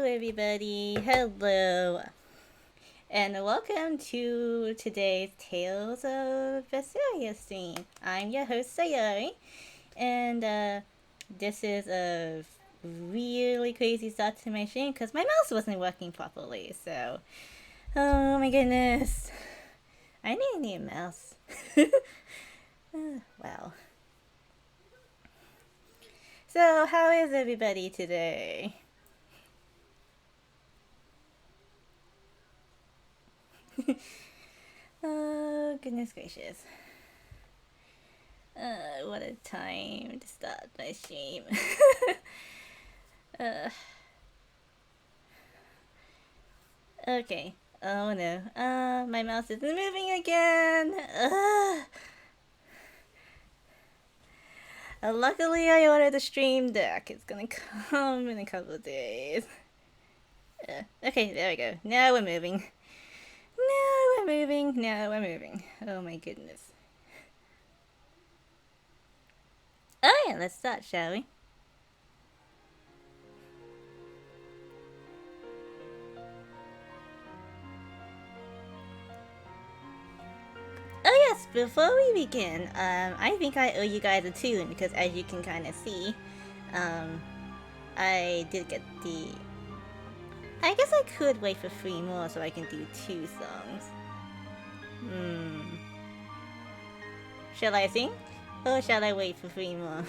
everybody. Hello. And welcome to today's Tales of Berseria stream. I'm your host, Sayori. And this is a really crazy start to my stream because my mouse wasn't working properly. So, oh my goodness. I need a new mouse. Wow. So, how is everybody today? Oh, goodness gracious. What a time to start my stream. Okay. Oh no. My mouse isn't moving again. Luckily, I ordered the stream deck. It's gonna come in a couple of days. Okay, there we go. Now we're moving. Now we're moving. Now we're moving. Oh my goodness. Oh yeah, let's start, shall we? Oh yes, before we begin, I think I owe you guys a tune because as you can kind of see, I did get the... I guess I could wait for 3 more so I can do 2 songs. Shall I sing? Or shall I wait for 3 more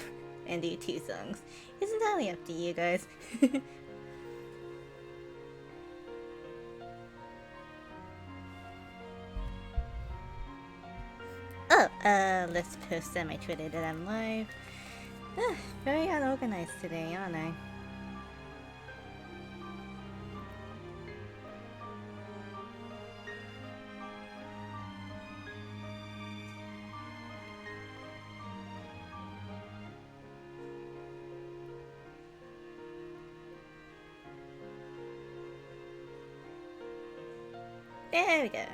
and do 2 songs? It's entirely up to you guys. Oh, let's post on my Twitter that I'm live. Very unorganized today, aren't I? There we go.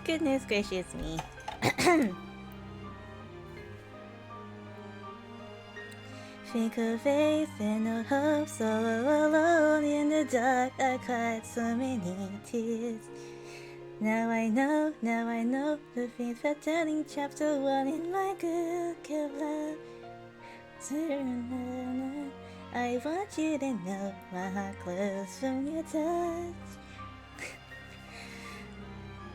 Goodness gracious me. Think of faith and no hope, so alone in the dark. I cried so many tears. Now I know the things are turning chapter 1 in my book of love. I want you to know my heart closed from your touch.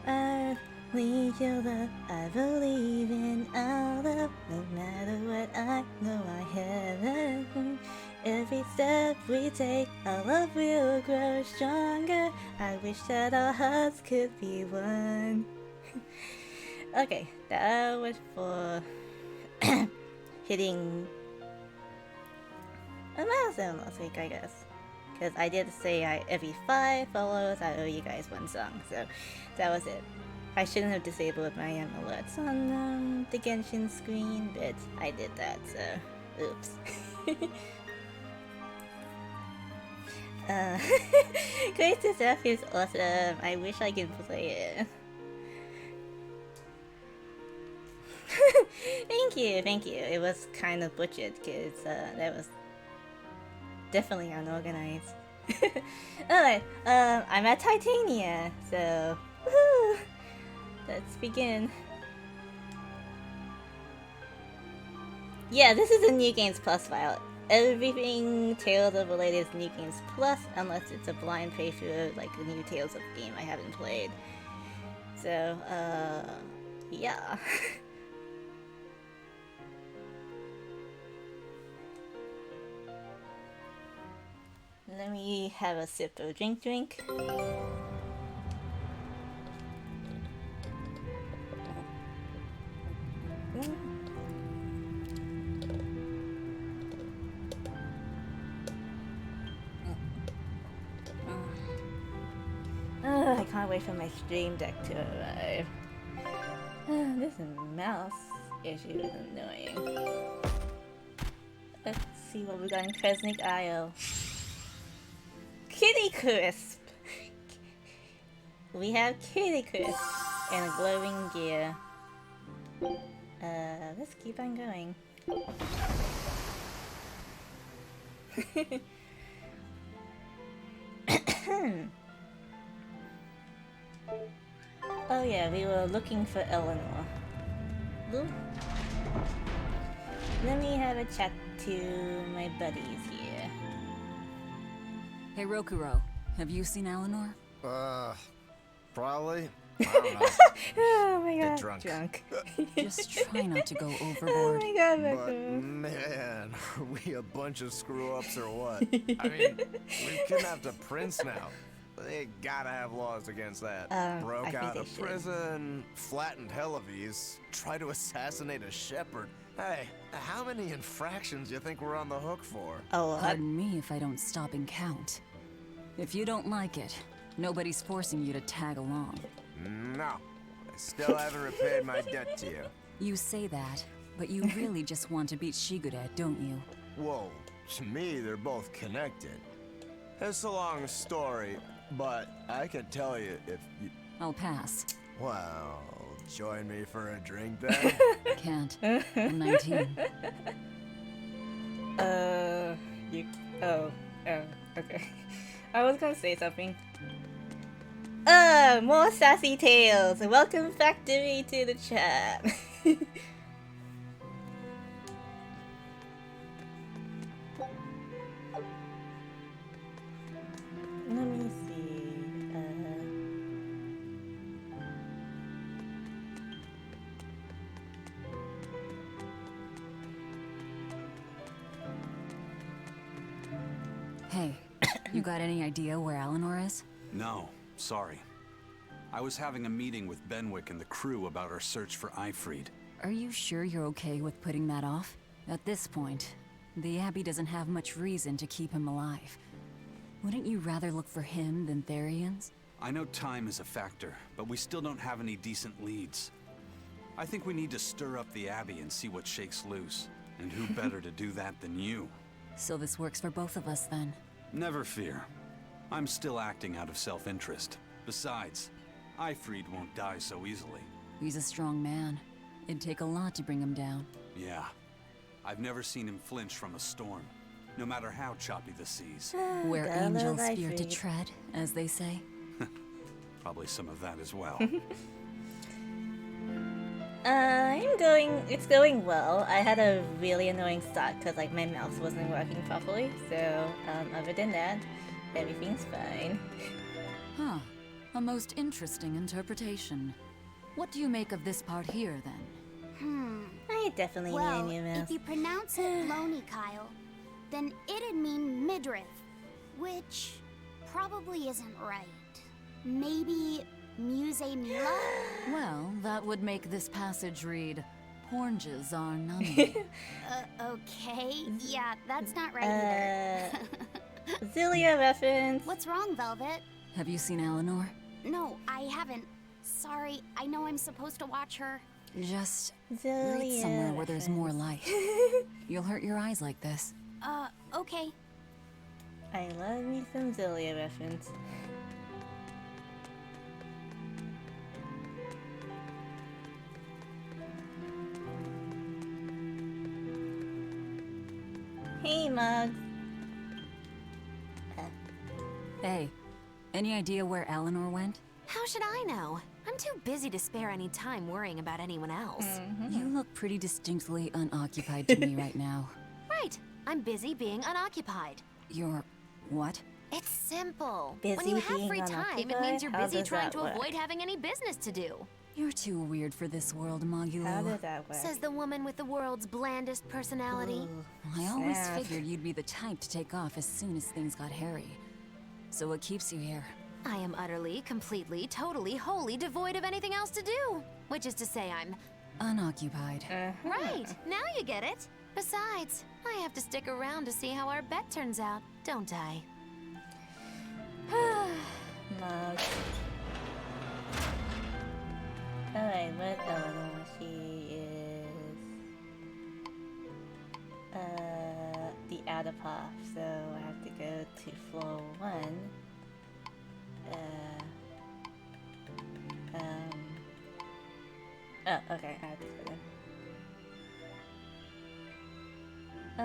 I need your love, I believe in our love. No matter what, I know I haven't. Every step we take, our love will grow stronger. I wish that our hearts could be one. Okay, that was for hitting a milestone last week, I guess. Because I did say every 5 follows, I owe you guys 1 song. So that was it. I shouldn't have disabled my alerts on the Genshin screen, but I did that, so oops. Great to Stuff is awesome. I wish I could play it. Thank you. It was kind of butchered because that was definitely unorganized. Alright, I'm at Titania, so woohoo! Let's begin. Yeah, this is a New Games Plus file. Everything Tales of related is New Games Plus, unless it's a blind playthrough like the new Tales of game I haven't played. So, yeah. Let me have a sip of drink. I can't wait for my stream deck to arrive. This mouse issue is annoying. Let's see what we got in Kresnik Isle. Kitty Crisp! We have Kitty Crisp and a glowing gear. Let's keep on going. Oh yeah, we were looking for Eleanor. Ooh. Let me have a chat to my buddies here. Hey Rokuro, have you seen Eleanor? Probably. I don't know. Oh my god, drunk. Just try not to go Oh overboard. my god, But Rokuro. man, are we a bunch of screw-ups or what? I mean, we kidnapped a prince now. They gotta have laws against that. I Broke think out they of should. prison, flattened Helavis, tried to assassinate a shepherd. Hey, how many infractions you think we're on the hook for? A lot. Pardon me if I don't stop and count. If you don't like it, nobody's forcing you to tag along. No, I still haven't repaid my debt to you. You say that, but you really just want to beat Shigure, don't you? Whoa, to me, they're both connected. It's a long story, but I can tell you if you... I'll pass. Well, join me for a drink then? Can't. I'm 19. You. Oh, okay. I was gonna say something. More sassy tales. Welcome Factory to the chat. Let me see. Hey, you got any idea where Eleanor is? No, sorry. I was having a meeting with Benwick and the crew about our search for Eifried. Are you sure you're okay with putting that off? At this point, the Abbey doesn't have much reason to keep him alive. Wouldn't you rather look for him than Therians? I know time is a factor, but we still don't have any decent leads. I think we need to stir up the Abbey and see what shakes loose. And who better to do that than you? So this works for both of us then. Never fear. I'm still acting out of self-interest. Besides, Eifried won't die so easily. He's a strong man. It'd take a lot to bring him down. Yeah. I've never seen him flinch from a storm, no matter how choppy the seas. Where Gotta love angels fear to Eifried. tread, as they say. Probably some of that as well. It's going well. I had a really annoying start because like my mouse wasn't working properly. So, other than that, everything's fine. Huh. A most interesting interpretation. What do you make of this part here, then? I definitely Well, need a new mouse. if you pronounce it Loney, Kyle, then it'd mean midriff, which probably isn't right. Maybe Muse Mila? Well, that would make this passage read, Pornges are none. Okay. Yeah, that's not right either. Zilia reference. What's wrong, Velvet? Have you seen Eleanor? No, I haven't. Sorry, I know I'm supposed to watch her. Just Zilia read somewhere where there's more reference. light. You'll hurt your eyes like this. Okay. I love me some Zilia reference. Hey, Mugs. Hey, any idea where Eleanor went? How should I know? I'm too busy to spare any time worrying about anyone else. You look pretty distinctly unoccupied to me right now. Right. I'm busy being unoccupied. You're... what? It's simple. Busy when you have being free time, it unoccupied? means you're How busy does trying that to work? avoid having any business to do. You're too weird for this world, How Magulu. does that work? Says the woman with the world's blandest personality. Ooh, I always snap. figured you'd be the type to take off as soon as things got hairy. So what keeps you here? I am utterly, completely, totally, wholly devoid of anything else to do. Which is to say I'm... Unoccupied. Right, now you get it. Besides, I have to stick around to see how our bet turns out, don't I? Mugs. Alright, what Eleanor? She is the Adipop, so I have to go to floor 1. Oh, okay. I have to put it. I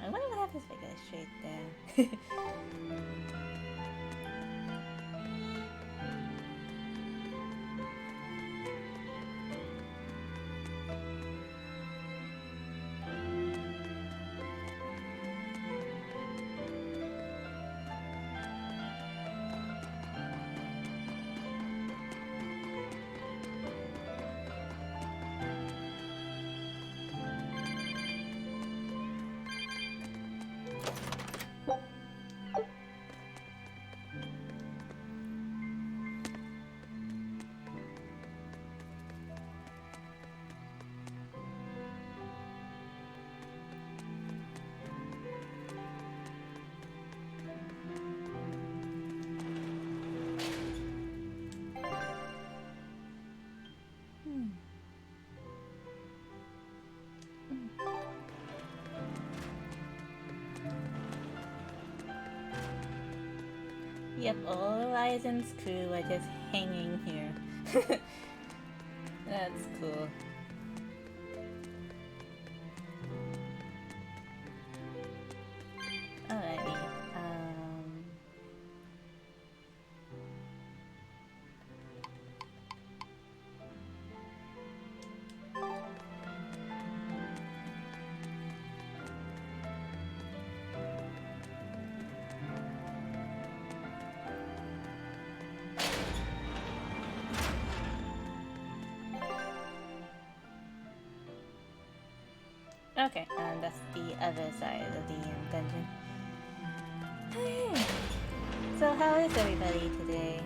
wonder what happens if I go straight there. Yep, all Ryzen's crew are just hanging here. That's cool. Alrighty, okay, and that's the other side of the dungeon. Hey. So how is everybody today?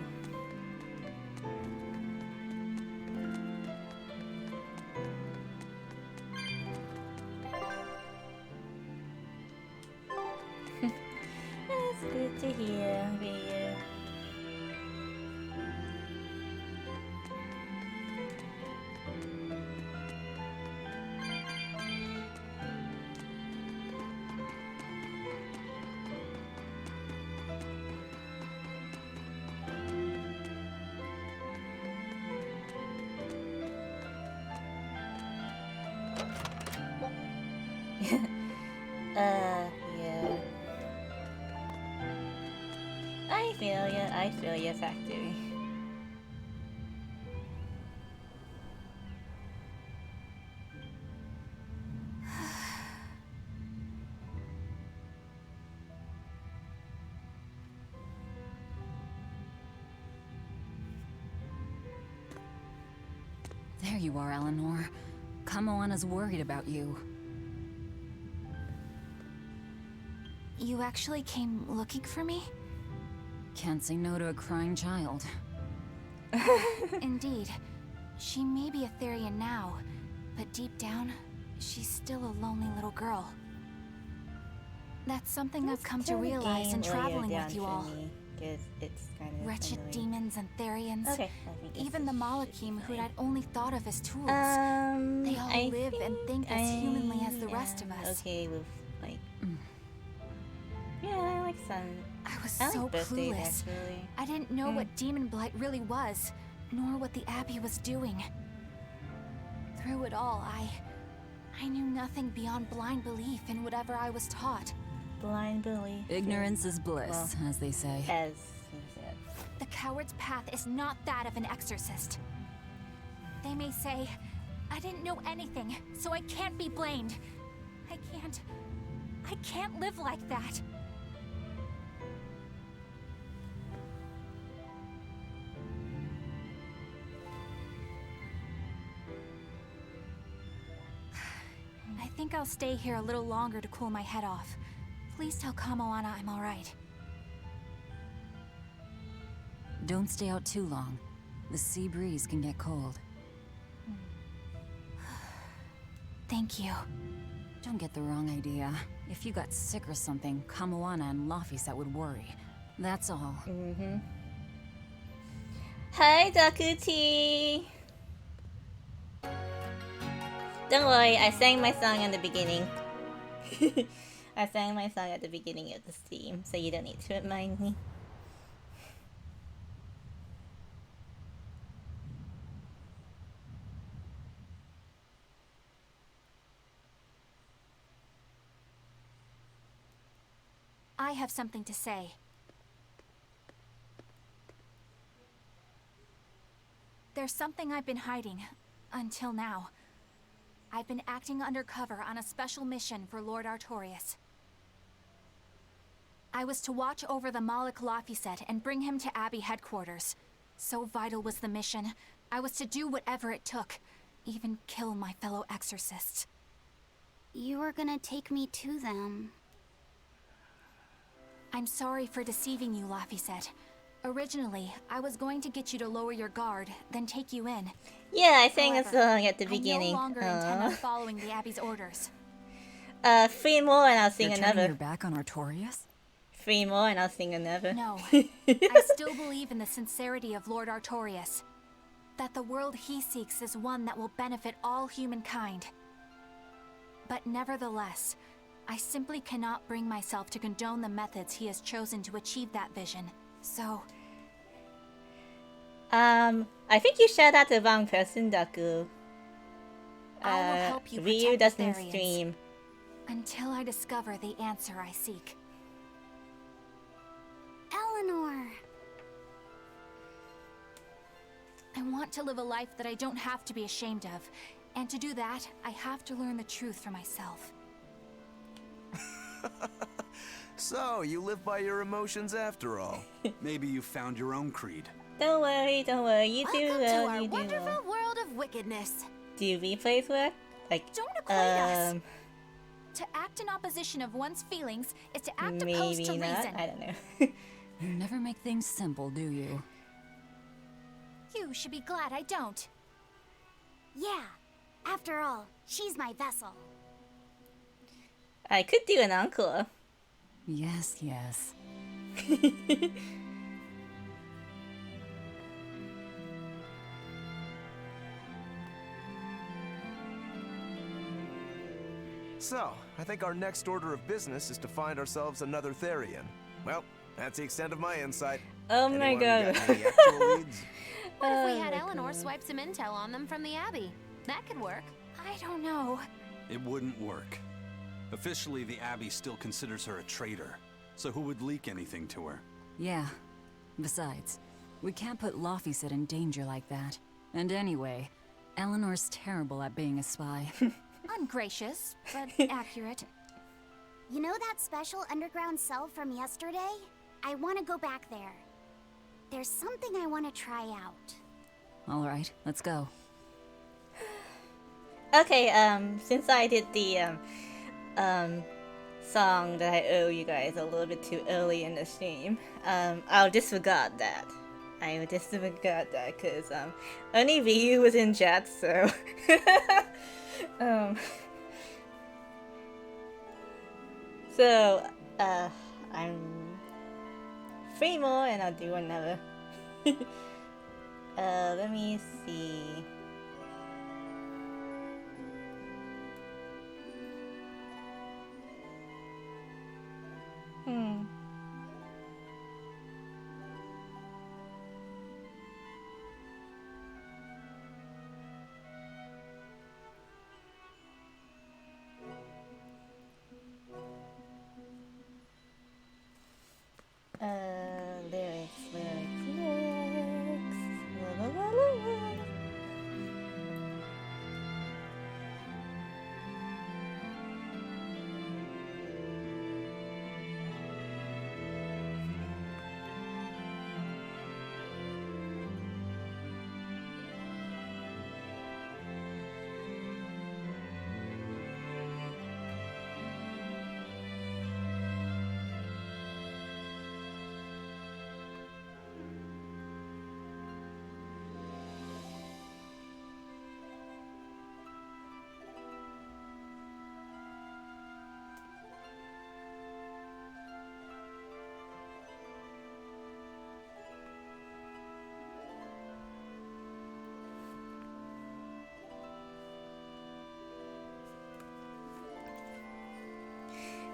That's good to hear, Ryu. Yeah. I feel ya, factory. There you are, Eleanor. Kamoana's worried about you. You actually came looking for me? Can't say no to a crying child. Indeed. She may be a Therian now, but deep down, she's still a lonely little girl. That's something I've come to realize in traveling with you all. It's kind of Wretched annoying. demons and Therians. Okay, I think Even the Malakim who I'd only thought of as tools. They all live and think as humanly as the rest of us. Okay, with like, yeah, I like some. I was I so like birthdays, clueless. actually. I didn't know what demon blight really was, nor what the Abbey was doing. Through it all, I knew nothing beyond blind belief in whatever I was taught. Blind belief. Ignorance is bliss, as they say. As he said. The coward's path is not that of an exorcist. They may say, I didn't know anything, so I can't be blamed. I can't live like that. I think I'll stay here a little longer to cool my head off. Please tell Kamoana I'm alright. Don't stay out too long. The sea breeze can get cold. Thank you. Don't get the wrong idea. If you got sick or something, Kamoana and Lafisa would worry. That's all. Hi, Dakuti! Don't worry, I sang my song in the beginning. I sang my song at the beginning of the stream, so you don't need to remind me. I have something to say. There's something I've been hiding, until now. I've been acting undercover on a special mission for Lord Artorias. I was to watch over the Malik Laphicet and bring him to Abbey headquarters. So vital was the mission, I was to do whatever it took, even kill my fellow exorcists. You were gonna take me to them. I'm sorry for deceiving you, Laphicet. Originally, I was going to get you to lower your guard, then take you in. Yeah, I sang a However, song at the beginning. I no longer intend on following the Abbey's orders. 3 more and I'll sing You're turning another. your back on Artorias? 3 more and I'll sing another. No, I still believe in the sincerity of Lord Artorias. That the world he seeks is one that will benefit all humankind. But nevertheless, I simply cannot bring myself to condone the methods he has chosen to achieve that vision. So... I think you shouted out the wrong person, Daku. I will help you Ryu protect doesn't Betharians. stream. Until I discover the answer I seek. Eleanor! I want to live a life that I don't have to be ashamed of. And to do that, I have to learn the truth for myself. So, you live by your emotions after all. Maybe you found your own creed. Don't worry, you do Welcome to well, our you do wonderful well. world of wickedness. Do replays work? Like, Don't equate us. To act in opposition of one's feelings is to act opposed maybe to not. reason. I don't know. You never make things simple, do you? You should be glad I don't. Yeah. After all, she's my vessel. I could do an encore. Yes, yes. So, I think our next order of business is to find ourselves another Therian. Well, that's the extent of my insight. Oh my Anyone god. got any actual leads? What if we Oh had my Eleanor God. swipe some intel on them from the Abbey? That could work. I don't know. It wouldn't work. Officially, the Abbey still considers her a traitor. So who would leak anything to her? Yeah. Besides, we can't put Laphicet in danger like that. And anyway, Eleanor's terrible at being a spy. Ungracious, but accurate. You know that special underground cell from yesterday? I want to go back there. There's something I want to try out. All right, let's go. Okay, since I did the song that I owe you guys a little bit too early in the stream, I'll disregard that. I will disregard that because only Ryu was in chat, so I'm 3 more and I'll do another. Let me see. Lyrics. La, la, la, la, la.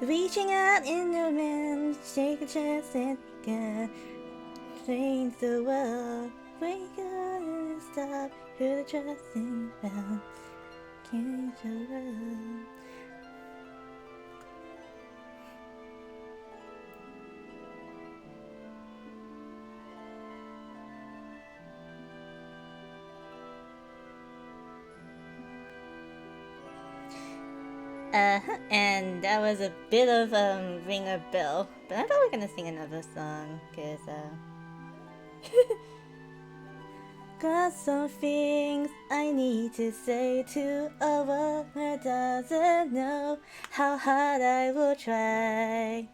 Reaching out in the wind, take a chance and go. Change the world, break out and stop. Hear the trusting bell, change the world. And that was a bit of ring a bell, but I'm probably gonna sing another song, cause got some things I need to say to a world that doesn't know how hard I will try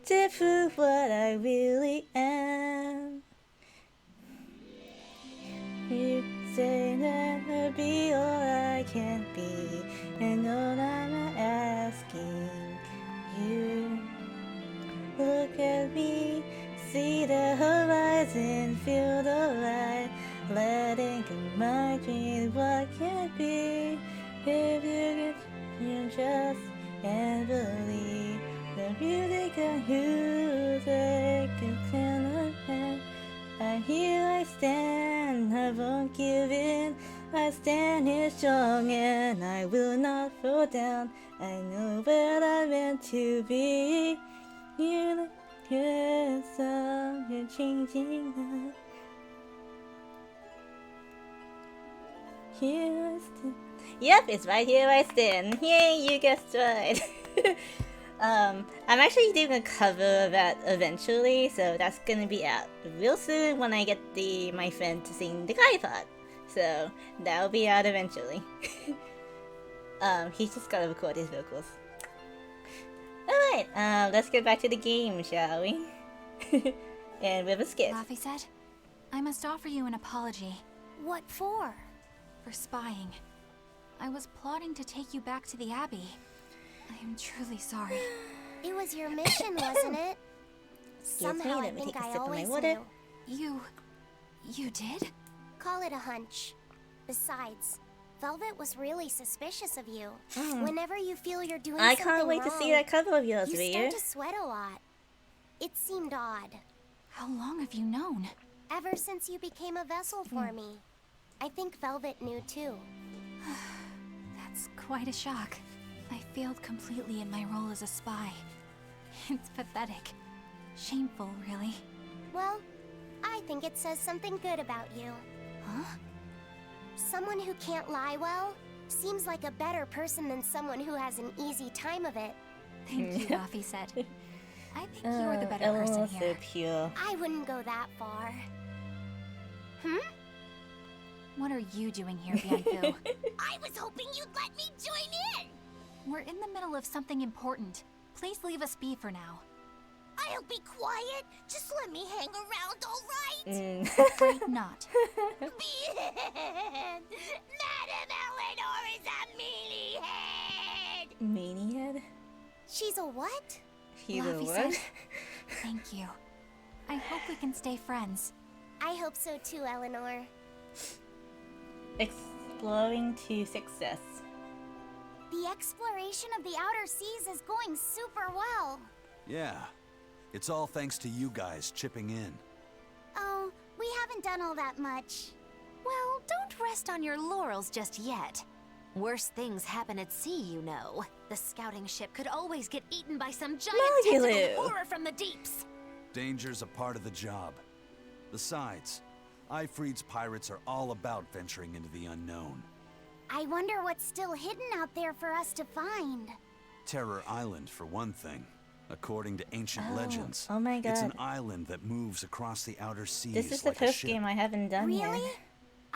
to prove what I really am. You say that I'll be all I can be, and all I'm asking you. Look at me, see the horizon, feel the light, letting go my dreams, what can be. If you just and believe the music and music can tell us. And here I stand, I won't give in. I stand here strong and I will not fall down. I know what I'm meant to be. You yes, you're changing now. Here I stand. Yep, it's right here I stand. Yay, you guessed right. I'm actually doing a cover of that eventually, so that's gonna be out real soon when I get my friend to sing the guy part. So that'll be out eventually. He's just gotta record his vocals. Alright, let's get back to the game, shall we? And with a skip. Laffy said, I must offer you an apology What for? for spying. I was plotting to take you back to the Abbey. I am truly sorry. It was your mission, wasn't it? Excuse me, Somehow I let me think take a I sip of my always water. knew. You did? Call it a hunch. Besides, Velvet was really suspicious of you. Whenever you feel you're doing I something can't wait wrong, to see that cover of yours, you Ryu. start to sweat a lot. It seemed odd. How long have you known? Ever since you became a vessel for me. I think Velvet knew too. That's quite a shock. I failed completely in my role as a spy. It's pathetic. Shameful, really. Well, I think it says something good about you. Huh? Someone who can't lie well seems like a better person than someone who has an easy time of it. Thank you, Laffy said. I think you're the better person Eleanor's here. so pure. I wouldn't go that far. What are you doing here, Bianfu? I was hoping you'd let me join in! We're in the middle of something important. Please leave us be for now. I'll be quiet. Just let me hang around, all right? Afraid not. Madam Eleanor is a mealyhead! Meaniehead? She's a what? He's a Laffy what? said, thank you. I hope we can stay friends. I hope so too, Eleanor. Exploring to success. The exploration of the outer seas is going super well. Yeah, it's all thanks to you guys chipping in. Oh, we haven't done all that much. Well, don't rest on your laurels just yet. Worse things happen at sea, you know. The scouting ship could always get eaten by some giant Magulu. tentacle horror from the deeps. Danger's a part of the job. Besides, Ifreed's pirates are all about venturing into the unknown. I wonder what's still hidden out there for us to find. Terror Island, for one thing. According to ancient legends, oh my it's an God. island that moves across the outer seas This is the like a first ship. game I haven't done Really? yet.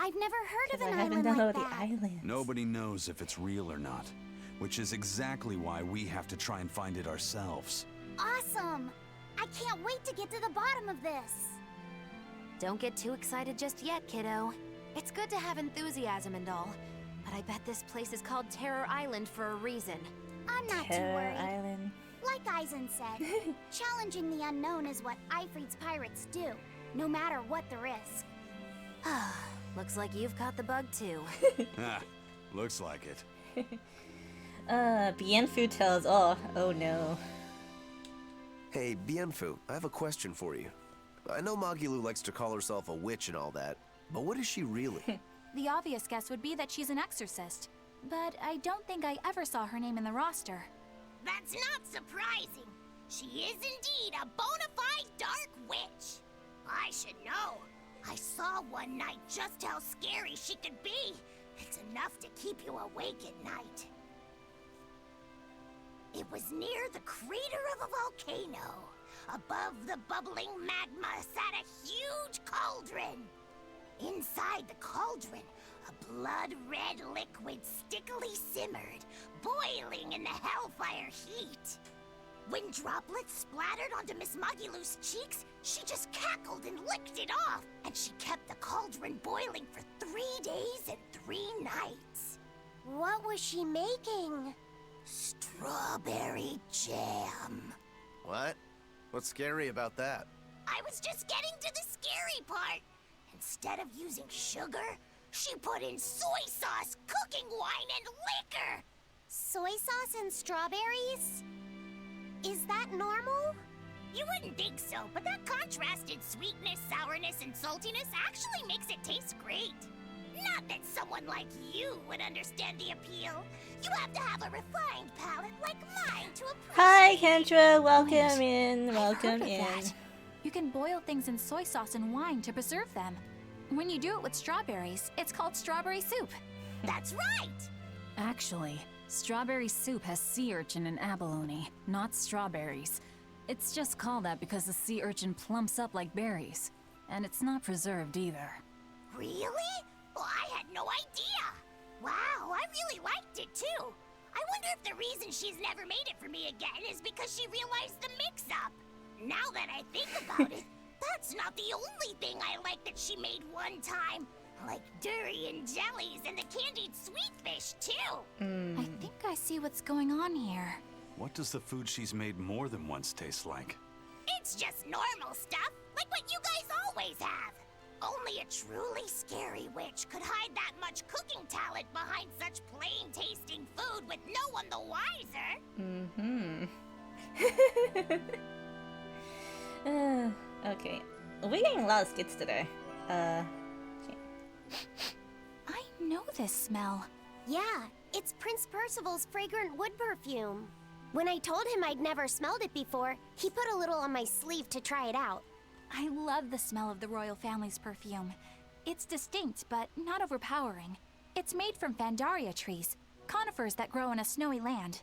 I've never heard of Because an I haven't island done all like the that. islands. Nobody knows if it's real or not, which is exactly why we have to try and find it ourselves. Awesome! I can't wait to get to the bottom of this. Don't get too excited just yet, kiddo. It's good to have enthusiasm and all, but I bet this place is called Terror Island for a reason. I'm not too Terror worried. Island. Like Eisen said, challenging the unknown is what Ifreed's pirates do, no matter what the risk. Looks like you've caught the bug too. Ha, looks like it. Bienfu tells all. Oh no. Hey, Bienfu, I have a question for you. I know Magilou likes to call herself a witch and all that, but what is she really? The obvious guess would be that she's an exorcist, but I don't think I ever saw her name in the roster. That's not surprising. She is indeed a bona fide dark witch. I should know. I saw one night just how scary she could be. It's enough to keep you awake at night. It was near the crater of a volcano. Above the bubbling magma sat a huge cauldron. Inside the cauldron, a blood-red liquid stickily simmered, boiling in the hellfire heat. When droplets splattered onto Miss Magiloo's cheeks, she just cackled and licked it off, and she kept the cauldron boiling for 3 days and 3 nights. What was she making? Strawberry jam. What? What's scary about that? I was just getting to the scary part. Instead of using sugar, she put in soy sauce, cooking wine, and liquor. Soy sauce and strawberries? Is that normal? You wouldn't think so, but that contrasted sweetness, sourness, and saltiness actually makes it taste great. Not that someone like you would understand the appeal. You have to have a refined palate like mine to appreciate. Hi, Kendra. Welcome in. I've Welcome heard of in. that. You can boil things in soy sauce and wine to preserve them. When you do it with strawberries, it's called strawberry soup. That's right! Actually, strawberry soup has sea urchin and abalone, not strawberries. It's just called that because the sea urchin plumps up like berries. And it's not preserved either. Really? Well, I had no idea. Wow, I really liked it too. I wonder if the reason she's never made it for me again is because she realized the mix-up. Now that I think about it, that's not the only thing I like that she made one time. Like durian jellies and the candied sweet fish too. I think I see what's going on here. What does the food she's made more than once taste like? It's just normal stuff, like what you guys always have. Only a truly scary witch could hide that much cooking talent behind such plain-tasting food with no one the wiser. Okay. We're getting a lot of skits today. Okay. I know this smell. Yeah, it's Prince Percival's fragrant wood perfume. When I told him I'd never smelled it before, he put a little on my sleeve to try it out. I love the smell of the royal family's perfume. It's distinct, but not overpowering. It's made from Fandaria trees, conifers that grow in a snowy land.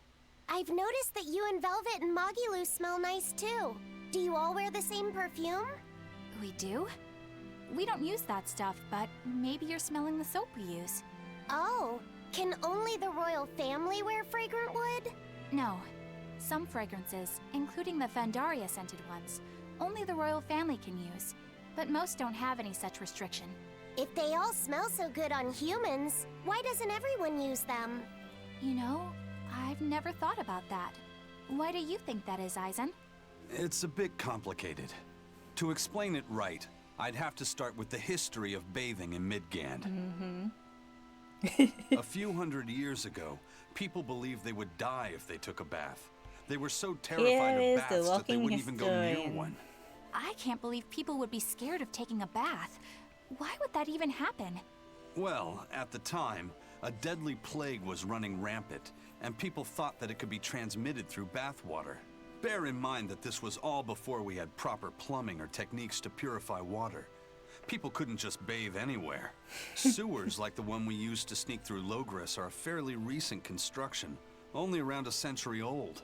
I've noticed that you and Velvet and Magiloo smell nice too. Do you all wear the same perfume? We do? We don't use that stuff, but maybe you're smelling the soap we use. Oh, can only the royal family wear fragrant wood? No. Some fragrances, including the Fandaria scented ones, only the royal family can use, but most don't have any such restriction. If they all smell so good on humans, why doesn't everyone use them? You know, I've never thought about that. Why do you think that is, Eisen? It's a bit complicated. To explain it right, I'd have to start with the history of bathing in Midgand. A few hundred years ago, people believed they would die if they took a bath. They were so terrified Here is of the baths that they walking wouldn't even go near historian. one. I can't believe people would be scared of taking a bath. Why would that even happen? Well, at the time, a deadly plague was running rampant, and people thought that it could be transmitted through bathwater. Bear in mind that this was all before we had proper plumbing or techniques to purify water. People couldn't just bathe anywhere. Sewers like the one we used to sneak through Logres are a fairly recent construction, only around a century old.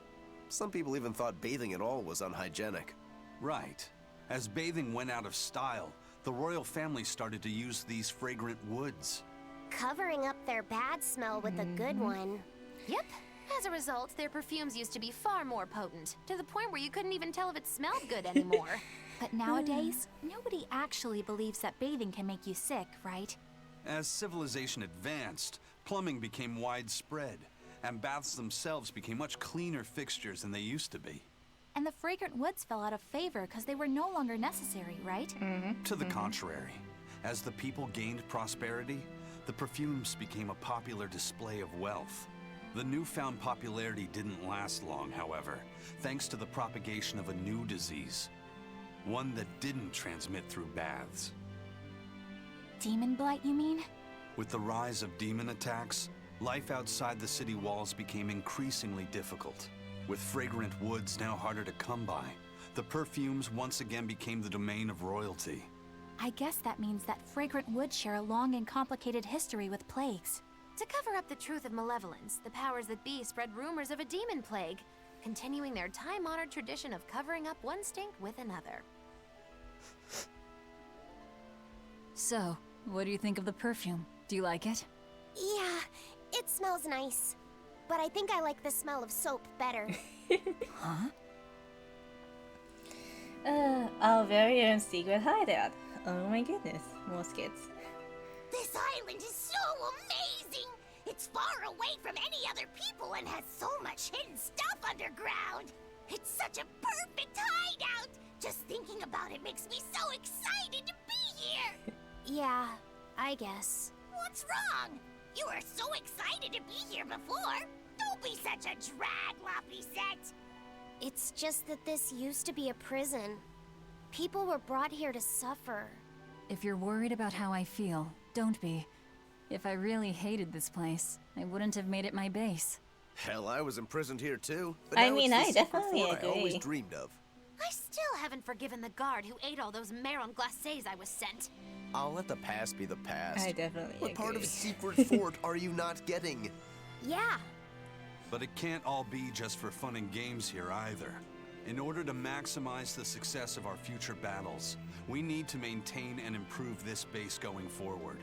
Some people even thought bathing at all was unhygienic. Right. As bathing went out of style, the royal family started to use these fragrant woods. Covering up their bad smell with a good one. Yep. As a result, their perfumes used to be far more potent, to the point where you couldn't even tell if it smelled good anymore. But nowadays, nobody actually believes that bathing can make you sick, right? As civilization advanced, plumbing became widespread, and baths themselves became much cleaner fixtures than they used to be. And the fragrant woods fell out of favor because they were no longer necessary, right? To the contrary, as the people gained prosperity, the perfumes became a popular display of wealth. The newfound popularity didn't last long, however, thanks to the propagation of a new disease. One that didn't transmit through baths. Demon blight, you mean? With the rise of demon attacks, life outside the city walls became increasingly difficult. With fragrant woods now harder to come by, the perfumes once again became the domain of royalty. I guess that means that fragrant woods share a long and complicated history with plagues. To cover up the truth of malevolence, the powers that be spread rumors of a demon plague, continuing their time-honored tradition of covering up one stink with another. So, what do you think of the perfume? Do you like it? Yeah, it smells nice. But I think I like the smell of soap better. Huh? Our very own secret hideout. Oh my goodness, more skits. This island is so amazing! It's far away from any other people and has so much hidden stuff underground. It's such a perfect hideout! Just thinking about it makes me so excited to be here! Yeah, I guess. What's wrong? You were so excited to be here before. Don't be such a drag, Laphicet. It's just that this used to be a prison. People were brought here to suffer. If you're worried about how I feel, don't be. If I really hated this place, I wouldn't have made it my base. Hell, I was imprisoned here too. But I now mean, it's the I secret definitely fort I always agree. dreamed of. I still haven't forgiven the guard who ate all those marron glacés I was sent. I'll let the past be the past. I definitely What part agree. of Secret Fort are you not getting? Yeah, But it can't all be just for fun and games here either. In order to maximize the success of our future battles, we need to maintain and improve this base going forward.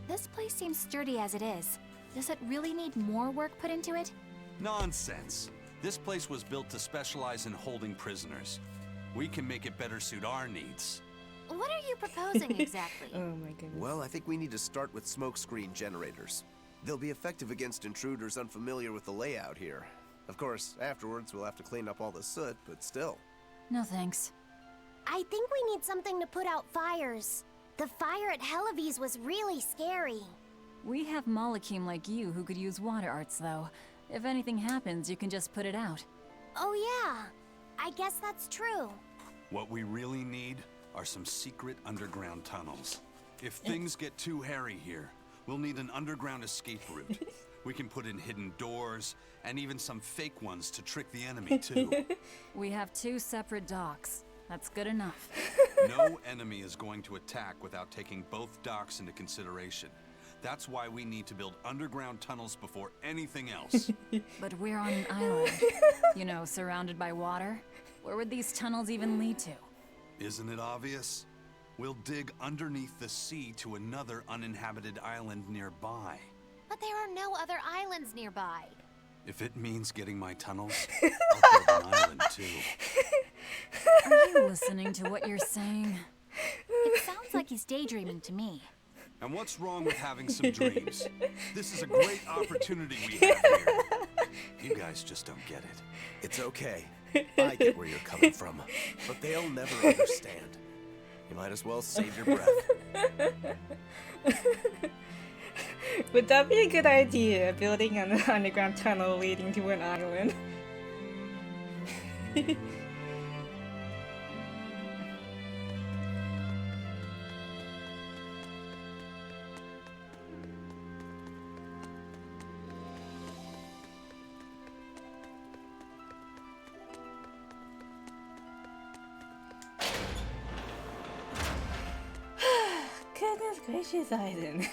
This place seems sturdy as it is. Does it really need more work put into it? Nonsense! This place was built to specialize in holding prisoners. We can make it better suit our needs. What are you proposing exactly? Oh my goodness. Well, I think we need to start with smokescreen generators. They'll be effective against intruders unfamiliar with the layout here. Of course, afterwards we'll have to clean up all the soot, but still. No thanks. I think we need something to put out fires. The fire at Helavi's was really scary. We have Malakim like you who could use water arts, though. If anything happens, you can just put it out. Oh yeah, I guess that's true. What we really need are some secret underground tunnels. If things get too hairy here, we'll need an underground escape route. We can put in hidden doors, and even some fake ones to trick the enemy, too. We have 2 separate docks. That's good enough. No enemy is going to attack without taking both docks into consideration. That's why we need to build underground tunnels before anything else. But we're on an island. You know, surrounded by water. Where would these tunnels even lead to? Isn't it obvious? We'll dig underneath the sea to another uninhabited island nearby. But there are no other islands nearby. If it means getting my tunnels, I'll build an island too. Are you listening to what you're saying? It sounds like he's daydreaming to me. And what's wrong with having some dreams? This is a great opportunity we have here. You guys just don't get it. It's okay. I get where you're coming from, but they'll never understand. You might as well save your breath. Would that be a good idea, building an underground tunnel leading to an island? Goodness gracious, Aizen.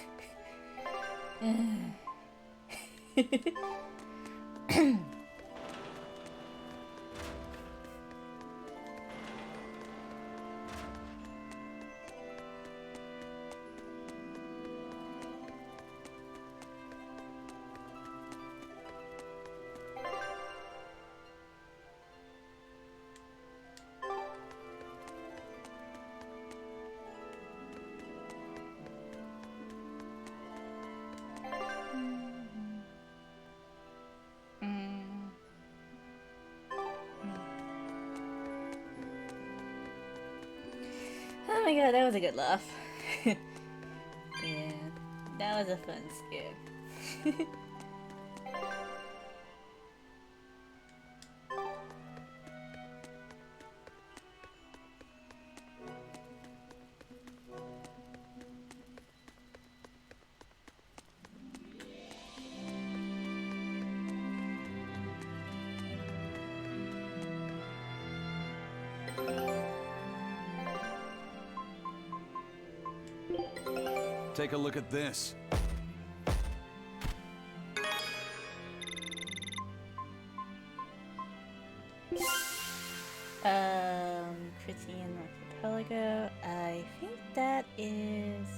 Oh my god, that was a good laugh. Yeah, that was a fun skit. Take a look at this. is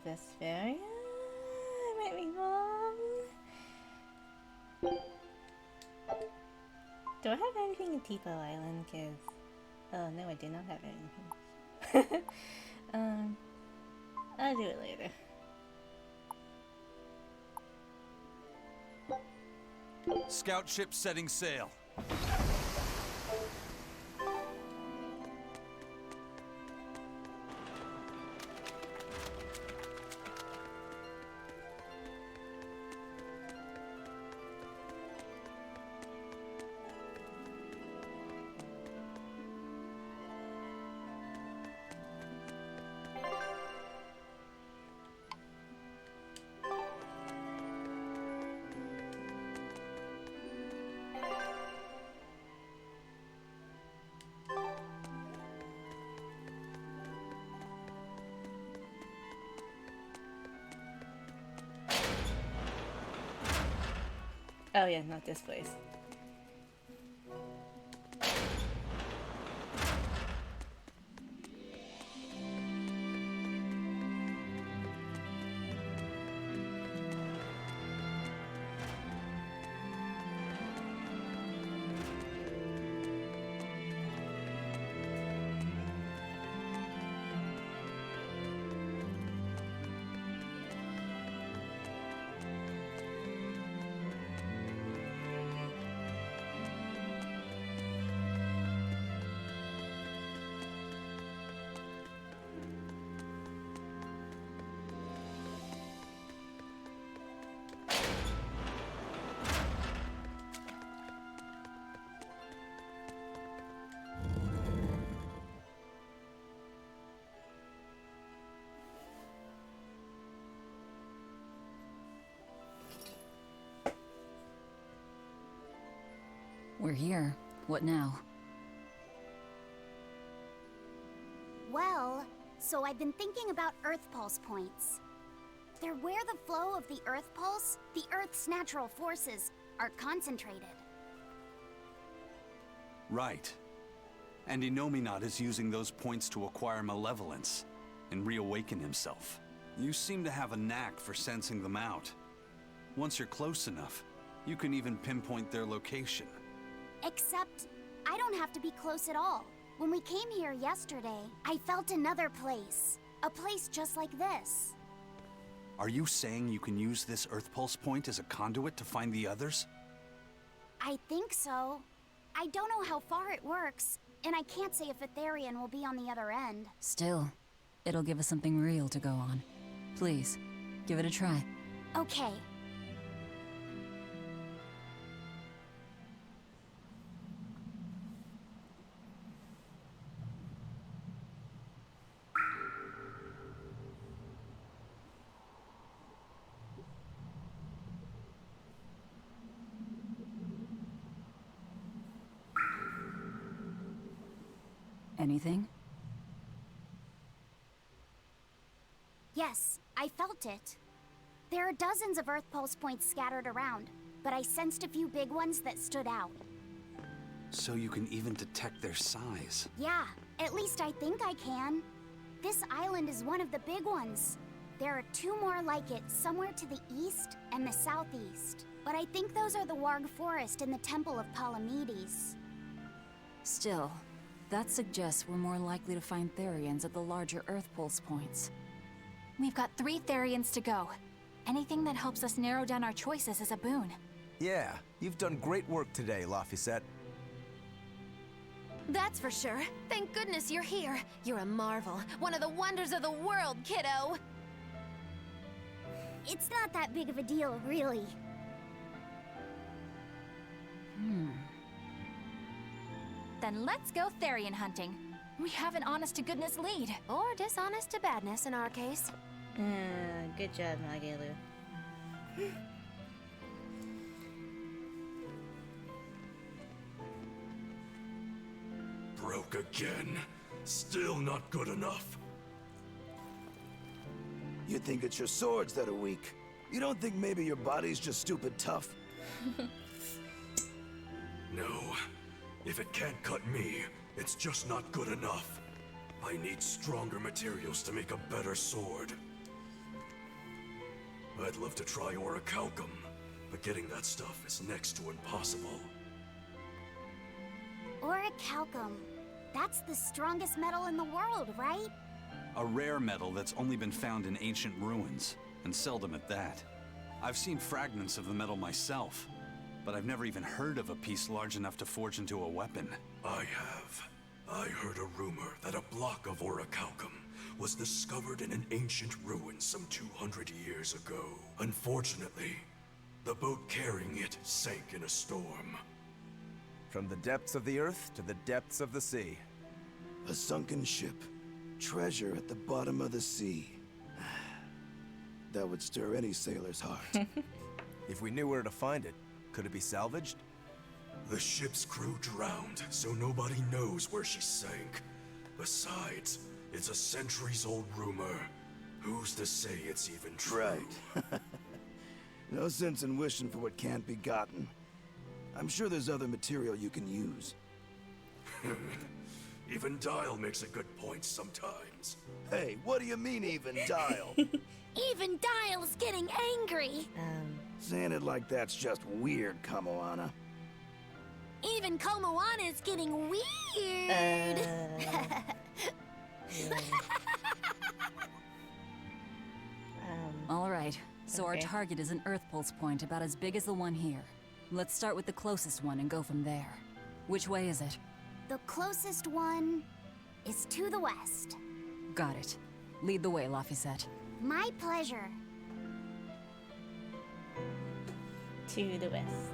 Berseria? I might be wrong. Do I have anything in Tipo Island? Cause oh no, I do not have anything. I'll do it later. Scout ship setting sail. Oh yeah, not this place. We're here. What now? Well, so I've been thinking about Earth Pulse points. They're where the flow of the Earth Pulse, the Earth's natural forces, are concentrated. Right. And Inominat is using those points to acquire malevolence and reawaken himself. You seem to have a knack for sensing them out. Once you're close enough, you can even pinpoint their location. Except, I don't have to be close at all. When we came here yesterday, I felt another place. A place just like this. Are you saying you can use this Earth Pulse point as a conduit to find the others? I think so. I don't know how far it works, and I can't say if Etherian will be on the other end. Still, it'll give us something real to go on. Please, give it a try. Okay. Anything? Yes, I felt it. There are dozens of Earth Pulse points scattered around, but I sensed a few big ones that stood out. So you can even detect their size. Yeah, at least I think I can. This island is one of the big ones. There are two more like it somewhere to the east and the southeast. But I think those are the Warg Forest and the Temple of Palamedes. Still, that suggests we're more likely to find Therians at the larger Earth Pulse points. We've got 3 Therians to go. Anything that helps us narrow down our choices is a boon. Yeah, you've done great work today, Laphicet. That's for sure. Thank goodness you're here. You're a marvel. One of the wonders of the world, kiddo! It's not that big of a deal, really. Then let's go Therian hunting. We have an honest-to-goodness lead. Or dishonest to badness in our case. Good job, Magalu. Broke again. Still not good enough. You think it's your swords that are weak. You don't think maybe your body's just stupid tough? If it can't cut me, it's just not good enough. I need stronger materials to make a better sword. I'd love to try orichalcum, but getting that stuff is next to impossible. Orichalcum. That's the strongest metal in the world, right? A rare metal that's only been found in ancient ruins, and seldom at that. I've seen fragments of the metal myself, but I've never even heard of a piece large enough to forge into a weapon. I have. I heard a rumor that a block of orichalcum was discovered in an ancient ruin some 200 years ago. Unfortunately, the boat carrying it sank in a storm. From the depths of the earth to the depths of the sea. A sunken ship. Treasure at the bottom of the sea. That would stir any sailor's heart. If we knew where to find it, could it be salvaged? The ship's crew drowned, so nobody knows where she sank. Besides, it's a centuries-old rumor. Who's to say it's even true? Right. No sense in wishing for what can't be gotten. I'm sure there's other material you can use. Even Dial makes a good point sometimes. Hey, what do you mean, even Dial? Even Dial's getting angry. Saying it like that's just weird, Kamoana. Even Komoana's getting weird. All right, so our Okay. target is an Earth Pulse point about as big as the one here. Let's start with the closest one and go from there. Which way is it? The closest one is to the west. Got it. Lead the way, Laphicet. My pleasure. To the west.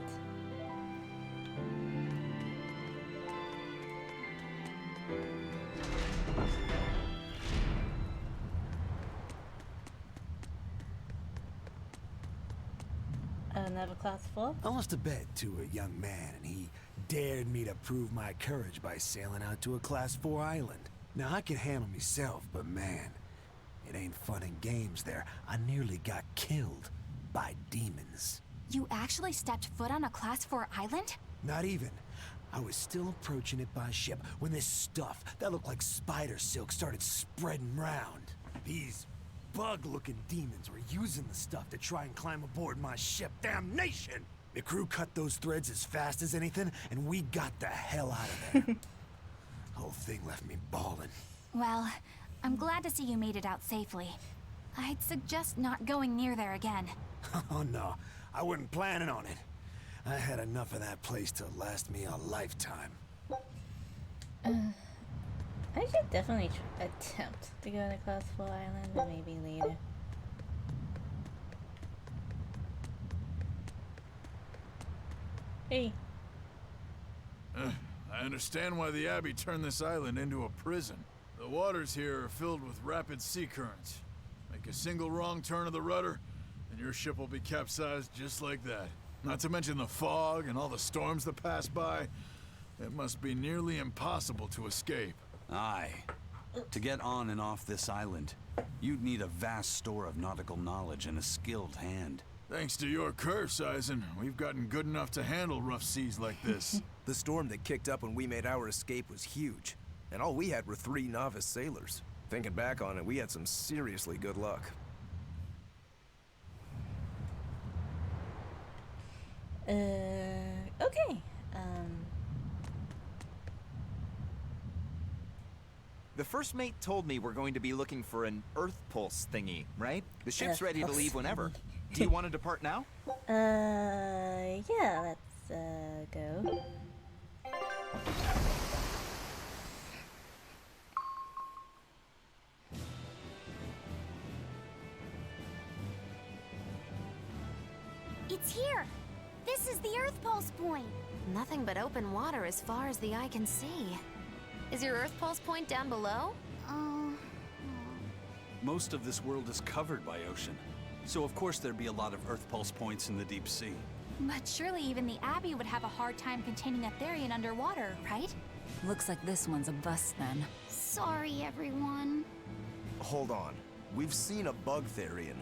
Another class 4? I lost a bet to a young man, and he dared me to prove my courage by sailing out to a Class 4 island. Now, I can handle myself, but man, it ain't fun and games there. I nearly got killed by demons. You actually stepped foot on a Class 4 island? Not even. I was still approaching it by ship when this stuff that looked like spider silk started spreading round. These bug-looking demons were using the stuff to try and climb aboard my ship. Damnation! The crew cut those threads as fast as anything, and we got the hell out of there. Whole thing left me bawling. Well, I'm glad to see you made it out safely. I'd suggest not going near there again. Oh no, I wasn't planning on it. I had enough of that place to last me a lifetime. I should definitely attempt to go to class 4 island, but maybe later. Hey. I understand why the Abbey turned this island into a prison. The waters here are filled with rapid sea currents. Make a single wrong turn of the rudder, and your ship will be capsized just like that. Not to mention the fog and all the storms that pass by. It must be nearly impossible to escape. Aye. To get on and off this island, you'd need a vast store of nautical knowledge and a skilled hand. Thanks to your curse, Eisen, we've gotten good enough to handle rough seas like this. The storm that kicked up when we made our escape was huge, and all we had were 3 novice sailors. Thinking back on it, we had some seriously good luck. Okay. The first mate told me we're going to be looking for an Earth Pulse thingy, right? The ship's ready to leave whenever. Do you want to depart now? Yeah, let's, go. It's here. This is the Earth Pulse point. Nothing but open water as far as the eye can see. Is your Earth Pulse point down below? Most of this world is covered by ocean, so of course there'd be a lot of Earth Pulse points in the deep sea. But surely even the Abbey would have a hard time containing a Therian underwater, right? Looks like this one's a bust then. Sorry, everyone. Hold on. We've seen a bug Therian.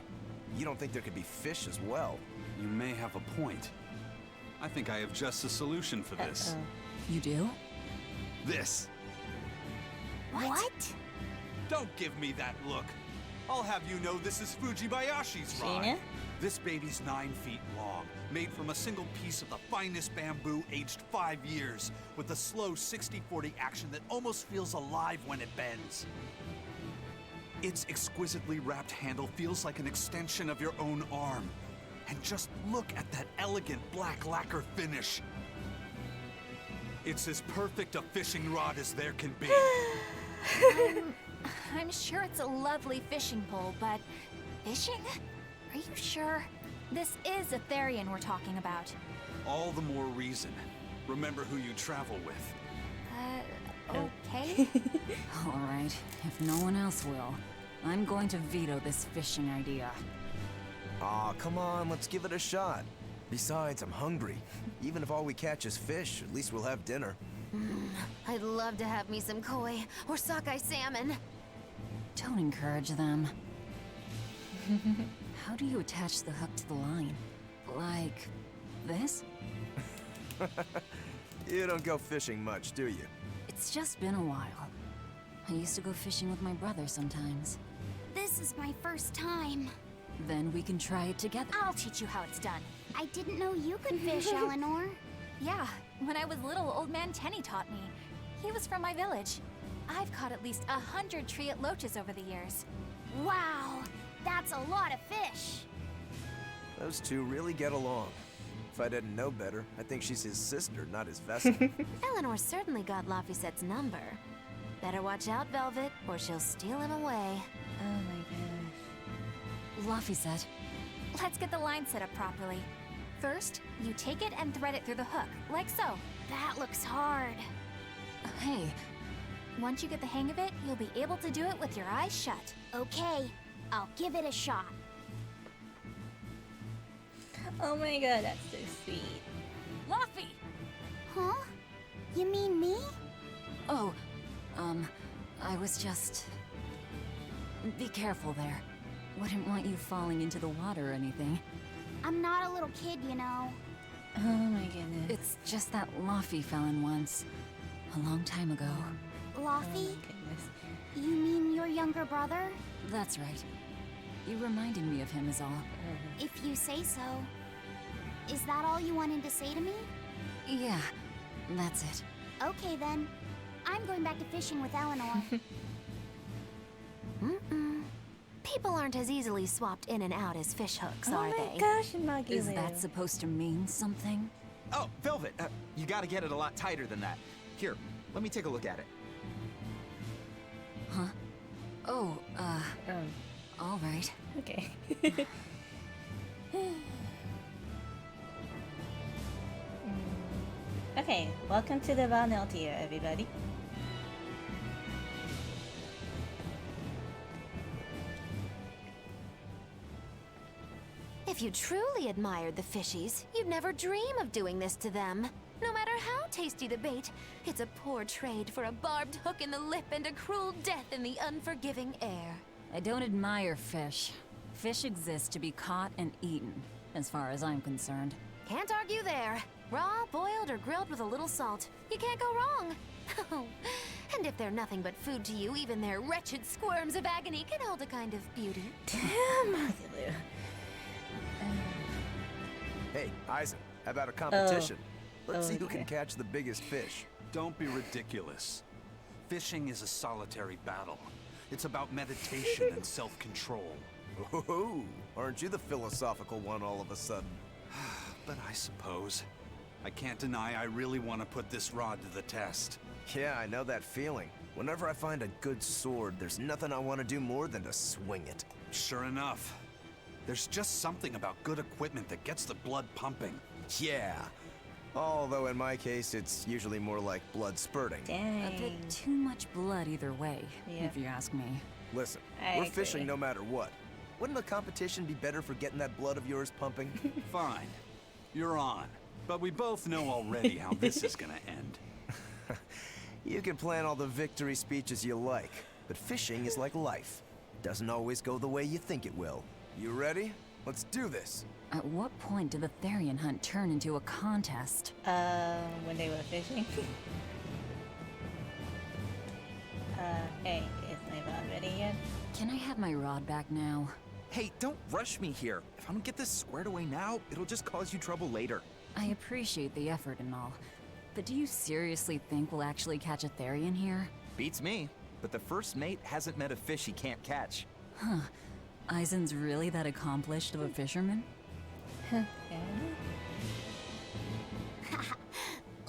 You don't think there could be fish as well? You may have a point. I think I have just a solution for this. You do? This. What? Don't give me that look. I'll have you know this is Fujibayashi's rod. Gina? This baby's 9 feet long, made from a single piece of the finest bamboo aged 5 years, with a slow 60-40 action that almost feels alive when it bends. Its exquisitely wrapped handle feels like an extension of your own arm. And just look at that elegant black lacquer finish. It's as perfect a fishing rod as there can be. I'm sure it's a lovely fishing pole, but fishing? Are you sure? This is a Therian we're talking about. All the more reason. Remember who you travel with. Okay. All right, if no one else will, I'm going to veto this fishing idea. Aw, come on, let's give it a shot. Besides, I'm hungry. Even if all we catch is fish, at least we'll have dinner. I'd love to have me some koi or sockeye salmon. Don't encourage them. How do you attach the hook to the line? Like this? You don't go fishing much, do you? It's just been a while. I used to go fishing with my brother sometimes. This is my first time. Then we can try it together. I'll teach you how it's done. I didn't know you could fish, Eleanor. Yeah, when I was little, Old Man Tenny taught me. He was from my village. I've caught at least 100 triot loaches over the years. Wow, that's a lot of fish. Those two really get along. If I didn't know better, I think she's his sister, not his vessel. Eleanor certainly got Lafisette's number. Better watch out, Velvet, or she'll steal him away. Oh my gosh. Lafisette. Let's get the line set up properly. First, you take it and thread it through the hook, like so. That looks hard. Hey, Once you get the hang of it, you'll be able to do it with your eyes shut. Okay, I'll give it a shot. Oh my god, that's so sweet. Laffy! Huh? You mean me? oh, I was just... Be careful there. Wouldn't want you falling into the water or anything. I'm not a little kid, you know. Oh my goodness. It's just that Laffy fell in once. A long time ago. Oh my Laffy? goodness. You mean your younger brother? That's right. You reminded me of him is all. If you say so. Is that all you wanted to say to me? Yeah, that's it. Okay then. I'm going back to fishing with Eleanor. People aren't as easily swapped in and out as fish hooks, Oh are my they? gosh, Maggie Is Lou. that supposed to mean something? Oh, Velvet, you gotta get it a lot tighter than that. Here, let me take a look at it. Huh? Oh, Oh, all right. okay. Okay, welcome to the Vanel tier, everybody. If you truly admired the fishies, you'd never dream of doing this to them. No matter how tasty the bait, it's a poor trade for a barbed hook in the lip and a cruel death in the unforgiving air. I don't admire fish. Fish exist to be caught and eaten, as far as I'm concerned. Can't argue there. Raw, boiled, or grilled with a little salt. You can't go wrong. And if they're nothing but food to you, even their wretched squirms of agony can hold a kind of beauty. Damn, Maggie Lou. Hey, Eisen, how about a competition? Let's see who okay. can catch the biggest fish. Don't be ridiculous. Fishing is a solitary battle. It's about meditation and self-control. Ooh, aren't you the philosophical one all of a sudden? But I suppose. I can't deny I really want to put this rod to the test. Yeah, I know that feeling. Whenever I find a good sword, there's nothing I want to do more than to swing it. Sure enough. There's just something about good equipment that gets the blood pumping. Yeah. Although in my case, it's usually more like blood spurting. A Dang. bit too much blood either way, Yeah. if you ask me. Listen, I we're agree. fishing no matter what. Wouldn't a competition be better for getting that blood of yours pumping? Fine. You're on. But we both know already how this is gonna end. You can plan all the victory speeches you like, but fishing is like life. Doesn't always go the way you think it will. You ready? Let's do this. At what point did the Therian hunt turn into a contest? When they were fishing. Hey, is my rod ready yet? Can I have my rod back now? Hey, don't rush me here. If I don't get this squared away now, it'll just cause you trouble later. I appreciate the effort and all, but do you seriously think we'll actually catch a Therian here? Beats me. But the first mate hasn't met a fish he can't catch. Huh. Eisen's really that accomplished of a fisherman?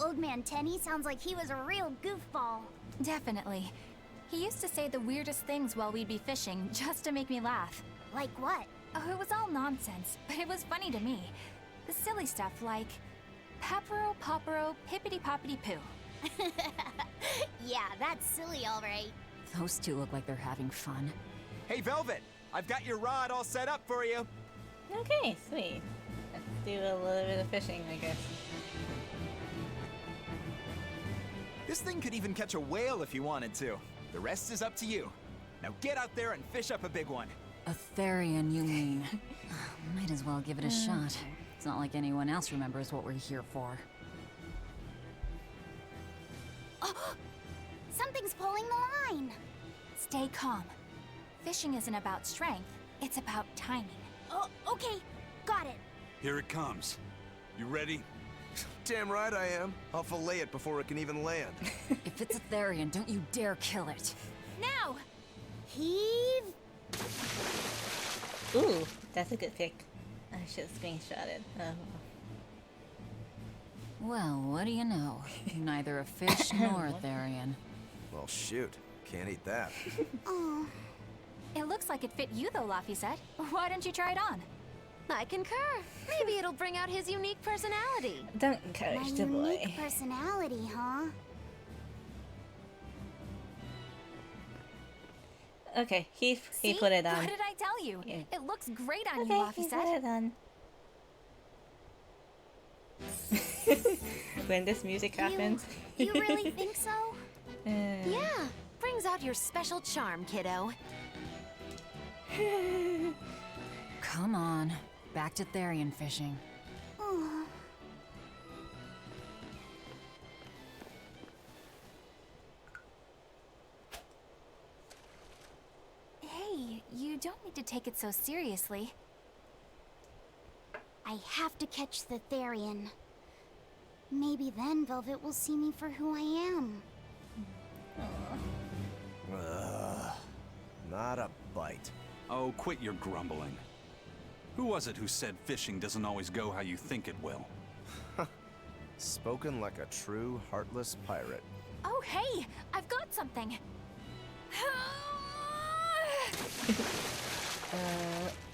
Old Man Tenny sounds like he was a real goofball. Definitely. He used to say the weirdest things while we'd be fishing, just to make me laugh. Like what? Oh, it was all nonsense, but it was funny to me. The silly stuff like, Papero, Popero, Pippity Poppity Poo. Yeah, that's silly, all right. Those two look like they're having fun. Hey, Velvet! I've got your rod all set up for you. Okay, sweet. Let's do a little bit of fishing, I guess. This thing could even catch a whale if you wanted to. The rest is up to you. Now get out there and fish up a big one. A Therian, you mean? Might as well give it a shot. It's not like anyone else remembers what we're here for. Oh, something's pulling the line. Stay calm. Fishing isn't about strength, it's about timing. Oh, okay. Got it. Here it comes. You ready? Damn right I am. I'll fillet it before it can even land. If it's a Therian, don't you dare kill it. Now! Heave. Ooh, that's a good pick. I should have screenshotted. Oh. Well, what do you know? Neither a fish nor a Therian. Well, shoot. Can't eat that. Oh. It looks like it fit you though, Laphicet. Why don't you try it on? I concur. Maybe it'll bring out his unique personality. Don't encourage My the boy. unique personality, huh? Okay, he See? put it on. What did I tell you? Yeah. It looks great on Okay, you, he put Laphicet. it on. When this music happens. You really think so? Yeah, brings out your special charm, kiddo. Come on, back to Therian fishing. Oh. Hey, you don't need to take it so seriously. I have to catch the Therian. Maybe then Velvet will see me for who I am. Not a bite. Oh, quit your grumbling. Who was it who said fishing doesn't always go how you think it will? Spoken like a true, heartless pirate. Oh, hey! I've got something!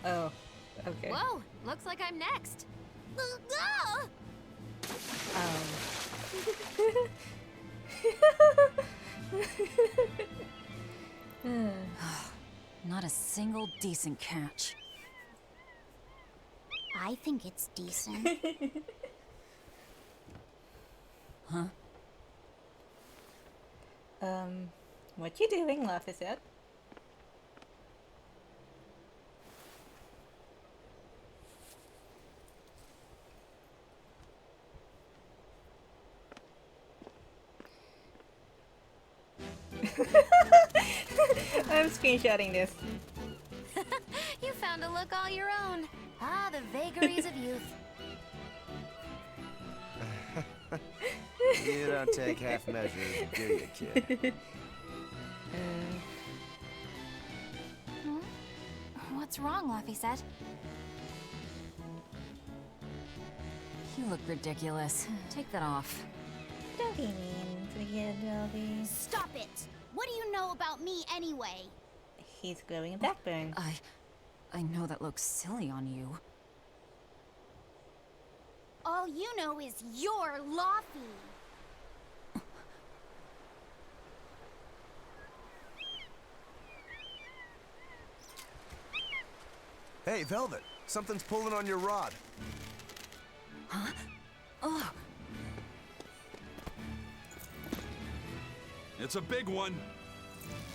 Oh, okay. Whoa, looks like I'm next. Not a single decent catch. I think it's decent. Huh? What you doing, Laphicet? I'm screenshotting this. You found a look all your own. Ah, the vagaries of youth. You don't take half measures, do you, kid? What's wrong, Laphicet? You look ridiculous. Take that off. Don't be mean to the kid, Dobby. Stop it! What do you know about me anyway? He's growing a backbone. I know that looks silly on you. All you know is you're Laffy. Hey, Velvet. Something's pulling on your rod. Huh? Oh! It's a big one.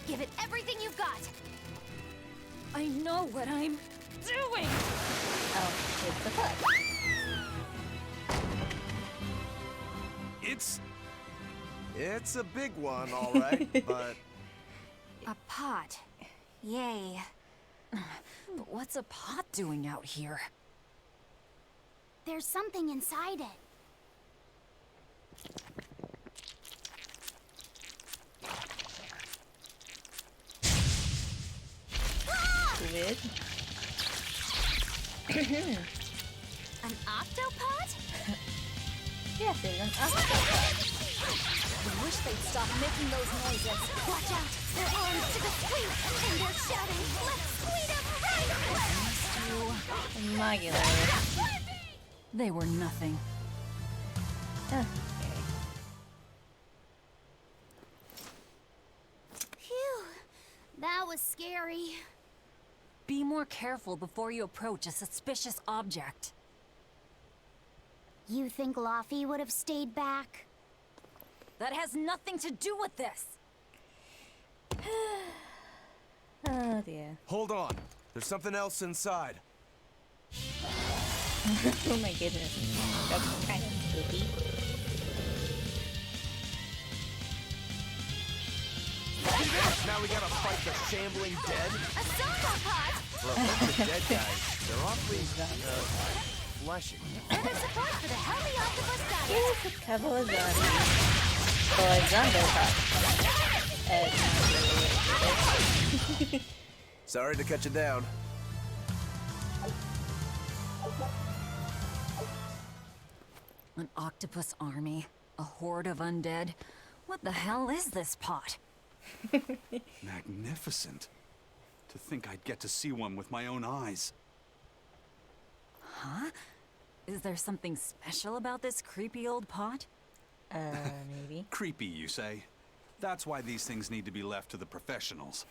Give it everything you've got! I know what I'm doing! Oh, it's the hook. It's It's a big one, all right, but... A pot. Yay. But what's a pot doing out here? There's something inside it. Weird. An octopod? Yes, it's an octopus. I wish they'd stop making those noises. Watch out! Their arms to the squeak, and they're shouting, "Let's squeeze them right away!" Modular. They were nothing. Oh, Phew. That was scary. Be more careful before you approach a suspicious object. You think Laffy would have stayed back? That has nothing to do with this! oh dear. Hold on. There's something else inside. Oh my goodness. That's kind of spooky. Now we gotta fight the shambling dead? A sauropod! For a bunch of dead guys, they're awfully, fleshy. And a support for the healthy octopus diet! Here's a couple of zombies. Or zombie pops. Sorry to cut you down. An octopus army? A horde of undead? What the hell is this pot? Magnificent. To think I'd get to see one with my own eyes. Huh? Is there something special about this creepy old pot? Maybe. Creepy, you say? That's why these things need to be left to the professionals.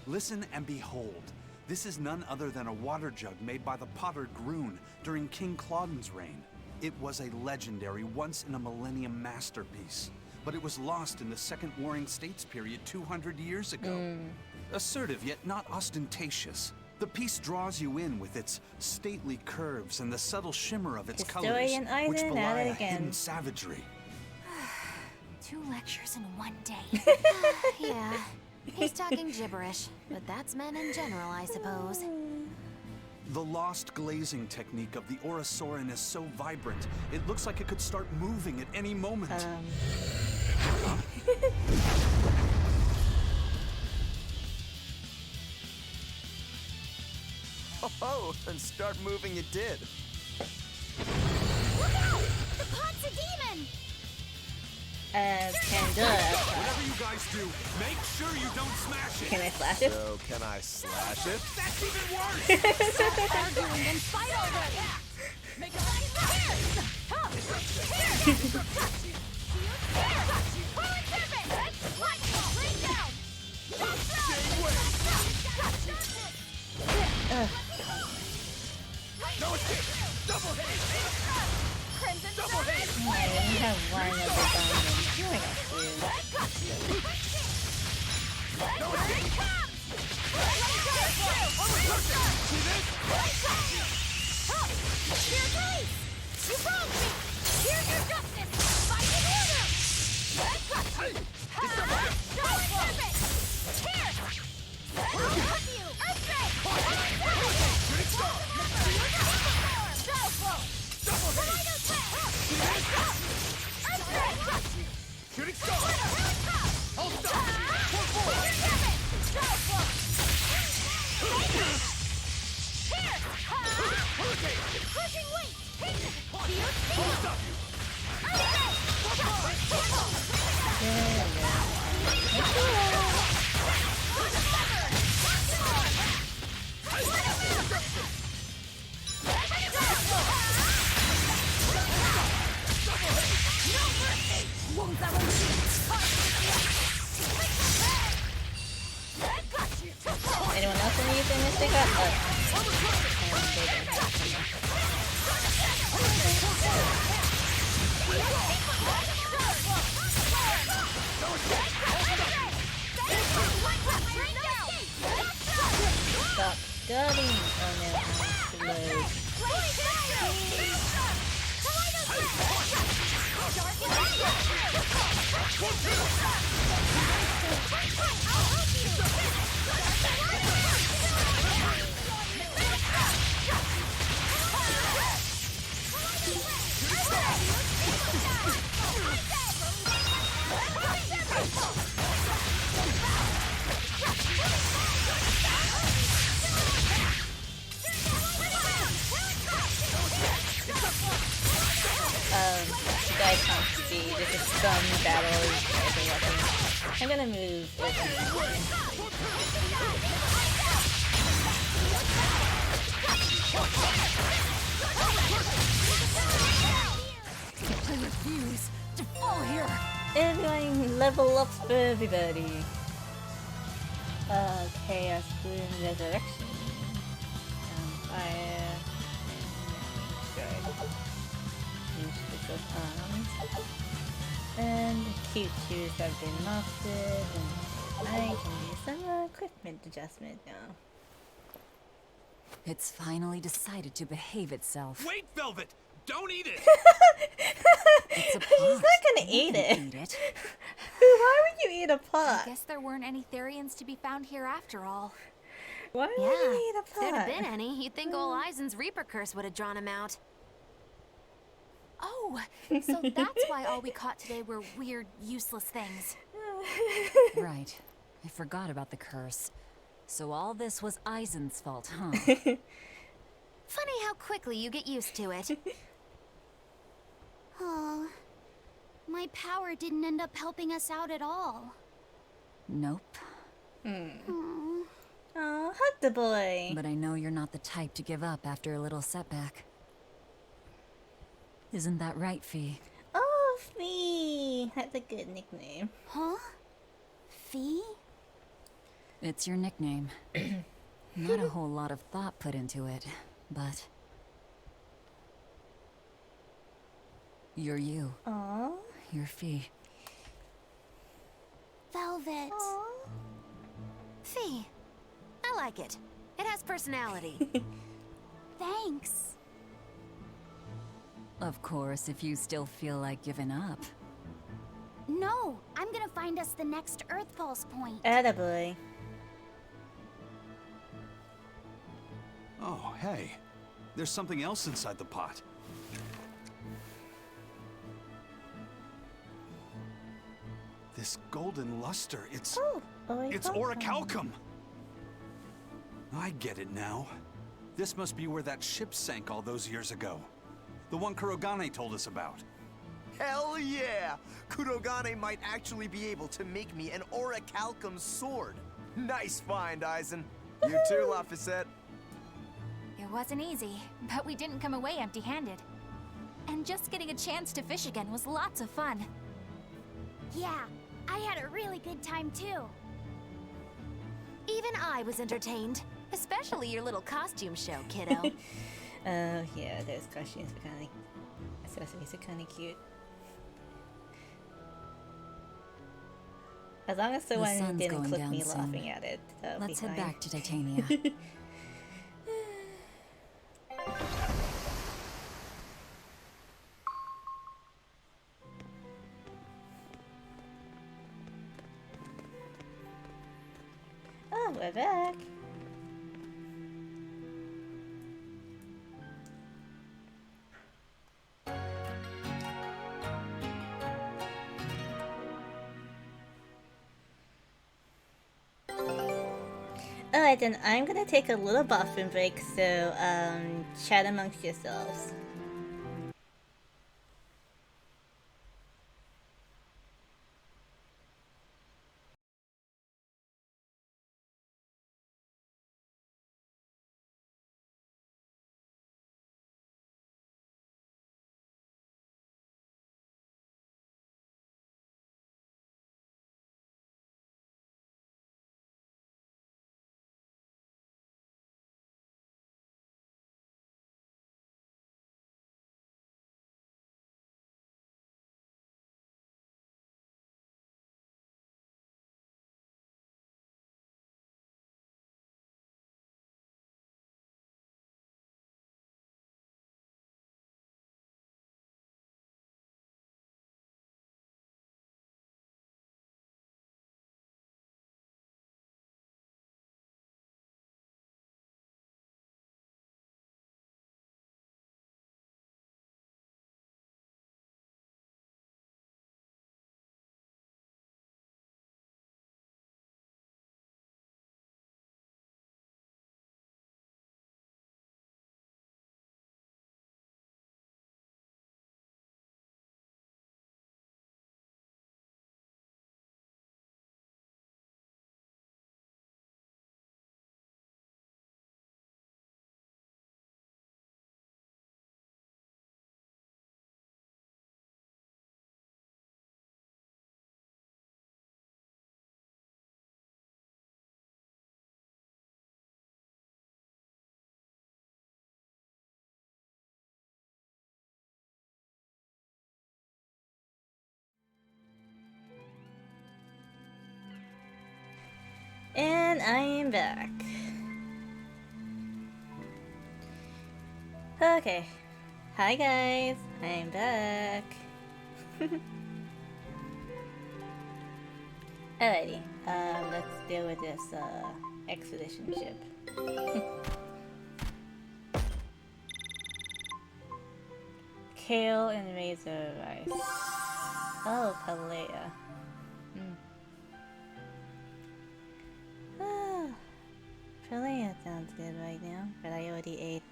Listen and behold. This is none other than a water jug made by the potter Groon during King Clauden's reign. It was a legendary, once-in-a-millennium masterpiece, but it was lost in the Second Warring States period 200 years ago. Assertive, yet not ostentatious. The piece draws you in with its stately curves and the subtle shimmer of its Historian colors, which Eisen belie at it a again. hidden savagery. 2 lectures in one day. Yeah, he's talking gibberish, but that's men in general, I suppose. The lost glazing technique of the Orosaurin is so vibrant, it looks like it could start moving at any moment. Oh, and start moving it did. Look out! The pot's a demon! Pandora. Whatever you guys do, make sure you don't smash it. Can I slash it? So, can I slash it? That's even worse! Stop arguing and fight already! Make it right here! Huh! Here! Pull and tip it! Right! Bring down! No escape! Double hit! Crimson Double hit! I only have one of the diamonds. Oh my gosh, dude. No escape! See this? Here, please! You broke me! Here's your justice! Fight in order! Pull and tip it! Here! I'll help you! Earthquake! Shooting star! Double hit! Shooting star! Hold stop! Pull forward! Hurricane! Crushing weight! Hold stop you! Anyone else want to use their mystic up? Stop studying. Oh no, I'm load. see. This is some battles as a weapon. I'm gonna move over. I refuse to fall here. Everyone level up for everybody. Chaos Boon Resurrection. Fire. Good. Use special arms. And Q2s have been mastered, and I can do some equipment adjustment now. It's finally decided to behave itself. Wait, Velvet! Don't eat it! It's a pot. He's not gonna You eat can it. Eat it. Why would you eat a I pot? guess there weren't any Therians to be found here after all. Why would Yeah, you eat a if there'd have pot? been any, you'd think old Eisen's Reaper curse would have drawn him out. Oh, so that's why all we caught today were weird, useless things. Right. I forgot about the curse. So all this was Eisen's fault, huh? Funny how quickly you get used to it. Oh, my power didn't end up helping us out at all. Nope. Oh, hug the boy. But I know you're not the type to give up after a little setback. Isn't that right, Fee? Oh, Fee. That's a good nickname. Huh? Fee? It's your nickname. Not a whole lot of thought put into it, but... You're you. Aww. You're Fee. Velvet. Fee. I like it. It has personality. Thanks. Of course, if you still feel like giving up. No, I'm gonna find us the next Earth Pulse point. Attaboy. Oh, hey. There's something else inside the pot. This golden luster, it's orichalcum! I get it now. This must be where that ship sank all those years ago. The one Kurogane told us about. Hell yeah! Kurogane might actually be able to make me an orichalcum sword. Nice find, Eisen. You too, Laphicet. It wasn't easy, but we didn't come away empty-handed. And just getting a chance to fish again was lots of fun. Yeah, I had a really good time too. Even I was entertained. Especially your little costume show, kiddo. Oh, yeah, those costumes are kinda... accessories are kinda cute. As long as the one sun's didn't going clip down me soon. laughing at it, that'll Let's be head fine. back to Titania. Oh, we're back. Alright then, I'm gonna take a little bathroom break, so chat amongst yourselves. And I am back. Okay. Hi guys, I'm back. Alrighty, let's deal with this, expedition ship. Kale and razor rice. Oh, palea. Ah, palea sounds good right now, but I already ate.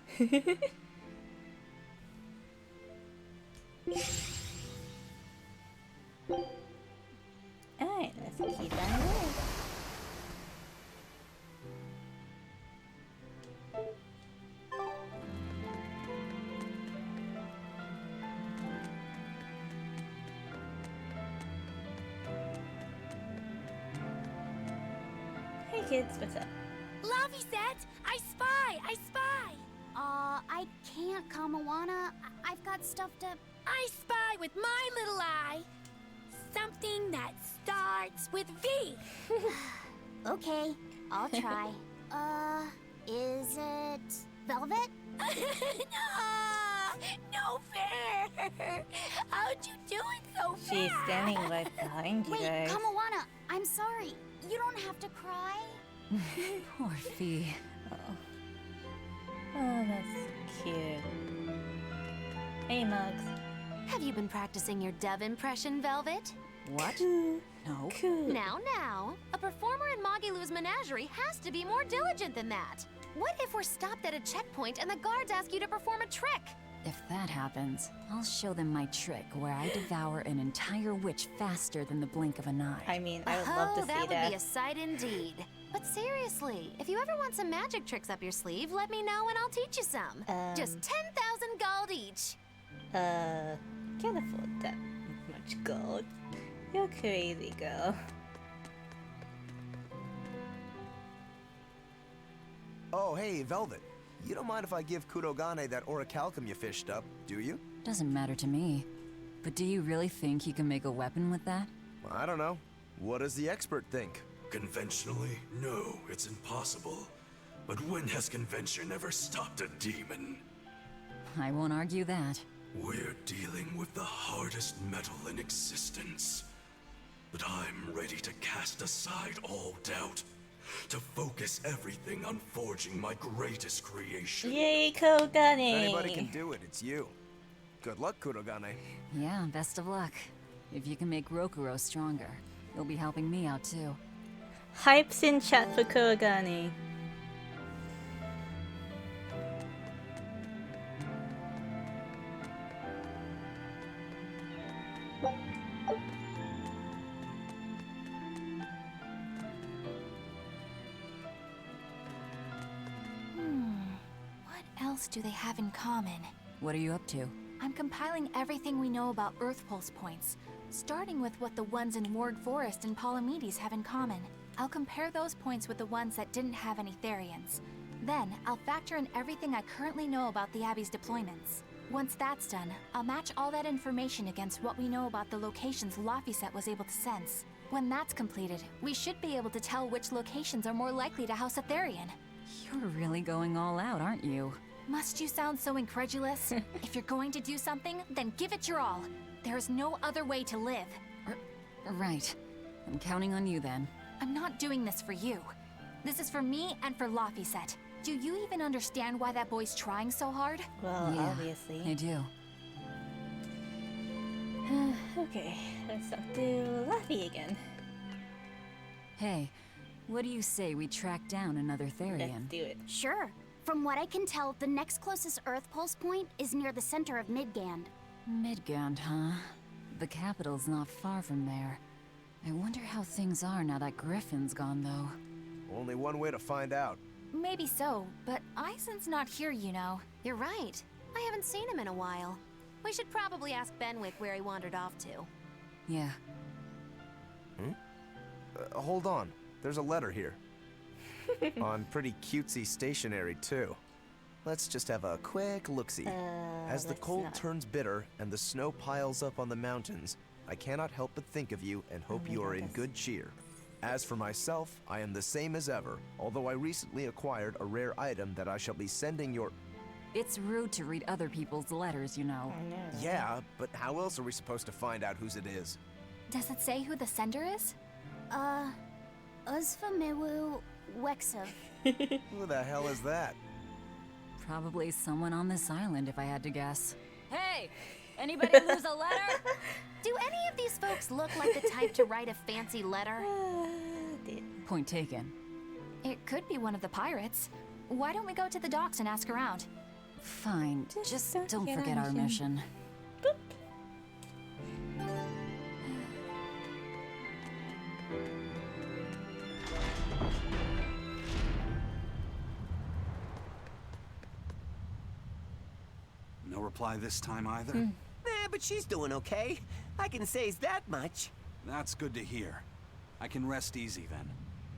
Alright, let's keep on going. Hey kids, what's up? Lovey said, I spy! I spy! I can't, Kamawana. I've got stuff to... I spy with my little eye. Something that starts with V. Okay, I'll try. Is it velvet? No fair. How'd you do it so fast? She's standing right behind you Wait, guys. Kamawana, I'm sorry. You don't have to cry. Poor Fee. Oh, that's cute. Hey, Mugs. Have you been practicing your dove impression, Velvet? What? No. Now. A performer in Magilou's menagerie has to be more diligent than that. What if we're stopped at a checkpoint and the guards ask you to perform a trick? If that happens, I'll show them my trick where I devour an entire witch faster than the blink of an eye. I mean, I would love to see that that. would be a sight indeed. But seriously, if you ever want some magic tricks up your sleeve, let me know and I'll teach you some. Just 10,000 gold each. Can't afford that much gold. You're crazy, girl. Oh, hey, Velvet. You don't mind if I give Kurogane that orichalcum you fished up, do you? Doesn't matter to me. But do you really think you can make a weapon with that? I don't know. What does the expert think? Conventionally, no, it's impossible. But when has convention ever stopped a demon? I won't argue that. We're dealing with the hardest metal in existence. But I'm ready to cast aside all doubt. To focus everything on forging my greatest creation. Yay, Kurogane! If anybody can do it, it's you. Good luck, Kurogane. Yeah, best of luck. If you can make Rokuro stronger, you'll be helping me out too. Hypes in chat for Kurogane. What else do they have in common? What are you up to? I'm compiling everything we know about Earth Pulse points, starting with what the ones in Ward Forest and Palamedes have in common. I'll compare those points with the ones that didn't have any Therians. Then, I'll factor in everything I currently know about the Abbey's deployments. Once that's done, I'll match all that information against what we know about the locations Laphicet was able to sense. When that's completed, we should be able to tell which locations are more likely to house a Therian. You're really going all out, aren't you? Must you sound so incredulous? If you're going to do something, then give it your all. There is no other way to live. Right. I'm counting on you then. I'm not doing this for you. This is for me and for Laphicet. Do you even understand why that boy's trying so hard? Well, Yeah, obviously. I do. Okay, let's talk to Laffy again. Hey, what do you say we track down another Let's Therian? do it. Sure. From what I can tell, the next closest Earth Pulse point is near the center of Midgand. Midgand, huh? The capital's not far from there. I wonder how things are now that Griffin's gone, though. Only one way to find out. Maybe so, but Eisen's not here, you know. You're right. I haven't seen him in a while. We should probably ask Benwick where he wandered off to. Yeah. Hold on. There's a letter here. On pretty cutesy stationery, too. Let's just have a quick look-see. As the let's cold not. turns bitter and the snow piles up on the mountains, I cannot help but think of you and hope my you are God, in that's- good cheer. As for myself, I am the same as ever, although I recently acquired a rare item that I shall be sending your... It's rude to read other people's letters, you know. I know. Yeah, but how else are we supposed to find out whose it is? Does it say who the sender is? Uzfamiwu Wexov. Who the hell is that? Probably someone on this island, if I had to guess. Hey! Anybody lose a letter? Do any of these folks look like the type to write a fancy letter? Point taken. It could be one of the pirates. Why don't we go to the docks and ask around? Fine, just don't get forget on our mission. mission. No reply this time either? Nah, but she's doing okay. I can say's that much. That's good to hear. I can rest easy then.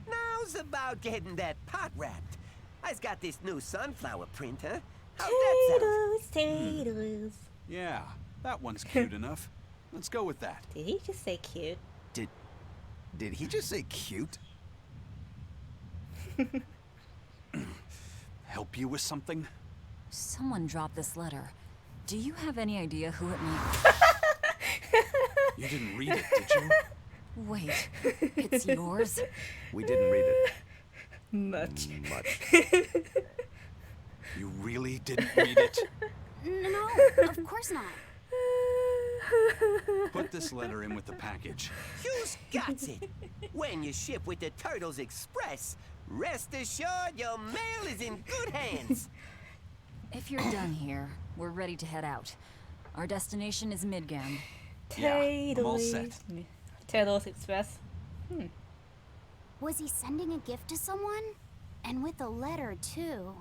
Now's about getting that pot wrapped. I's got this new sunflower printer. How's that sound? Taters. Yeah, that one's cute enough. Let's go with that. Did he just say cute? Did he just say cute? Help you with something? Someone dropped this letter. Do you have any idea who it may be? You didn't read it, did you? Wait, it's yours? We didn't read it. Much. You really didn't read it? No, of course not. Put this letter in with the package. You's got it. When you ship with the Turtles Express, rest assured your mail is in good hands. If you're done here, we're ready to head out. Our destination is Midgam. Yeah, I'm all set. Turtles Express. Was he sending a gift to someone? And with a letter, too.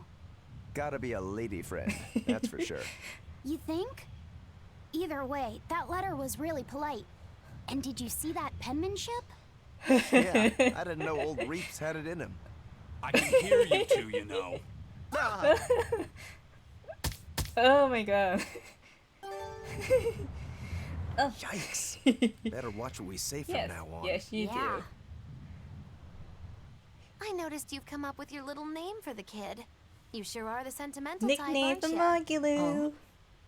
Gotta be a lady friend, that's for sure. You think? Either way, that letter was really polite. And did you see that penmanship? Yeah, I didn't know old Reeps had it in him. I can hear you two, you know. Oh my god. Yikes. Better watch what we say from Yes, now on. yes, you Yeah. do. I noticed you've come up with your little name for the kid. You sure are the sentimental type, Nickname aren't for ya? Mogulu. Oh.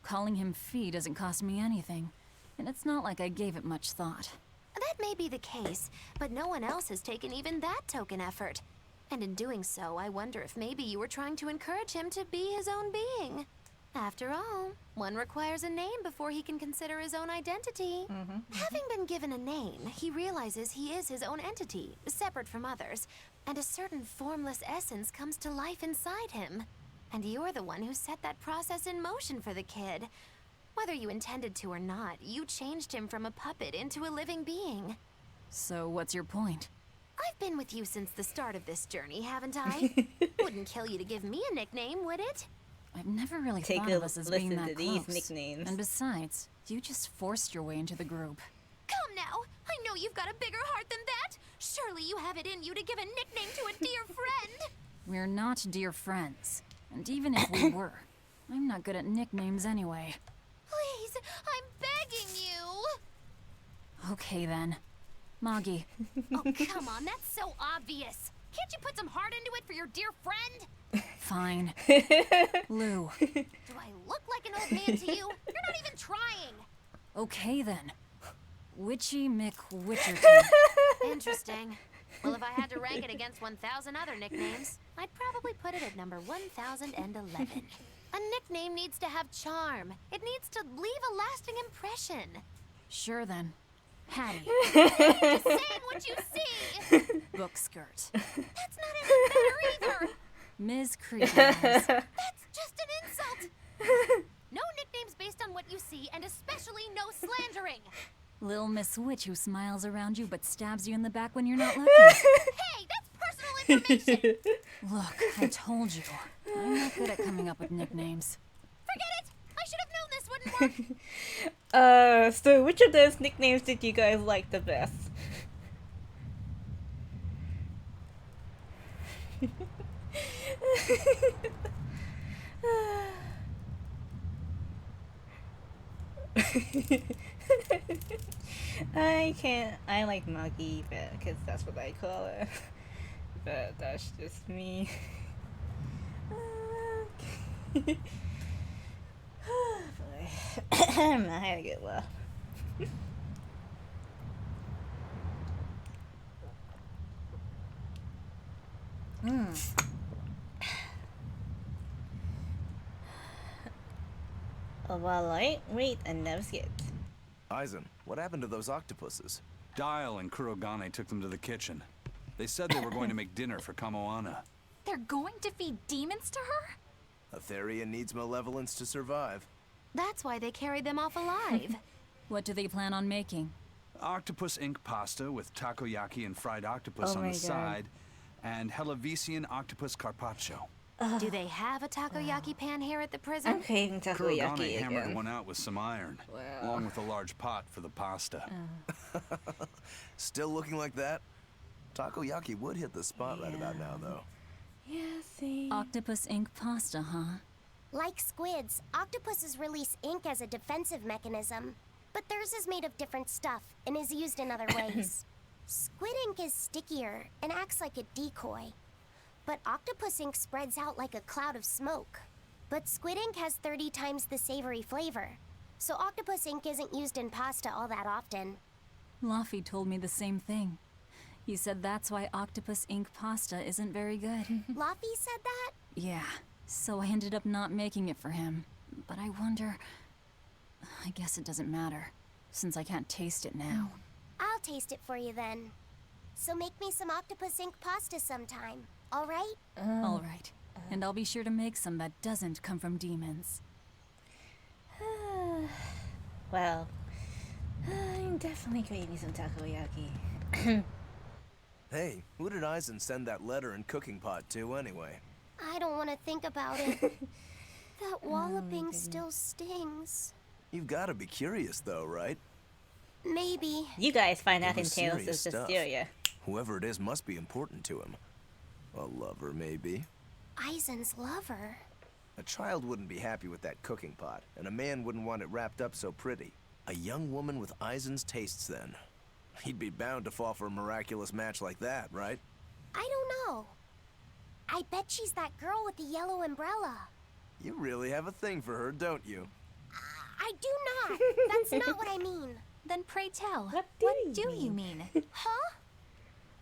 Calling him Fee doesn't cost me anything. And it's not like I gave it much thought. That may be the case, but no one else has taken even that token effort. And in doing so, I wonder if maybe you were trying to encourage him to be his own being. After all, one requires a name before he can consider his own identity. Having been given a name, he realizes he is his own entity, separate from others, and a certain formless essence comes to life inside him. And you're the one who set that process in motion for the kid. Whether you intended to or not, you changed him from a puppet into a living being. So what's your point? I've been with you since the start of this journey, haven't I? Wouldn't kill you to give me a nickname, would it? I've never really Take thought a of us as being listen that to these close. nicknames. And besides, you just forced your way into the group. Come now! I know you've got a bigger heart than that! Surely you have it in you to give a nickname to a dear friend! We're not dear friends. And even if we were, I'm not good at nicknames anyway. Please, I'm begging you! Okay then. Moggy. Oh, come on, that's so obvious! Can't you put some heart into it for your dear friend? Fine. Lou. Do I look like an old man to you? You're not even trying! Okay then. Witchy McWitcherton. Interesting. Well, if I had to rank it against 1,000 other nicknames, I'd probably put it at number 1,011. A nickname needs to have charm. It needs to leave a lasting impression. Sure then. Hattie. Just saying what you see! Book skirt. That's not any better either! Ms. Creepy Eyes. That's just an insult! No nicknames based on what you see, and especially no slandering! Lil Miss Witch who smiles around you but stabs you in the back when you're not looking. Hey, that's personal information! Look, I told you. I'm not good at coming up with nicknames. Forget it! I should have known this wouldn't work! So which of those nicknames did you guys like the best? I can't. I like Muggy, but because that's what I call her. But that's just me. Boy. I had to get well. Well, lightweight and never skit. Aizen, what happened to those octopuses? Dial and Kurogane took them to the kitchen. They said they were going to make dinner for Kamoana. They're going to feed demons to her? A Therian needs malevolence to survive. That's why they carried them off alive. What do they plan on making? Octopus ink pasta with takoyaki and fried octopus Oh on my the God. side, and Hellavisian octopus carpaccio. Do they have a takoyaki pan here at the I'm prison? craving Kurogane takoyaki hammered again. one out with some iron, Wow. along with a large pot for the pasta. Still looking like that? Takoyaki would hit the spot right about now, though. Yeah, see. Octopus ink pasta, huh? Like squids, octopuses release ink as a defensive mechanism, but theirs is made of different stuff and is used in other ways. Squid ink is stickier and acts like a decoy, but octopus ink spreads out like a cloud of smoke. But squid ink has 30 times the savory flavor, so octopus ink isn't used in pasta all that often. Luffy told me the same thing. He said that's why octopus ink pasta isn't very good. Luffy said that? Yeah, so I ended up not making it for him. But I wonder... I guess it doesn't matter, since I can't taste it now. I'll taste it for you then. So make me some octopus ink pasta sometime, all right? All right. And I'll be sure to make some that doesn't come from demons. Well, I'm definitely craving some takoyaki. Hey, who did Aizen send that letter and cooking pot to, anyway? I don't want to think about it. That walloping still stings. You've got to be curious, though, right? Maybe. You guys find It out in was Tales of serious stuff. Berseria. Whoever it is must be important to him. A lover, maybe. Aizen's lover. A child wouldn't be happy with that cooking pot, and a man wouldn't want it wrapped up so pretty. A young woman with Aizen's tastes, then. He'd be bound to fall for a miraculous match like that, right? I don't know. I bet she's that girl with the yellow umbrella. You really have a thing for her, don't you? I do not. That's not what I mean. Then pray tell, What do you mean? Huh?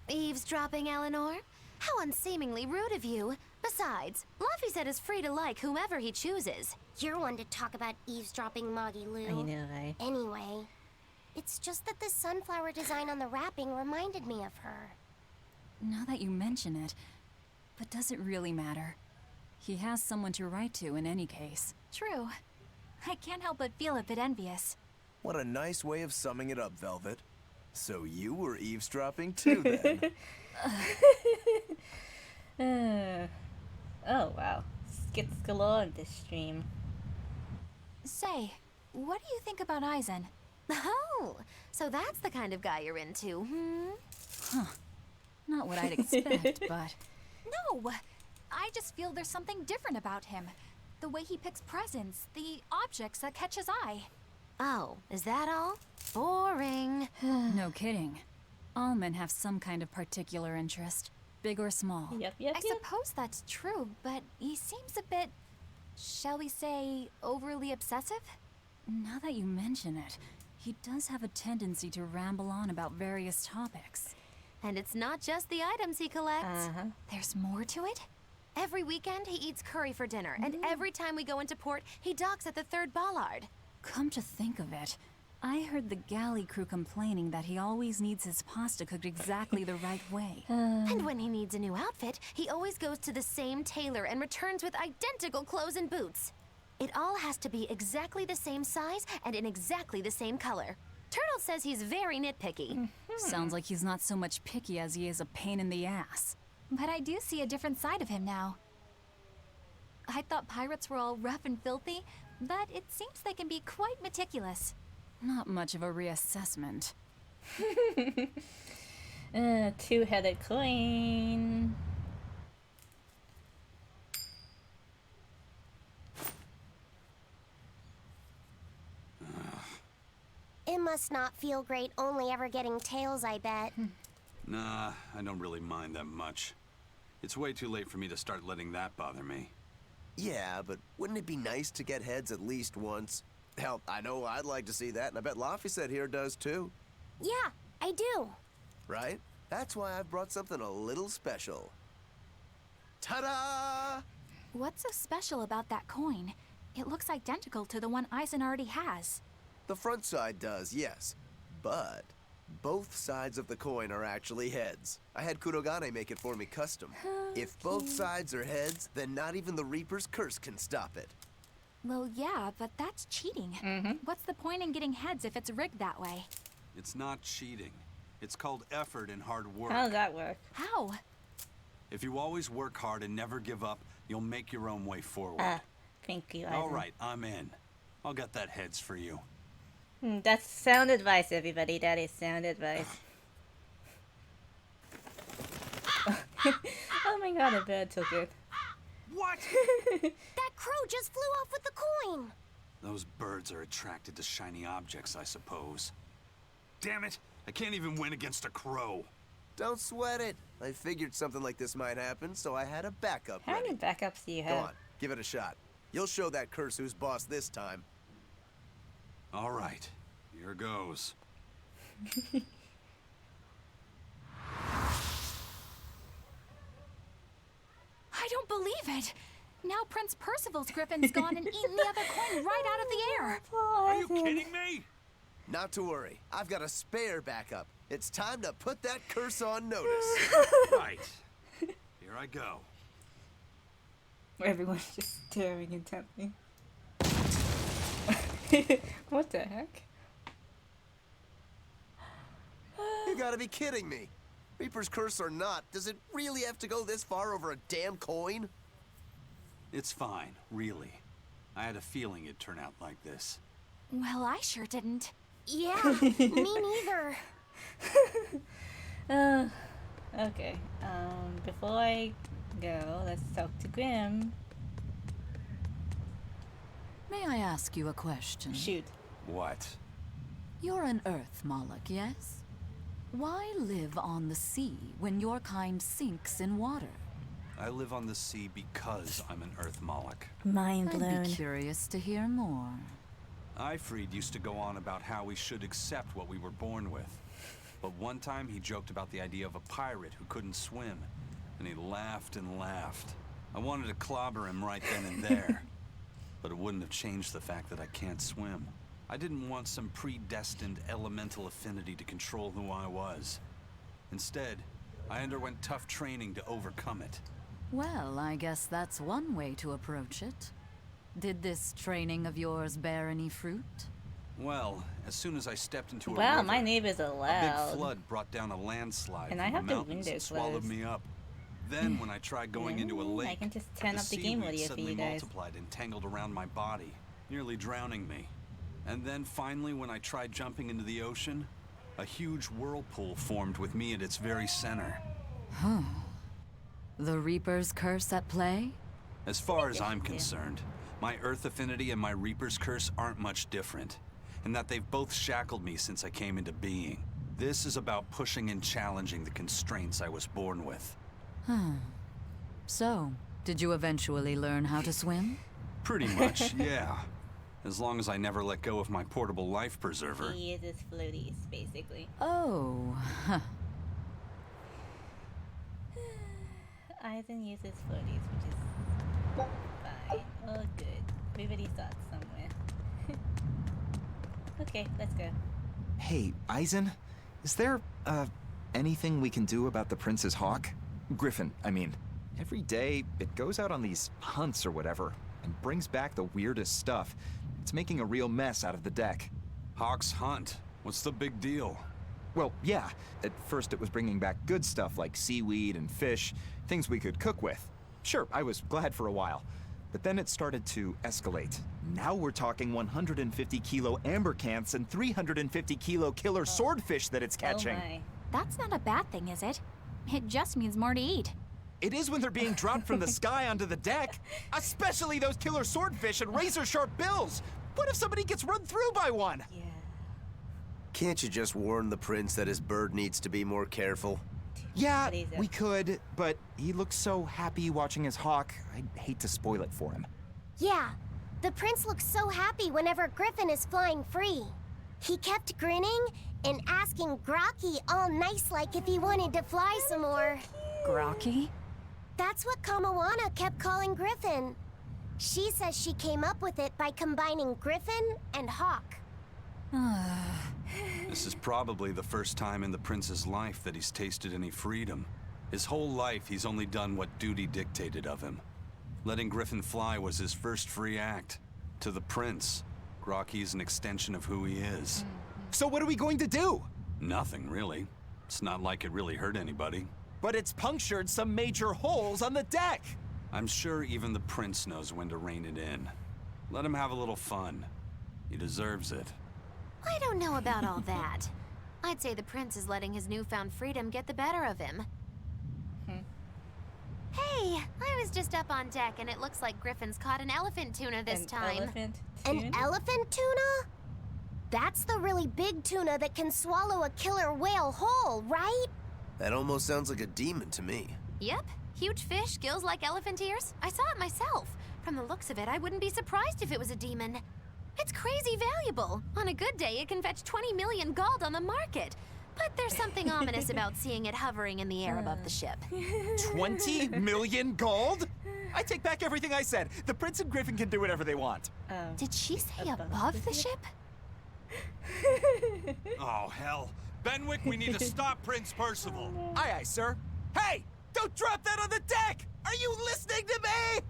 Eavesdropping, Eleanor? How unseemingly rude of you. Besides, Luffy said is free to like whomever he chooses. You're one to talk about eavesdropping, Moggy Lou. I know, right? Anyway, it's just that the sunflower design on the wrapping reminded me of her. Now that you mention it, but does it really matter? He has someone to write to in any case. True. I can't help but feel a bit envious. What a nice way of summing it up, Velvet. So you were eavesdropping too, then? Oh, wow. Skits galore in this stream. Say, what do you think about Aizen? Oh, so that's the kind of guy you're into, hmm? Not what I'd expect, but... No! I just feel there's something different about him. The way he picks presents, the objects that catch his eye. Oh, is that all? Boring. No kidding. All men have some kind of particular interest, big or small. I suppose that's true, but he seems a bit, shall we say, overly obsessive? Now that you mention it, he does have a tendency to ramble on about various topics. And it's not just the items he collects. There's more to it? Every weekend, he eats curry for dinner, and every time we go into port, he docks at the 3rd Bollard. Come to think of it, I heard the galley crew complaining that he always needs his pasta cooked exactly the right way. And when he needs a new outfit, he always goes to the same tailor and returns with identical clothes and boots. It all has to be exactly the same size and in exactly the same color. Turtle says he's very nitpicky. Sounds like he's not so much picky as he is a pain in the ass. But I do see a different side of him now. I thought pirates were all rough and filthy, but it seems they can be quite meticulous. Not much of a reassessment. Two-headed coin. It must not feel great only ever getting tails, I bet. Nah, I don't really mind that much. It's way too late for me to start letting that bother me. Yeah, but wouldn't it be nice to get heads at least once? Hell, I know I'd like to see that, and I bet Laphicet here does too. Yeah, I do. Right? That's why I've brought something a little special. Ta-da! What's so special about that coin? It looks identical to the one Eisen already has. The front side does, yes. But both sides of the coin are actually heads. I had Kurogane make it for me custom. If both sides are heads, then not even the Reaper's curse can stop it. Well, yeah, but that's cheating. What's the point in getting heads if it's rigged that way? It's not cheating. It's called effort and hard work. How does that work? How? If you always work hard and never give up, you'll make your own way forward. Thank you, All Eisen. right, I'm in. I'll get that heads for you. That's sound advice, everybody. That is sound advice. Oh my god, a bird took it. What? That crow just flew off with the coin. Those birds are attracted to shiny objects, I suppose. Damn it! I can't even win against a crow. Don't sweat it. I figured something like this might happen, so I had a backup How ready. many backups do you Go have? on, give it a shot. You'll show that curse who's boss this time. All right, here goes. I don't believe it! Now Prince Percival's griffin's gone and eaten the other coin right out of the air! Are you kidding me? Not to worry. I've got a spare backup. It's time to put that curse on notice. Right. Here I go. Everyone's just staring intently. What the heck? You gotta be kidding me. Reaper's curse or not, does it really have to go this far over a damn coin? It's fine, really. I had a feeling it'd turn out like this. Well, I sure didn't. Yeah, me neither. Okay. Before I go, let's talk to Grim. May I ask you a question? Shoot. What? You're an Earth Moloch, yes? Why live on the sea when your kind sinks in water? I live on the sea because I'm an Earth Moloch. Mind I'd blown. be curious to hear more. Ifrid used to go on about how we should accept what we were born with. But one time he joked about the idea of a pirate who couldn't swim. And he laughed and laughed. I wanted to clobber him right then and there. But it wouldn't have changed the fact that I can't swim. I didn't want some predestined elemental affinity to control who I was. Instead, I underwent tough training to overcome it. Well, I guess that's one way to approach it. Did this training of yours bear any fruit? Well, as soon as I stepped into a Wow, river, my neighbors are a loud. big flood brought down a landslide And from I have the the mountains and windows swallowed closed. me up. Then, when I tried going into a lake, I can just turn up the game seaweed audio for suddenly you guys. multiplied and tangled around my body, nearly drowning me. And then finally, when I tried jumping into the ocean, a huge whirlpool formed with me at its very center. Huh. The Reaper's curse at play? As far as I'm concerned, my Earth affinity and my Reaper's curse aren't much different, in that they've both shackled me since I came into being. This is about pushing and challenging the constraints I was born with. So, did you eventually learn how to swim? Pretty much, yeah. As long as I never let go of my portable life preserver. He uses floaties, basically. Oh, huh. Eisen uses floaties, which is fine. Oh, good. Everybody starts somewhere. Okay, let's go. Hey, Eisen, is there, anything we can do about the Prince's hawk? Griffin, I mean. Every day, it goes out on these hunts or whatever, and brings back the weirdest stuff. It's making a real mess out of the deck. Hawk's hunt? What's the big deal? Well, yeah. At first it was bringing back good stuff like seaweed and fish, things we could cook with. Sure, I was glad for a while. But then it started to escalate. Now we're talking 150 kilo amber cants and 350 kilo killer swordfish that it's catching. Oh my. That's not a bad thing, is it? It just means more to eat. It is when they're being dropped from the sky onto the deck. Especially those killer swordfish and razor-sharp bills. What if somebody gets run through by one? Yeah. Can't you just warn the prince that his bird needs to be more careful? Yeah, we could, but he looks so happy watching his hawk. I'd hate to spoil it for him. Yeah, the prince looks so happy whenever Griffin is flying free. He kept grinning and asking Grocky all nice-like if he wanted to fly some more. Grocky? That's what Kamawana kept calling Griffin. She says she came up with it by combining Griffin and Hawk. This is probably the first time in the prince's life that he's tasted any freedom. His whole life, he's only done what duty dictated of him. Letting Griffin fly was his first free act. To the prince, Grocky's an extension of who he is. So what are we going to do? Nothing, really. It's not like it really hurt anybody. But it's punctured some major holes on the deck! I'm sure even the prince knows when to rein it in. Let him have a little fun. He deserves it. I don't know about all that. I'd say the prince is letting his newfound freedom get the better of him. Hey, I was just up on deck and it looks like Griffin's caught an elephant tuna this time. An elephant tuna? That's the really big tuna that can swallow a killer whale whole, right? That almost sounds like a demon to me. Yep, huge fish, gills like elephant ears. I saw it myself. From the looks of it, I wouldn't be surprised if it was a demon. It's crazy valuable. On a good day, it can fetch 20 million gold on the market. But there's something ominous about seeing it hovering in the air above the ship. 20 million gold? I take back everything I said. The prince and Griffin can do whatever they want. Did she say above the ship? Oh, hell. Benwick, we need to stop Prince Percival. Aye, aye, sir. Hey! Don't drop that on the deck! Are you listening to me?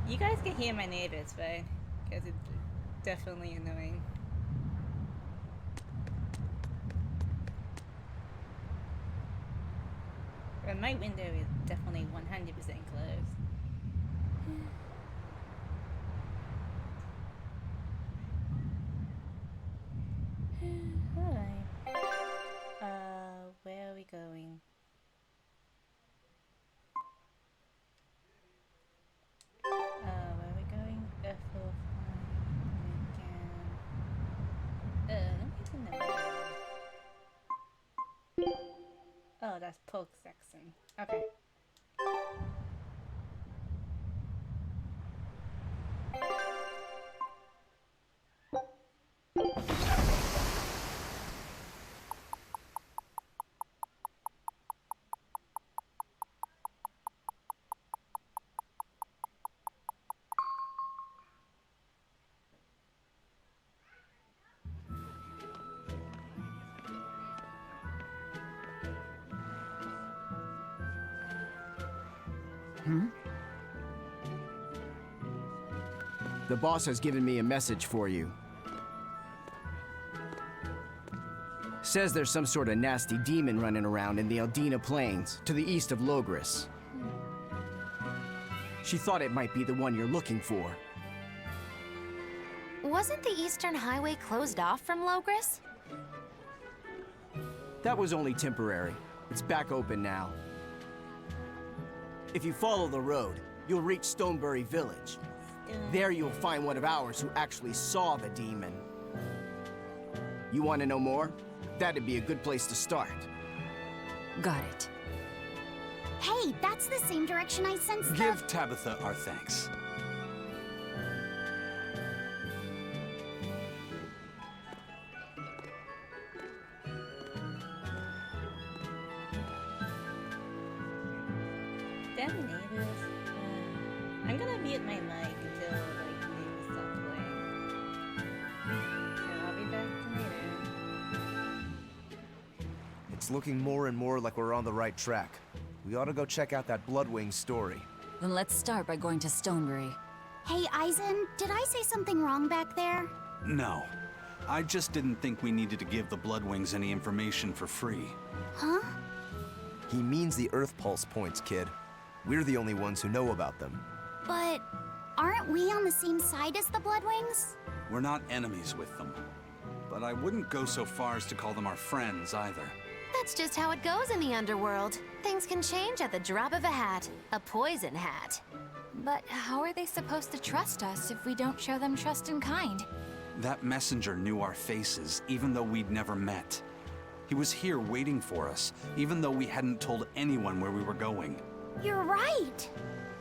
You guys can hear my neighbors, right? Because it's definitely annoying. And my window is definitely 100% closed. Alright. Where are we going? Where are we going? F4 again. Let me get the number. Oh, that's Polk Saxon. Okay. The boss has given me a message for you. Says there's some sort of nasty demon running around in the Eldina Plains, to the east of Logris. She thought it might be the one you're looking for. Wasn't the Eastern Highway closed off from Logris? That was only temporary. It's back open now. If you follow the road, you'll reach Stonebury Village. There you'll find one of ours who actually saw the demon. You want to know more? That'd be a good place to start. Got it. Hey, that's the same direction I sensed. Give Tabitha our thanks. Damn neighbors. I'm gonna mute my mic until like neighbors stop playing. So I'll be back later. It's looking more and more like we're on the right track. We ought to go check out that Bloodwing story. Then let's start by going to Stonebury. Hey, Eisen, did I say something wrong back there? No. I just didn't think we needed to give the Bloodwings any information for free. Huh? He means the Earth Pulse points, kid. We're the only ones who know about them. But aren't we on the same side as the Bloodwings? We're not enemies with them. But I wouldn't go so far as to call them our friends either. That's just how it goes in the underworld. Things can change at the drop of a hat. A poison hat. But how are they supposed to trust us if we don't show them trust in kind? That messenger knew our faces, even though we'd never met. He was here waiting for us, even though we hadn't told anyone where we were going. You're right.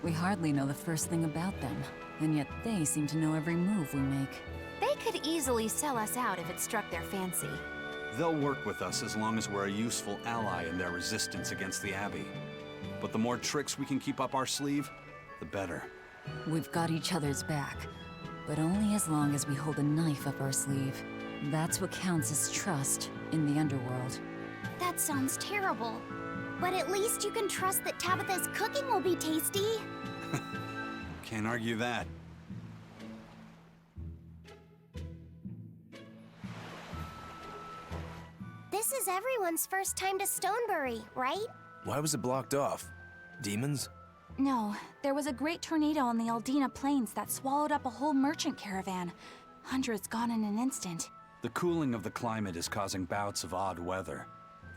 We hardly know the first thing about them, and yet they seem to know every move we make. They could easily sell us out if it struck their fancy. They'll work with us as long as we're a useful ally in their resistance against the Abbey. But the more tricks we can keep up our sleeve, the better. We've got each other's back, but only as long as we hold a knife up our sleeve. That's what counts as trust in the underworld. That sounds terrible. But at least you can trust that Tabitha's cooking will be tasty. Can't argue that. This is everyone's first time to Stonebury, right? Why was it blocked off? Demons? No, there was a great tornado on the Aldina Plains that swallowed up a whole merchant caravan. Hundreds gone in an instant. The cooling of the climate is causing bouts of odd weather.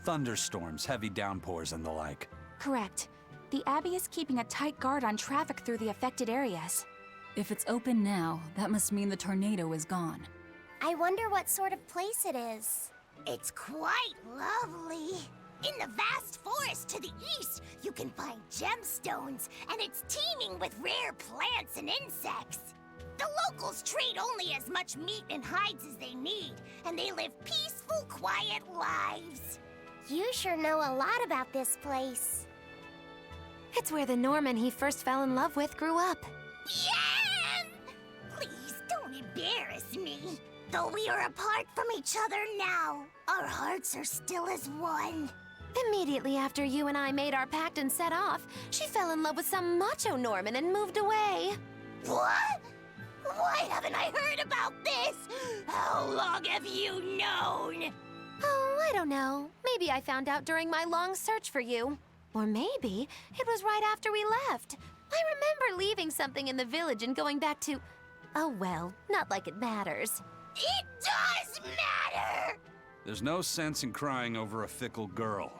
Thunderstorms, heavy downpours, and the like. Correct. The Abbey is keeping a tight guard on traffic through the affected areas. If it's open now, that must mean the tornado is gone. I wonder what sort of place it is. It's quite lovely. In the vast forest to the east, you can find gemstones, and it's teeming with rare plants and insects. The locals trade only as much meat and hides as they need, and they live peaceful, quiet lives. You sure know a lot about this place. It's where the Norman he first fell in love with grew up. Bien! Please don't embarrass me. Though we are apart from each other now, our hearts are still as one. Immediately after you and I made our pact and set off, she fell in love with some macho Norman and moved away. What? Why haven't I heard about this? How long have you known? Oh, I don't know. Maybe I found out during my long search for you. Or maybe it was right after we left. I remember leaving something in the village and going back to... Oh well, not like it matters. It does matter! There's no sense in crying over a fickle girl.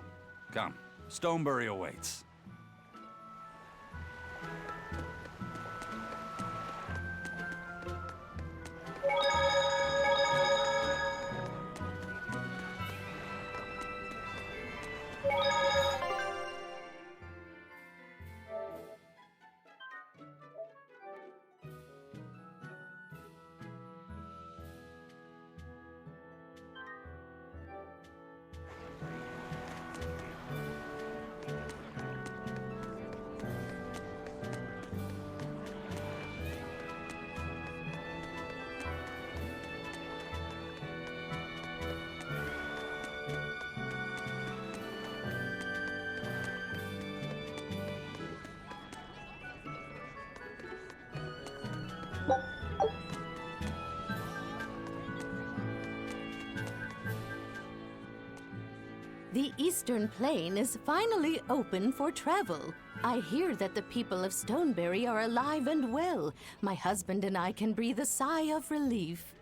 Come, Stonebury awaits. The Eastern Plain is finally open for travel. I hear that the people of Stonebury are alive and well. My husband and I can breathe a sigh of relief.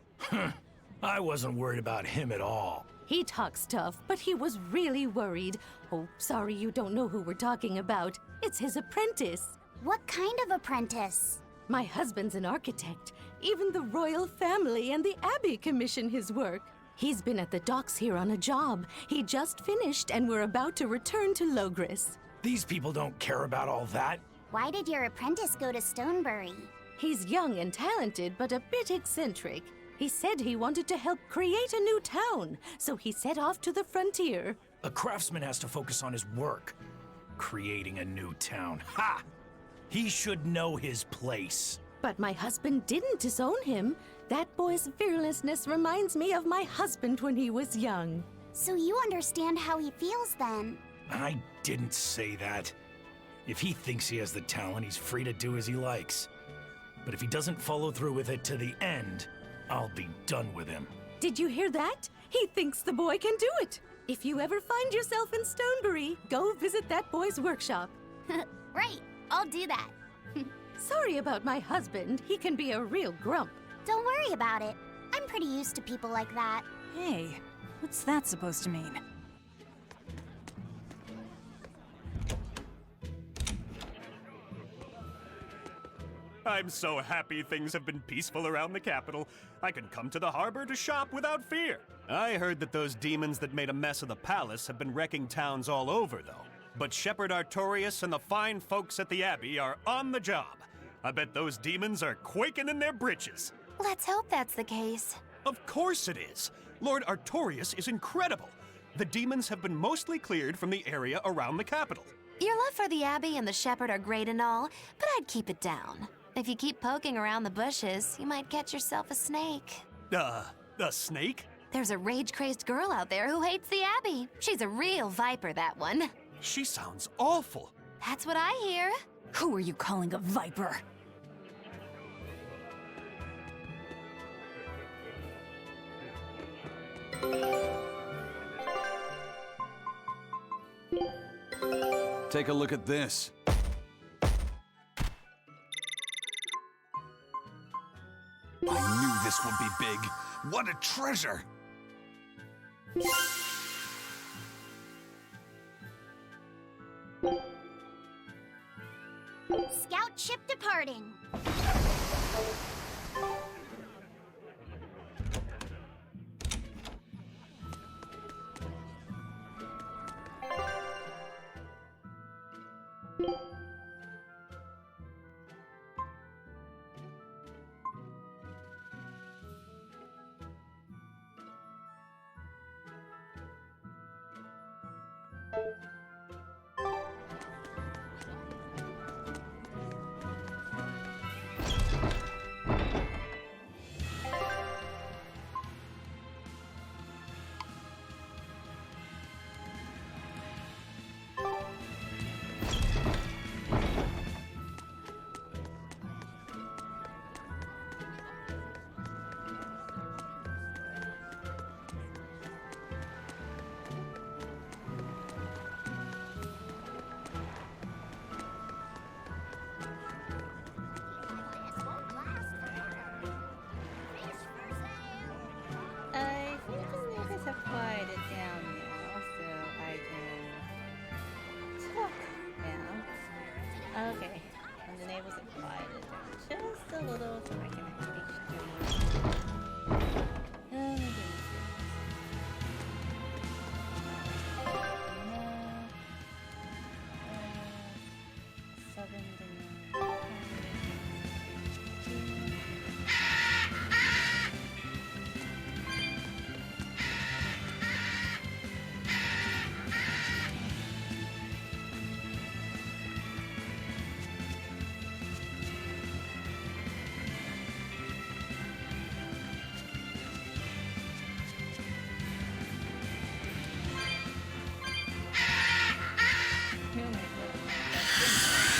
I wasn't worried about him at all. He talks tough, but he was really worried. Oh, sorry you don't know who we're talking about. It's his apprentice. What kind of apprentice? My husband's an architect. Even the royal family and the Abbey commission his work. He's been at the docks here on a job. He just finished and we're about to return to Logris. These people don't care about all that. Why did your apprentice go to Stonebury? He's young and talented, but a bit eccentric. He said he wanted to help create a new town, so he set off to the frontier. A craftsman has to focus on his work. Creating a new town. Ha! He should know his place. But my husband didn't disown him. That boy's fearlessness reminds me of my husband when he was young. So you understand how he feels then? I didn't say that. If he thinks he has the talent, he's free to do as he likes. But if he doesn't follow through with it to the end, I'll be done with him. Did you hear that? He thinks the boy can do it. If you ever find yourself in Stonebury, go visit that boy's workshop. Right, I'll do that. Sorry about my husband. He can be a real grump. Don't worry about it. I'm pretty used to people like that. Hey, what's that supposed to mean? I'm so happy things have been peaceful around the capital. I can come to the harbor to shop without fear. I heard that those demons that made a mess of the palace have been wrecking towns all over, though. But Shepherd Artorias and the fine folks at the Abbey are on the job. I bet those demons are quaking in their britches. Let's hope that's the case. Of course it is. Lord Artorias is incredible. The demons have been mostly cleared from the area around the capital. Your love for the Abbey and the Shepherd are great and all, but I'd keep it down. If you keep poking around the bushes, you might catch yourself a snake. A snake? There's a rage-crazed girl out there who hates the Abbey. She's a real viper, that one. She sounds awful. That's what I hear. Who are you calling a viper? Take a look at this. I knew this would be big. What a treasure! Scout ship departing. I think the neighbors have quieted down now, so I can talk now. Okay, and the neighbors have quieted down just a little, so I can actually stream. Oh my goodness.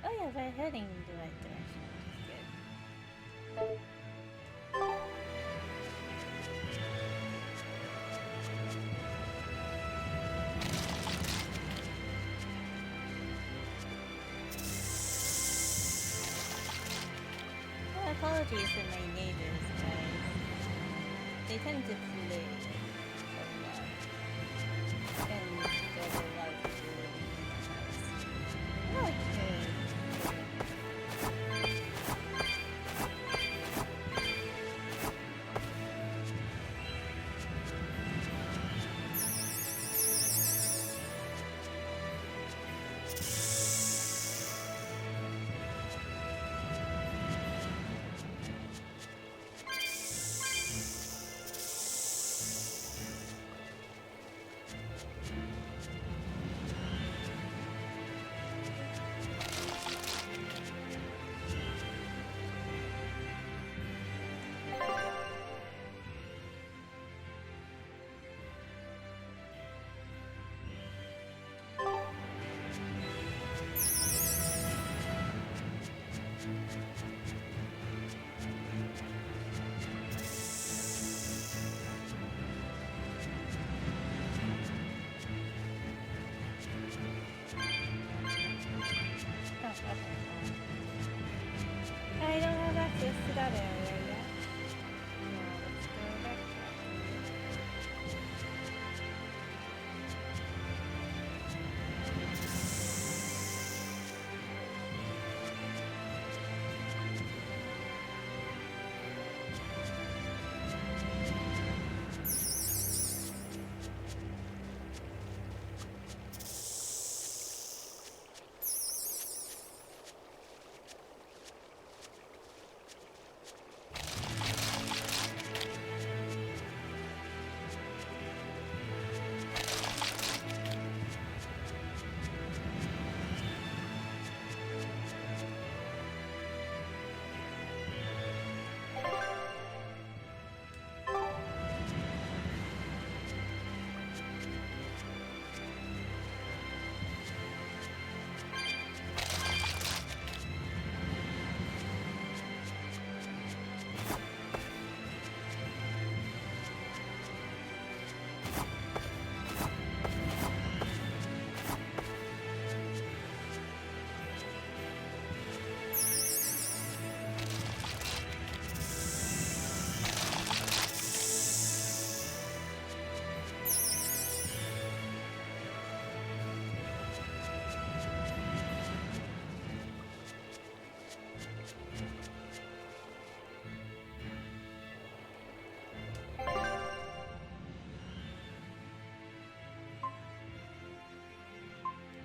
Oh yeah, we're heading in the right direction. That's good. Well, apologies to my neighbors, guys. They tend to play a lot. And there's a lot of people living in the house. Okay.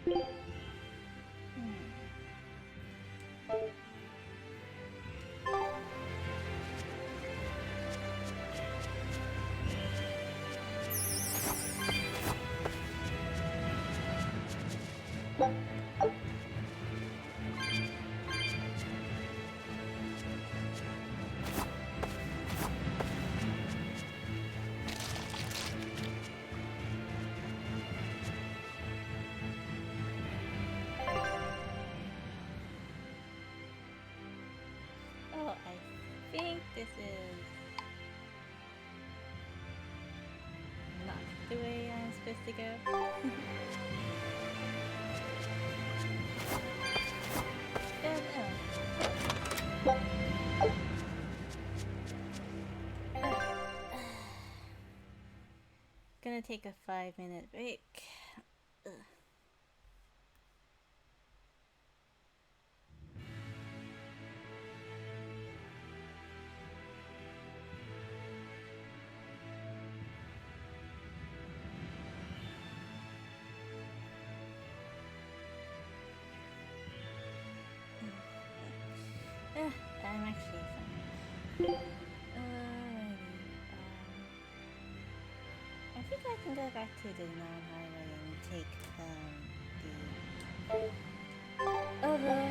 Oh, I think this is not the way I'm supposed to go. Gonna take a 5-minute break. Ugh. I'm actually fine. Alrighty. I think I can go back to the non-highway and take the other.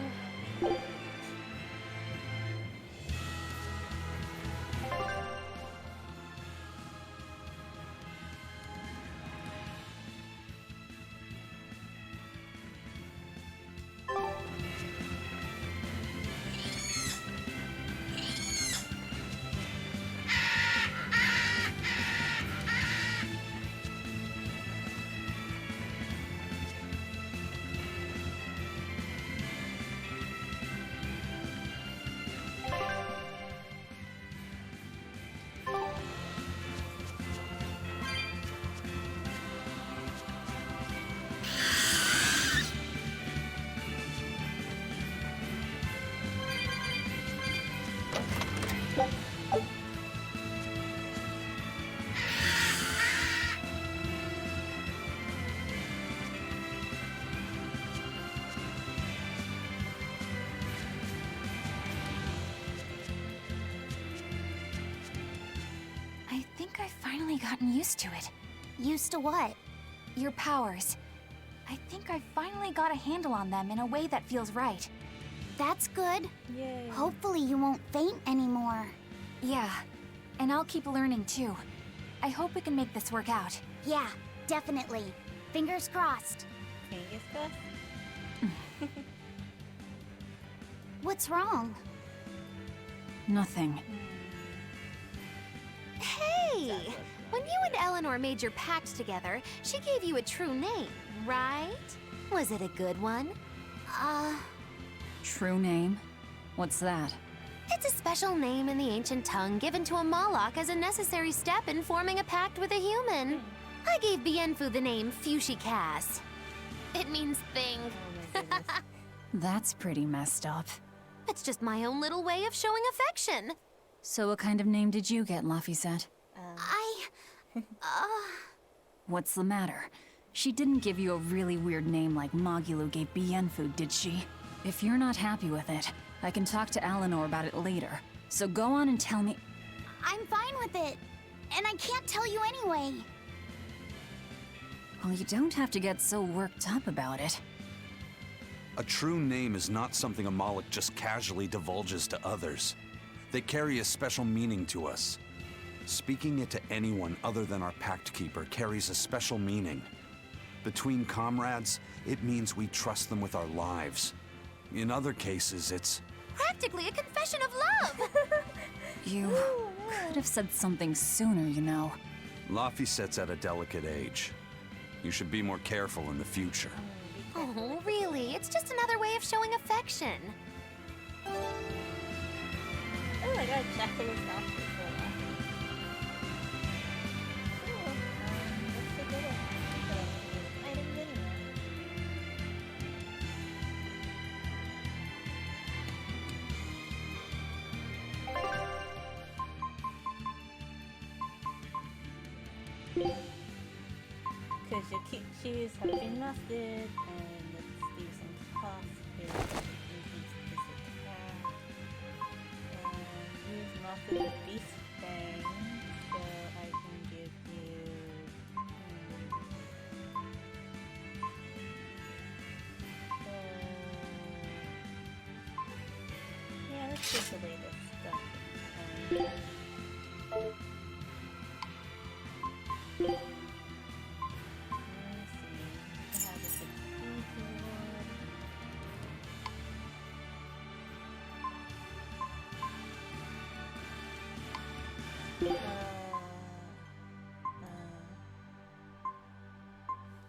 I think I've finally gotten used to it. Used to what? Your powers. I think I've finally got a handle on them in a way that feels right. That's good. Yay. Hopefully you won't faint anymore. Yeah, and I'll keep learning too. I hope we can make this work out. Yeah, definitely. Fingers crossed. Fingers crossed. What's wrong? Nothing. Hey! When you and Eleanor made your pact together, she gave you a true name, right? Was it a good one? True name? What's that? It's a special name in the ancient tongue given to a Moloch as a necessary step in forming a pact with a human. I gave Bienfu the name Fushicas. It means thing. That's pretty messed up. It's just my own little way of showing affection. So what kind of name did you get, Laphicet? What's the matter? She didn't give you a really weird name like Magulu gave Bienfu, did she? If you're not happy with it, I can talk to Eleanor about it later. So go on and tell me. I'm fine with it. And I can't tell you anyway. Well, you don't have to get so worked up about it. A true name is not something a Moloch just casually divulges to others. They carry a special meaning to us. Speaking it to anyone other than our Pact Keeper carries a special meaning. Between comrades, it means we trust them with our lives. In other cases, it's practically a confession of love! You could have said something sooner, you know. Laphicet's at a delicate age. You should be more careful in the future. Oh, really? It's just another way of showing affection. Oh my god, Jackal is not before that. Cool. Let's take a look. Items anyway. Because your cute shoes have been mastered, and Use most of the beast thing, so I can give you. Yeah, let's take away this stuff.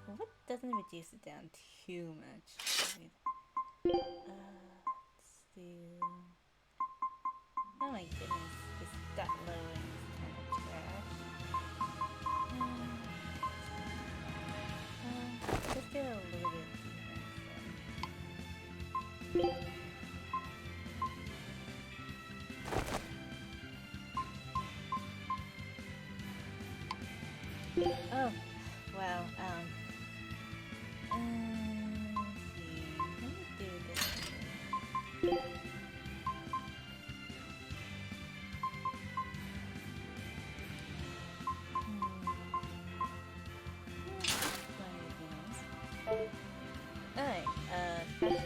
What doesn't reduce it down too much? Let's do. Oh my goodness, this stat lowering is kind of trash. Let's do a little bit of defense. Oh, wow. Let's see. Let me do this again. Alright, fashion.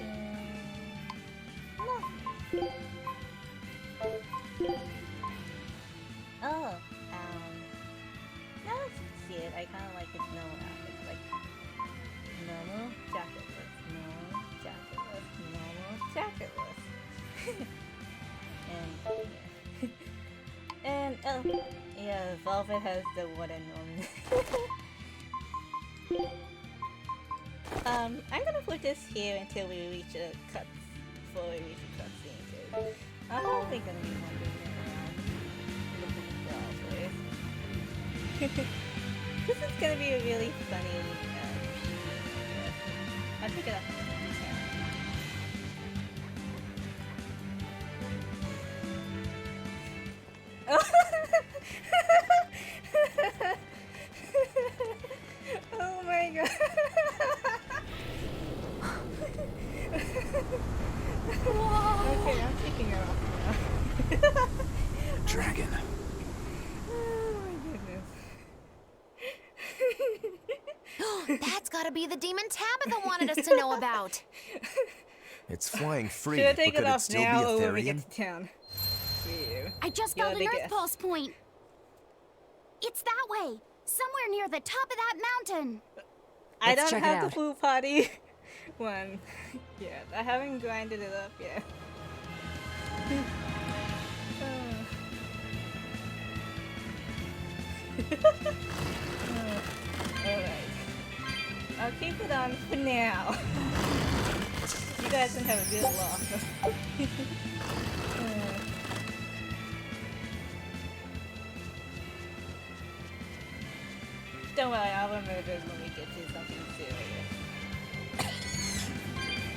Oh, that looks cute. I kind of like his normal outfits, like normal jacketless, normal jacketless, normal jacketless. And yeah. And oh, yeah, Velvet has the wooden one. I'm gonna put this here until we reach a cut. Before we reach a cutscene, because I'm probably gonna be wandering around looking for all place. This is gonna be a really funny. I'll pick it up in the Oh my god. Okay, I'm taking her off now. Dragon. Oh my goodness. That's gotta be the demon Tabitha wanted us to know about. It's flying free, Should I but take could it it off still now be or when we Etherian? get to town? I just You're found the an Earth guest. Pulse point. It's that way, somewhere near the top of that mountain. I Let's don't check it have the out. food party one yet. I haven't grinded it up yet. Alright. I'll keep it on for now. You guys can have a good laugh. Don't worry, I'll remove it when we get to something serious.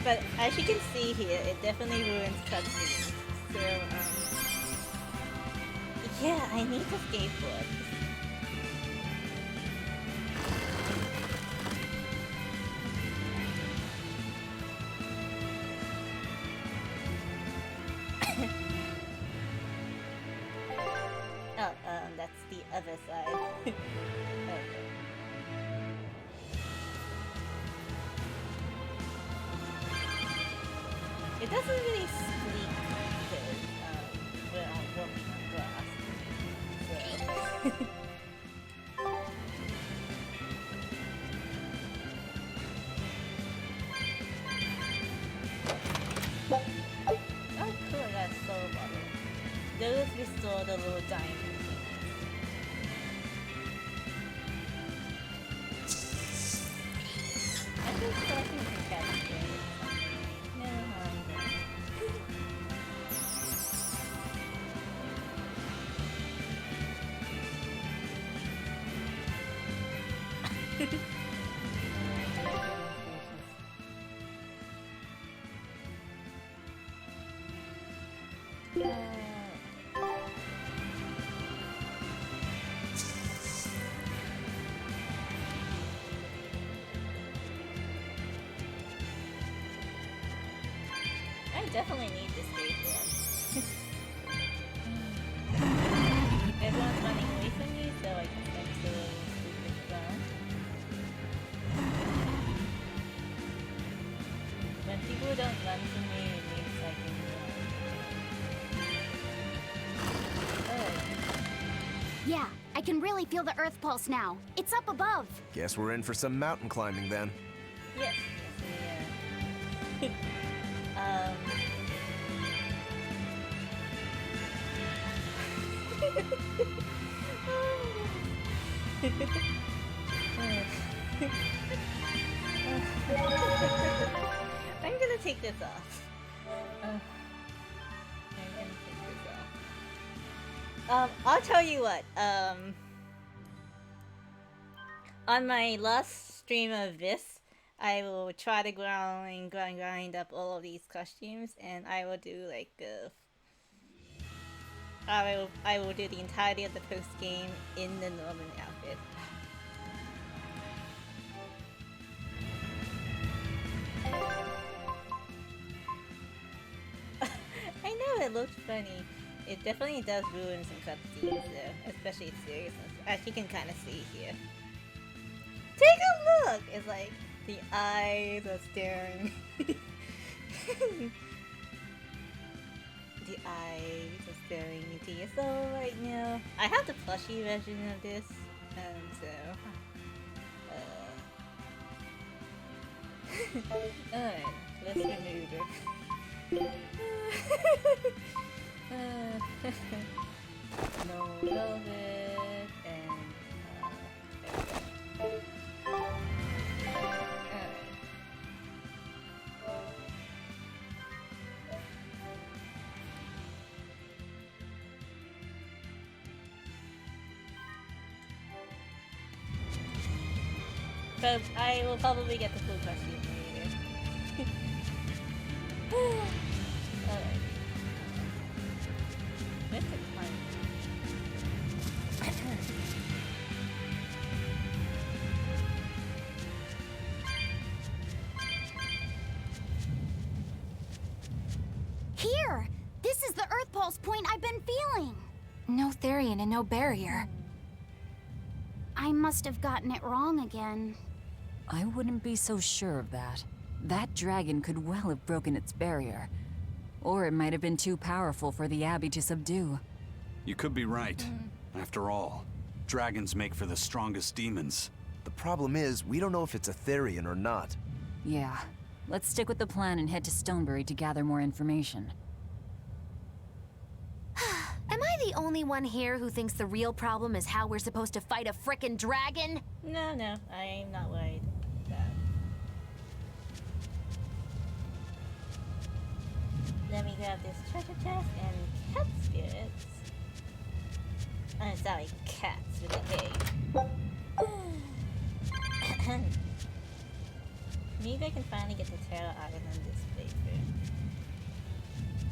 But as you can see here, it definitely ruins cutscenes. So, yeah, I need to skateboard. Oh, that's the other side. Okay. It doesn't really squeak because we're walking on glass. So. Oh cool, I got a soul bottle. Those restore the little diamond thingies. I think collecting some cats here is something. No harm done. definitely need this stage one. Everyone's running away from me, so I can send to this zone. When people don't run to me, it means I can run. Oh. Yeah, I can really feel the Earth pulse now. It's up above. Guess we're in for some mountain climbing then. Yes, yes, I'm gonna take this off. I'm gonna take this off. I'll tell you what, on my last stream of this, I will try to grind up all of these costumes, and I will do like I will do the entirety of the post game in the northern outfit. I know it looks funny. It definitely does ruin some cutscenes though, especially seriousness, as you can kind of see here. Take a look! It's like the eyes are staring. The eyes are staring into your soul right now. I have the plushie version of this, alright, let's maneuver. No velvet and but I will probably get the full costume later. Alright. Where's the climb? Here! This is the Earth pulse point I've been feeling! No Therian and no barrier. I must have gotten it wrong again. I wouldn't be so sure of that. That dragon could well have broken its barrier. Or it might have been too powerful for the Abbey to subdue. You could be right. After all, dragons make for the strongest demons. The problem is, we don't know if it's a Therian or not. Yeah. Let's stick with the plan and head to Stonebury to gather more information. Am I the only one here who thinks the real problem is how we're supposed to fight a frickin' dragon? No, I'm not worried. Let me grab this treasure chest and cat spirits. I'm sorry, cats with an A. Maybe I can finally get the Terra Island this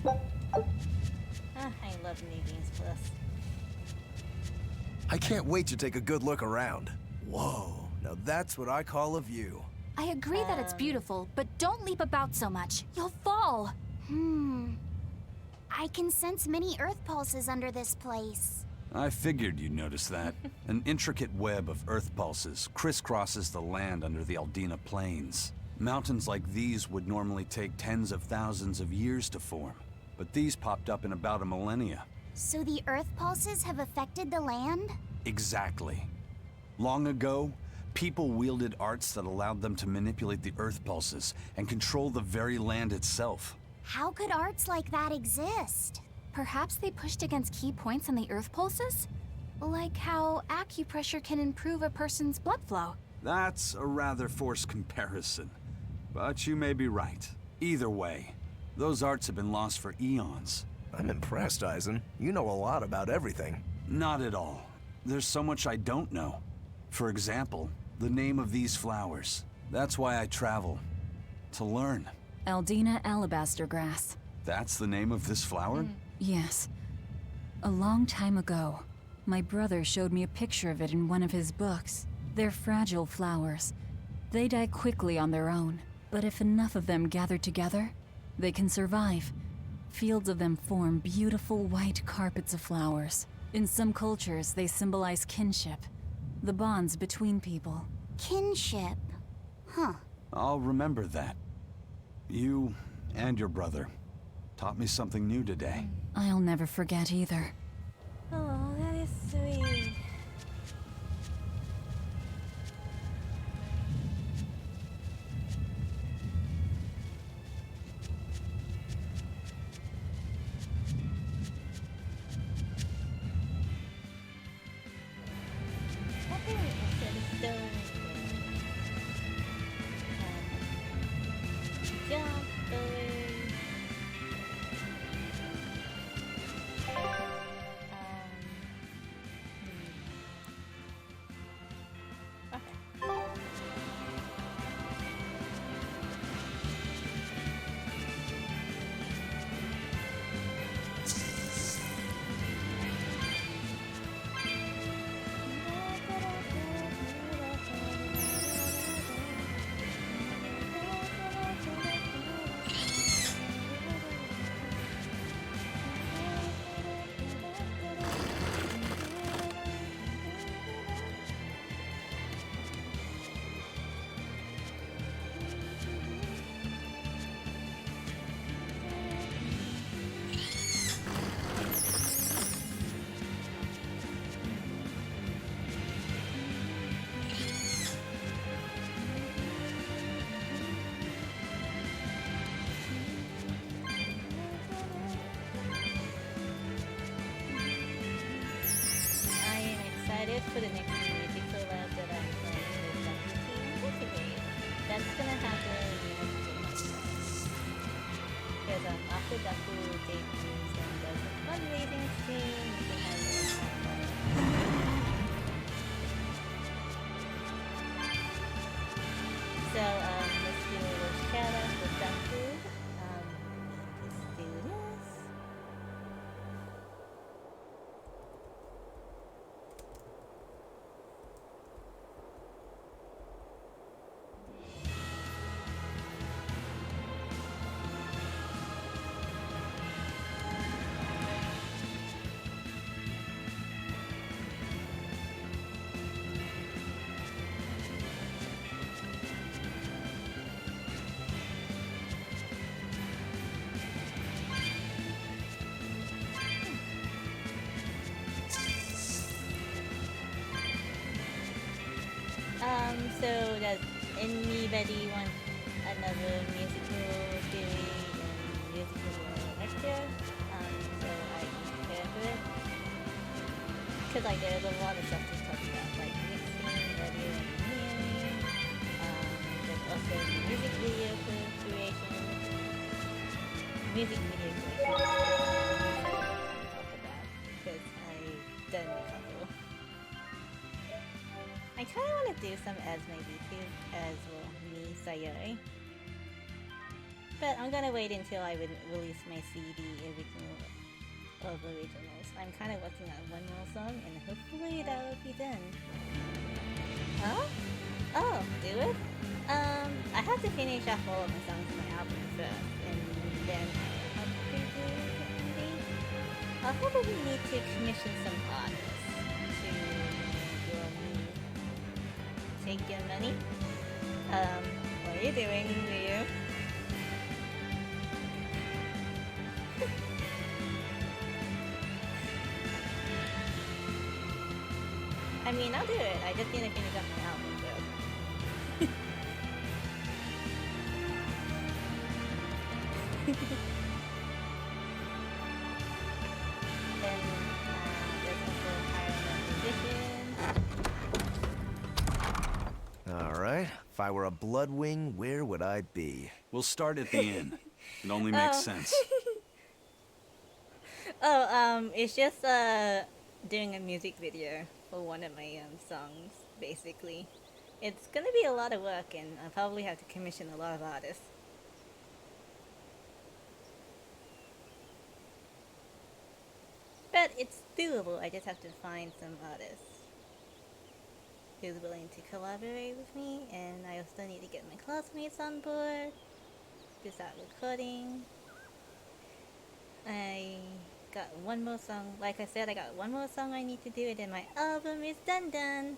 playthrough. I love New Games Plus. I can't wait to take a good look around. Whoa, now that's what I call a view. I agree that it's beautiful, but don't leap about so much. You'll fall. I can sense many Earth pulses under this place. I figured you'd notice that. An intricate web of earth pulses crisscrosses the land under the Aldina Plains. Mountains like these would normally take tens of thousands of years to form, but these popped up in about a millennia. So the Earth pulses have affected the land? Exactly. Long ago, people wielded arts that allowed them to manipulate the earth pulses and control the very land itself. How could arts like that exist? Perhaps they pushed against key points on the Earth pulses? Like how acupressure can improve a person's blood flow. That's a rather forced comparison, but you may be right. Either way, those arts have been lost for eons. I'm impressed, Eisen. You know a lot about everything. Not at all. There's so much I don't know. For example, the name of these flowers. That's why I travel. To learn. Aldina alabaster grass. That's the name of this flower? Yes. A long time ago, my brother showed me a picture of it in one of his books. They're fragile flowers. They die quickly on their own, but if enough of them gather together, They can survive. Fields of them form beautiful white carpets of flowers. In some cultures, they symbolize kinship, the bonds between people. Kinship. Huh. I'll remember that. You and your brother taught me something new today. I'll never forget either. Oh, that is sweet. I think I said stone. Jump away. For the next music collab that I'm playing with Dr. Team Cultivate. That's gonna happen because after Daku debuts and does a fundraising stream, we can have more fun. So let's do a little shout out for Daku. Let's do this. So does anybody want another musical series and musical lecture? So I can prepare for it. Cause like there's a lot of stuff to talk about, like mixing, audio engineering. There's also music video creation. Music video creation. Talk about because I've done a couple. I kind of want to do some as my YouTube as well, me, Sayori. But I'm gonna wait until I release my CD original of originals. I'm kind of working on one more song, and hopefully that will be done. Huh? Oh, do it? I have to finish off all of my songs in my album first, and then I'll probably do it. I'll probably need to commission some artists to do me. Take your money. What are you doing, Ryu? I mean, I'll do it. I just need to finish up my album first. Then there's also hire musicians. Alright, if I were a Bloodwing, where would I be? We'll start at the inn. It only makes sense. It's just doing a music video for one of my songs, basically. It's gonna be a lot of work, and I'll probably have to commission a lot of artists. But it's doable. I just have to find some artists who's willing to collaborate with me, and I also need to get my classmates on board. to start recording. I got one more song. Like I said, I got one more song I need to do, and then my album is done.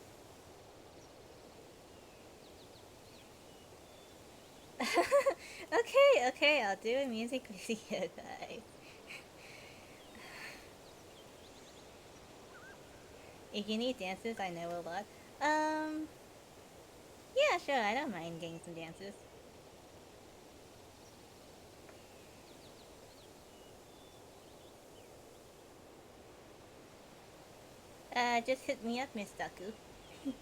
Okay, I'll do a music video, guys. If you need dances, I know a lot. Yeah, sure, I don't mind getting some dances. Just hit me up, Miss Daku. Yay!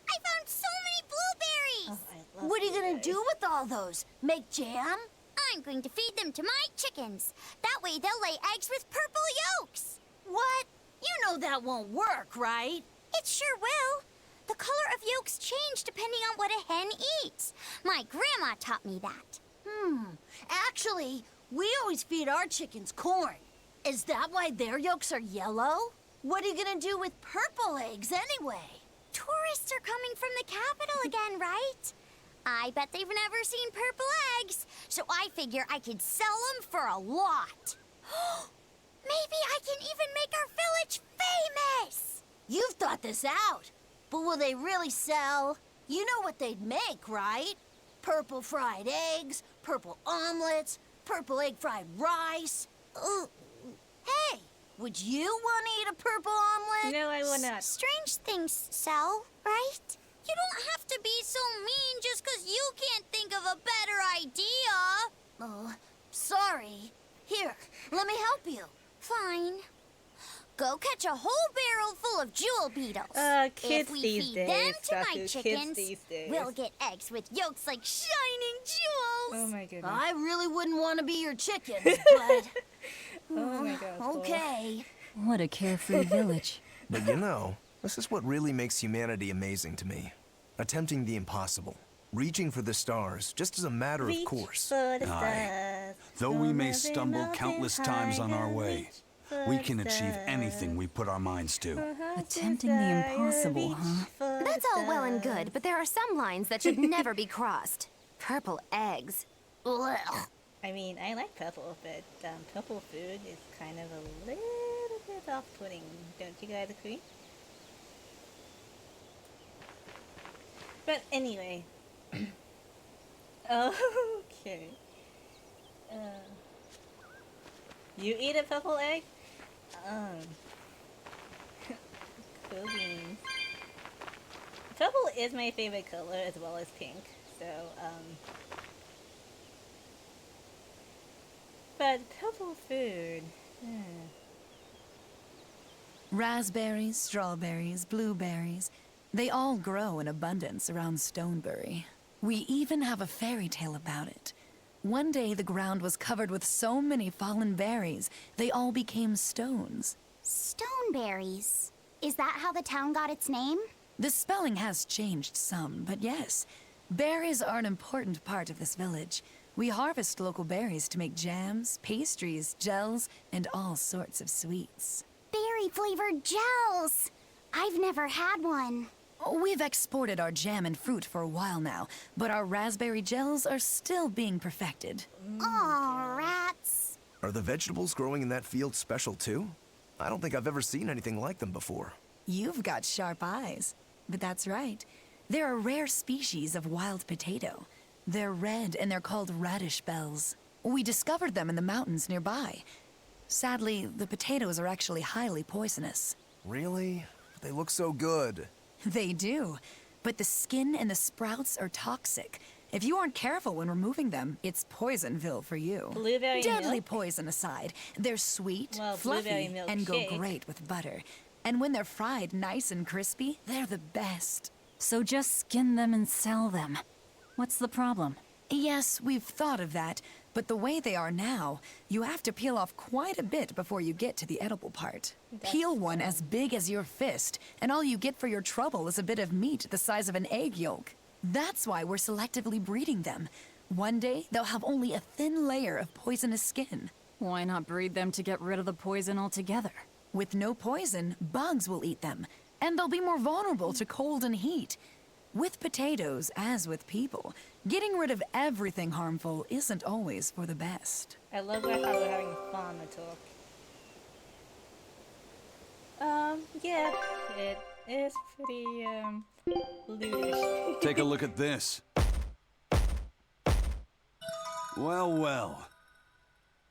I found so many blueberries! Oh, What are you gonna do with all those? Make jam? I'm going to feed them to my chickens. That way they'll lay eggs with purple yolks. What? You know that won't work, right? It sure will. The color of yolks change depending on what a hen eats. My grandma taught me that. Actually, we always feed our chickens corn. Is that why their yolks are yellow? What are you gonna do with purple eggs anyway? Tourists are coming from the capital again, right? I bet they've never seen purple eggs, so I figure I could sell them for a lot. Maybe I can even make our village famous! You've thought this out. But will they really sell? You know what they'd make, right? Purple fried eggs, purple omelets, purple egg fried rice. Hey, would you want to eat a purple omelet? No, I will not. Strange things sell, right? You don't have to be so mean just 'cause you can't think of a better idea. Oh, sorry. Here, let me help you. Fine. Go catch a whole barrel full of jewel beetles. Kids if we these feed days, them to my Daku, chickens, kids these days. we'll get eggs with yolks like shining jewels. Oh my goodness. I really wouldn't want to be your chickens, but... Oh my gosh. Okay. What a carefree village. But you know, this is what really makes humanity amazing to me. Attempting the impossible. Reaching for the stars, just as a matter of course. Aye. Though we may stumble countless times on our way, we can achieve anything we put our minds to. Attempting the impossible, huh? That's all well and good, but there are some lines that should never be crossed. Purple eggs. Ugh. I mean, I like purple, but purple food is kind of a little bit off-putting. Don't you guys agree? But anyway. Okay. You eat a purple egg? Cool beans. Purple is my favorite color as well as pink, so, but purple food. Raspberries, strawberries, blueberries. They all grow in abundance around Stonebury. We even have a fairy tale about it. One day the ground was covered with so many fallen berries, they all became stones. Stoneberries. Is that how the town got its name? The spelling has changed some, but yes. Berries are an important part of this village. We harvest local berries to make jams, pastries, gels, and all sorts of sweets. Berry-flavored gels! I've never had one. We've exported our jam and fruit for a while now, but our raspberry gels are still being perfected. Aw, rats. Are the vegetables growing in that field special too? I don't think I've ever seen anything like them before. You've got sharp eyes. But that's right. They're a rare species of wild potato. They're red and they're called radish bells. We discovered them in the mountains nearby. Sadly, the potatoes are actually highly poisonous. Really? They look so good. They do. But the skin and the sprouts are toxic. If you aren't careful when removing them, it's Poisonville for you. Blueberry Deadly milk? poison aside, they're sweet, Well, fluffy, blueberry milk and go shake. great with butter. And when they're fried nice and crispy, they're the best. So just skin them and sell them. What's the problem? Yes, we've thought of that, but the way they are now, you have to peel off quite a bit before you get to the edible part. Peel one as big as your fist, and all you get for your trouble is a bit of meat the size of an egg yolk. That's why we're selectively breeding them. One day, they'll have only a thin layer of poisonous skin. Why not breed them to get rid of the poison altogether? With no poison, bugs will eat them, and they'll be more vulnerable to cold and heat. With potatoes, as with people, getting rid of everything harmful isn't always for the best. I love how we're having a farmer talk. Yeah, it is pretty, lewdish. Take a look at this. Well, well.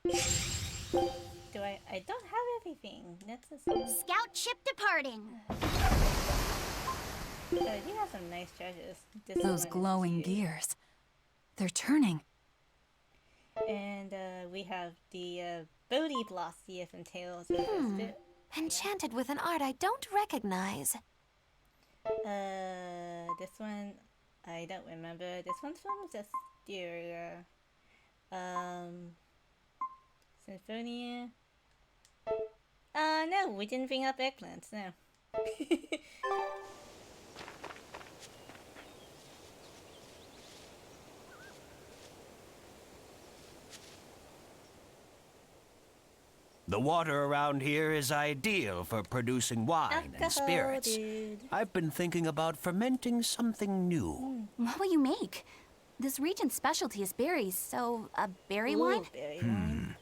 I don't have everything. That's a Scout ship departing. You have some nice treasures. Those glowing gears. They're turning. And we have the Bodhi Blossia from Tales of Vesperia. Enchanted with an art I don't recognize. This one, I don't remember. This one's from Berseria. Symphonia. No, we didn't bring up eggplants, no. The water around here is ideal for producing wine and spirits. Dude. I've been thinking about fermenting something new. What will you make? This region's specialty is berries, so a berry wine? Berry wine.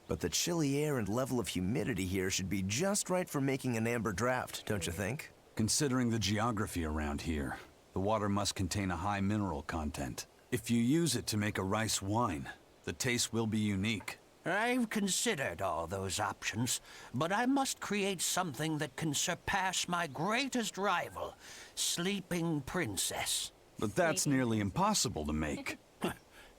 But the chilly air and level of humidity here should be just right for making an amber draft, don't you think? Considering the geography around here, the water must contain a high mineral content. If you use it to make a rice wine, the taste will be unique. I've considered all those options, but I must create something that can surpass my greatest rival, Sleeping Princess. But that's nearly impossible to make.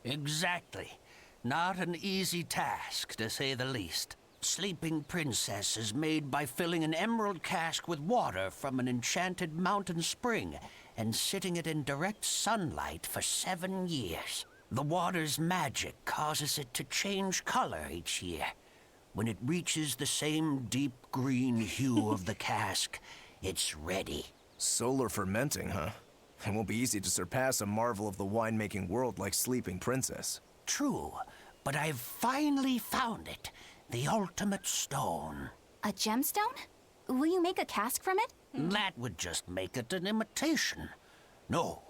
Exactly. Not an easy task, to say the least. Sleeping Princess is made by filling an emerald cask with water from an enchanted mountain spring and sitting it in direct sunlight for 7 years. The water's magic causes it to change color each year. When it reaches the same deep green hue of the cask, it's ready. Solar fermenting, huh? It won't be easy to surpass a marvel of the winemaking world like Sleeping Princess. True, but I've finally found it. The ultimate stone. A gemstone? Will you make a cask from it? That would just make it an imitation. No,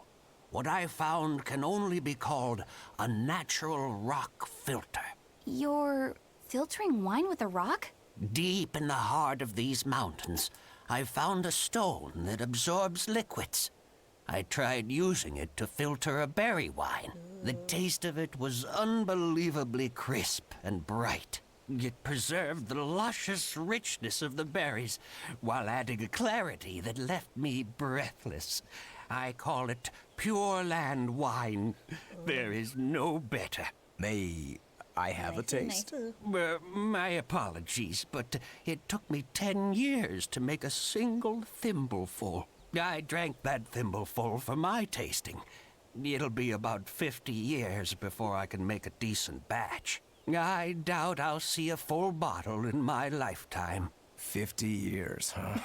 what I found can only be called a natural rock filter. You're filtering wine with a rock? Deep in the heart of these mountains, I found a stone that absorbs liquids. I tried using it to filter a berry wine. The taste of it was unbelievably crisp and bright. It preserved the luscious richness of the berries while adding a clarity that left me breathless. I call it Pure Land wine. There is no better. May I have a taste? My apologies, but it took me 10 years to make a single thimbleful. I drank that thimbleful for my tasting. It'll be about 50 years before I can make a decent batch. I doubt I'll see a full bottle in my lifetime. 50 years, huh?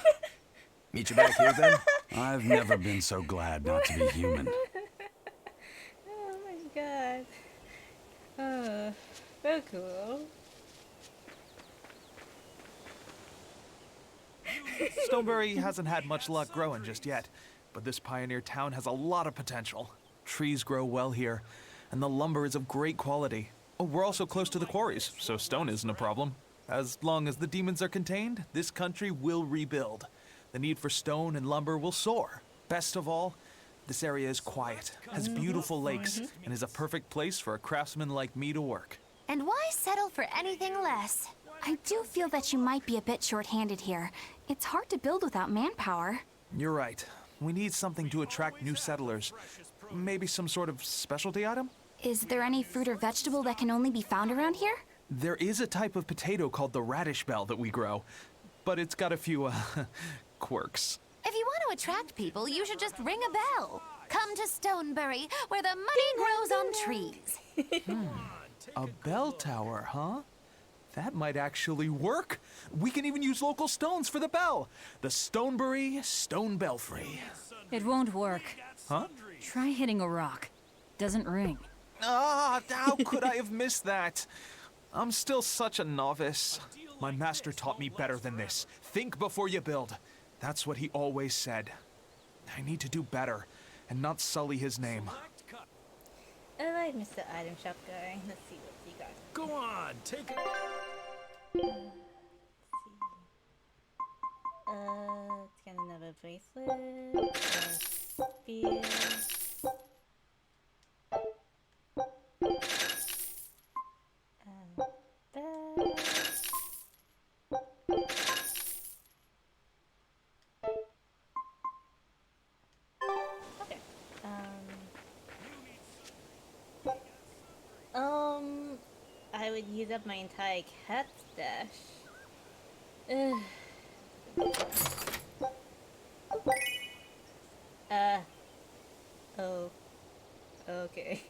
Meet you back here, then? I've never been so glad not to be human. Oh my god. Oh, so cool. Stoneberry hasn't had much luck growing just yet, but this pioneer town has a lot of potential. Trees grow well here, and the lumber is of great quality. Oh, we're also close to the quarries, so stone isn't a problem. As long as the demons are contained, this country will rebuild. The need for stone and lumber will soar. Best of all, this area is quiet, has beautiful lakes, and is a perfect place for a craftsman like me to work. And why settle for anything less? I do feel that you might be a bit short-handed here. It's hard to build without manpower. You're right. We need something to attract new settlers. Maybe some sort of specialty item? Is there any fruit or vegetable that can only be found around here? There is a type of potato called the radish bell that we grow, but it's got a few, quirks. If you want to attract people, you should just ring a bell. Come to Stoneberry, where the money grows on trees. A bell tower, huh? That might actually work. We can even use local stones for the bell. The Stoneberry Stone Belfry. It won't work. Huh? Try hitting a rock. Doesn't ring. Ah, how could I have missed that? I'm still such a novice. My master taught me better than this. Think before you build. That's what he always said. I need to do better. and not sully his name. I like Mr. Item Shop guy. Let's see what he got. Go on, take it. Let's get another bracelet. Spear. Bag. Okay. I would use up my entire cat stash. Ugh. Oh. Okay.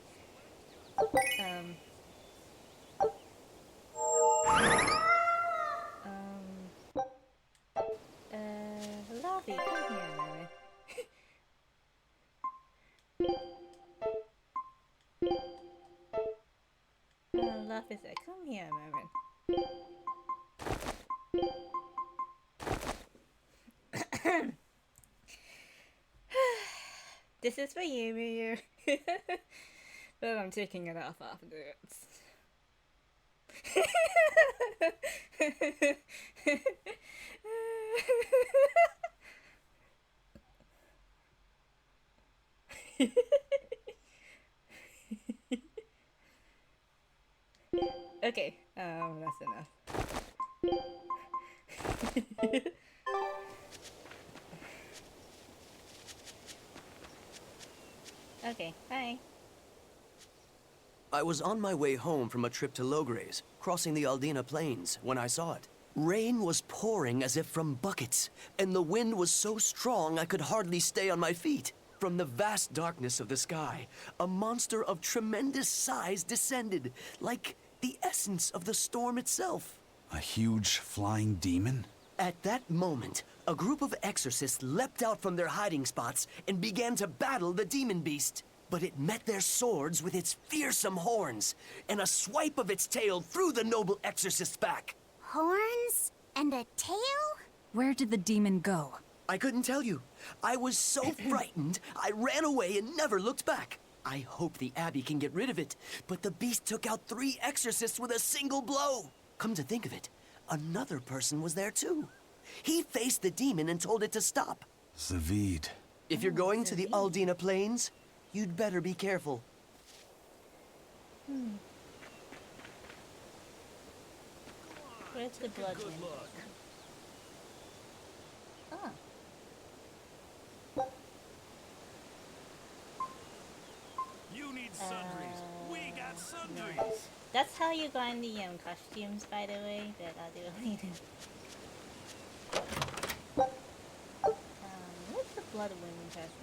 Lobby, come here, Mary. Officer, come here, Mervin. This is for you, Mayor. But I'm taking it off afterwards. Okay, that's enough. Okay, bye. I was on my way home from a trip to Logres, crossing the Aldina Plains, when I saw it. Rain was pouring as if from buckets, and the wind was so strong I could hardly stay on my feet. From the vast darkness of the sky, a monster of tremendous size descended, like the essence of the storm itself. A huge flying demon? At that moment, a group of exorcists leapt out from their hiding spots and began to battle the demon beast. But it met their swords with its fearsome horns, and a swipe of its tail threw the noble exorcist's back. Horns? And a tail? Where did the demon go? I couldn't tell you. I was so frightened, I ran away and never looked back. I hope the Abbey can get rid of it, but the beast took out 3 exorcists with a single blow. Come to think of it, another person was there too. He faced the demon and told it to stop. Zavid. If you're going to the Aldina Plains, you'd better be careful. Where's the blood wind? Oh. You need sundries. We got sundries. That's how you find the costumes, by the way, that I'll do later. What's the blood wind costume?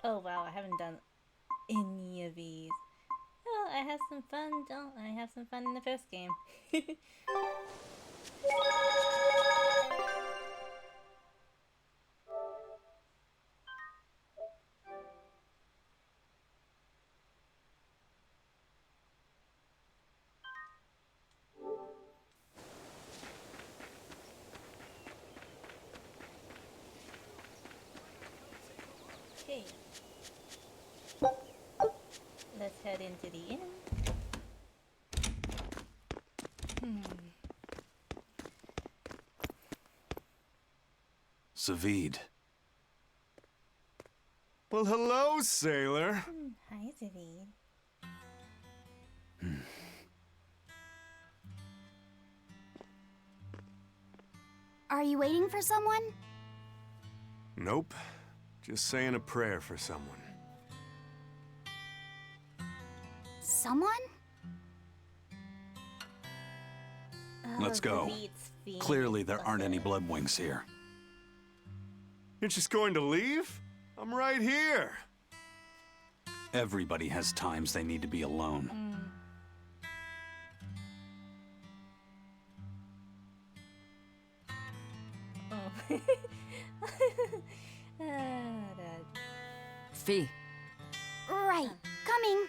Oh wow, I haven't done any of these. Oh, I have some fun, don't I? Have some fun in the first game. Okay. Let's head into the inn. Zavid. Well, hello, sailor. Hi, Zavid. Are you waiting for someone? Nope. Just saying a prayer for someone. Someone? Let's go. Clearly there aren't any bloodwings here. You're just going to leave? I'm right here. Everybody has times they need to be alone. Oh. Fee. Right. Coming.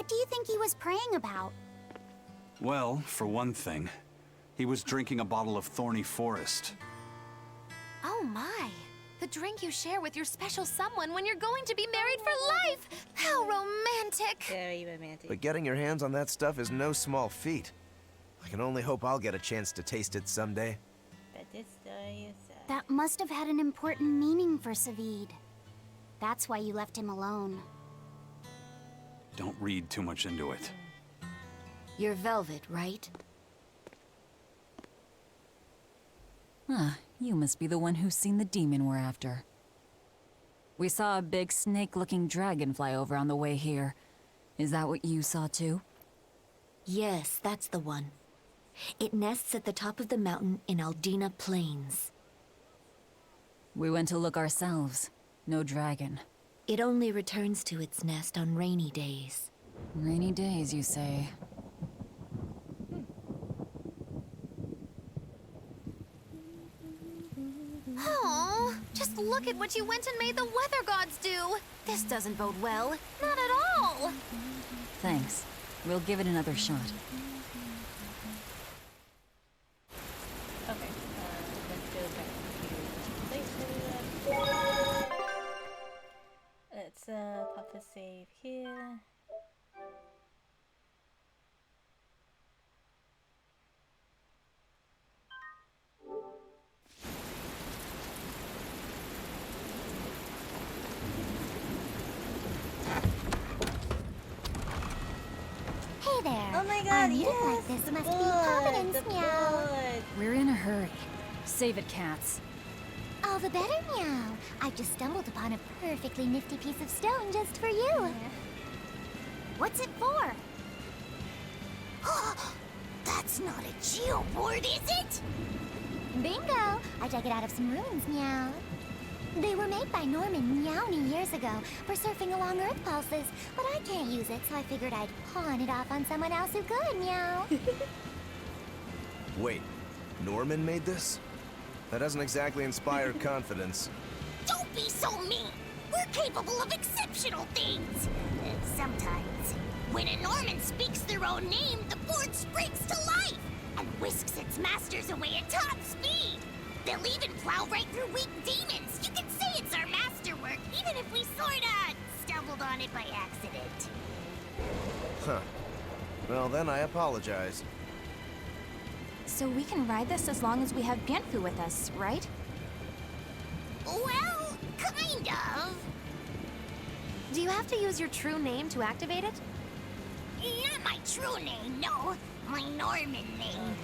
What do you think he was praying about? Well, for one thing, he was drinking a bottle of thorny forest. Oh my. The drink you share with your special someone when you're going to be married for life! How romantic! Very romantic. But getting your hands on that stuff is no small feat. I can only hope I'll get a chance to taste it someday. But this story is That must have had an important meaning for Savid. That's why you left him alone. Don't read too much into it. You're Velvet, right? Ah, you must be the one who's seen the demon we're after. We saw a big snake-looking dragon fly over on the way here. Is that what you saw too? Yes, that's the one. It nests at the top of the mountain in Aldina Plains. We went to look ourselves. No dragon. It only returns to its nest on rainy days. Rainy days, you say? Oh, just look at what you went and made the weather gods do. This doesn't bode well. Not at all. Thanks. We'll give it another shot. Okay, let's go back to places. Let's pop a save here. Hey there. Oh my god, you yes! like this must be Blood, Providence, the meow. blood. We're in a hurry. Save it, cats. All the better, meow. I've just stumbled upon a perfectly nifty piece of stone just for you. What's it for? That's not a geoboard, is it? Bingo! I dug it out of some ruins, meow. They were made by Norman Meowny years ago for surfing along Earth pulses, but I can't use it, so I figured I'd pawn it off on someone else who could, meow. Wait, Norman made this? That doesn't exactly inspire confidence. Don't be so mean. We're capable of exceptional things. Sometimes. When a Norman speaks their own name, the board springs to life and whisks its masters away at top speed. They'll even plow right through weak demons. You can say it's our masterwork, even if we sorta stumbled on it by accident. Huh. Well, then I apologize. So we can ride this as long as we have Bienfu with us, right? Well, kind of. Do you have to use your true name to activate it? Not my true name, no. My Norman name.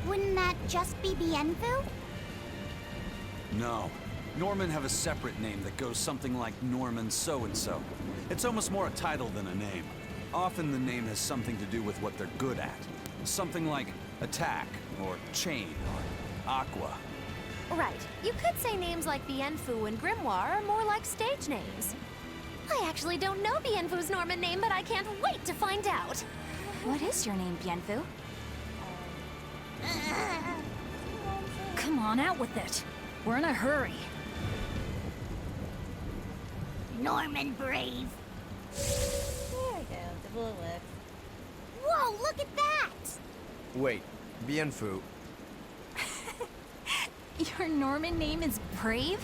Wouldn't that just be Bienfu? No. Norman have a separate name that goes something like Norman so-and-so. It's almost more a title than a name. Often the name has something to do with what they're good at. Something like attack, or chain, or aqua. Right. You could say names like Bienfu and Grimoire are more like stage names. I actually don't know Bienfu's Norman name, but I can't wait to find out. What is your name, Bienfu? Come on, out with it. We're in a hurry. Norman Brave. There we go, the bullet. Whoa, look at that! Wait, Bienfu. Your Norman name is Brave?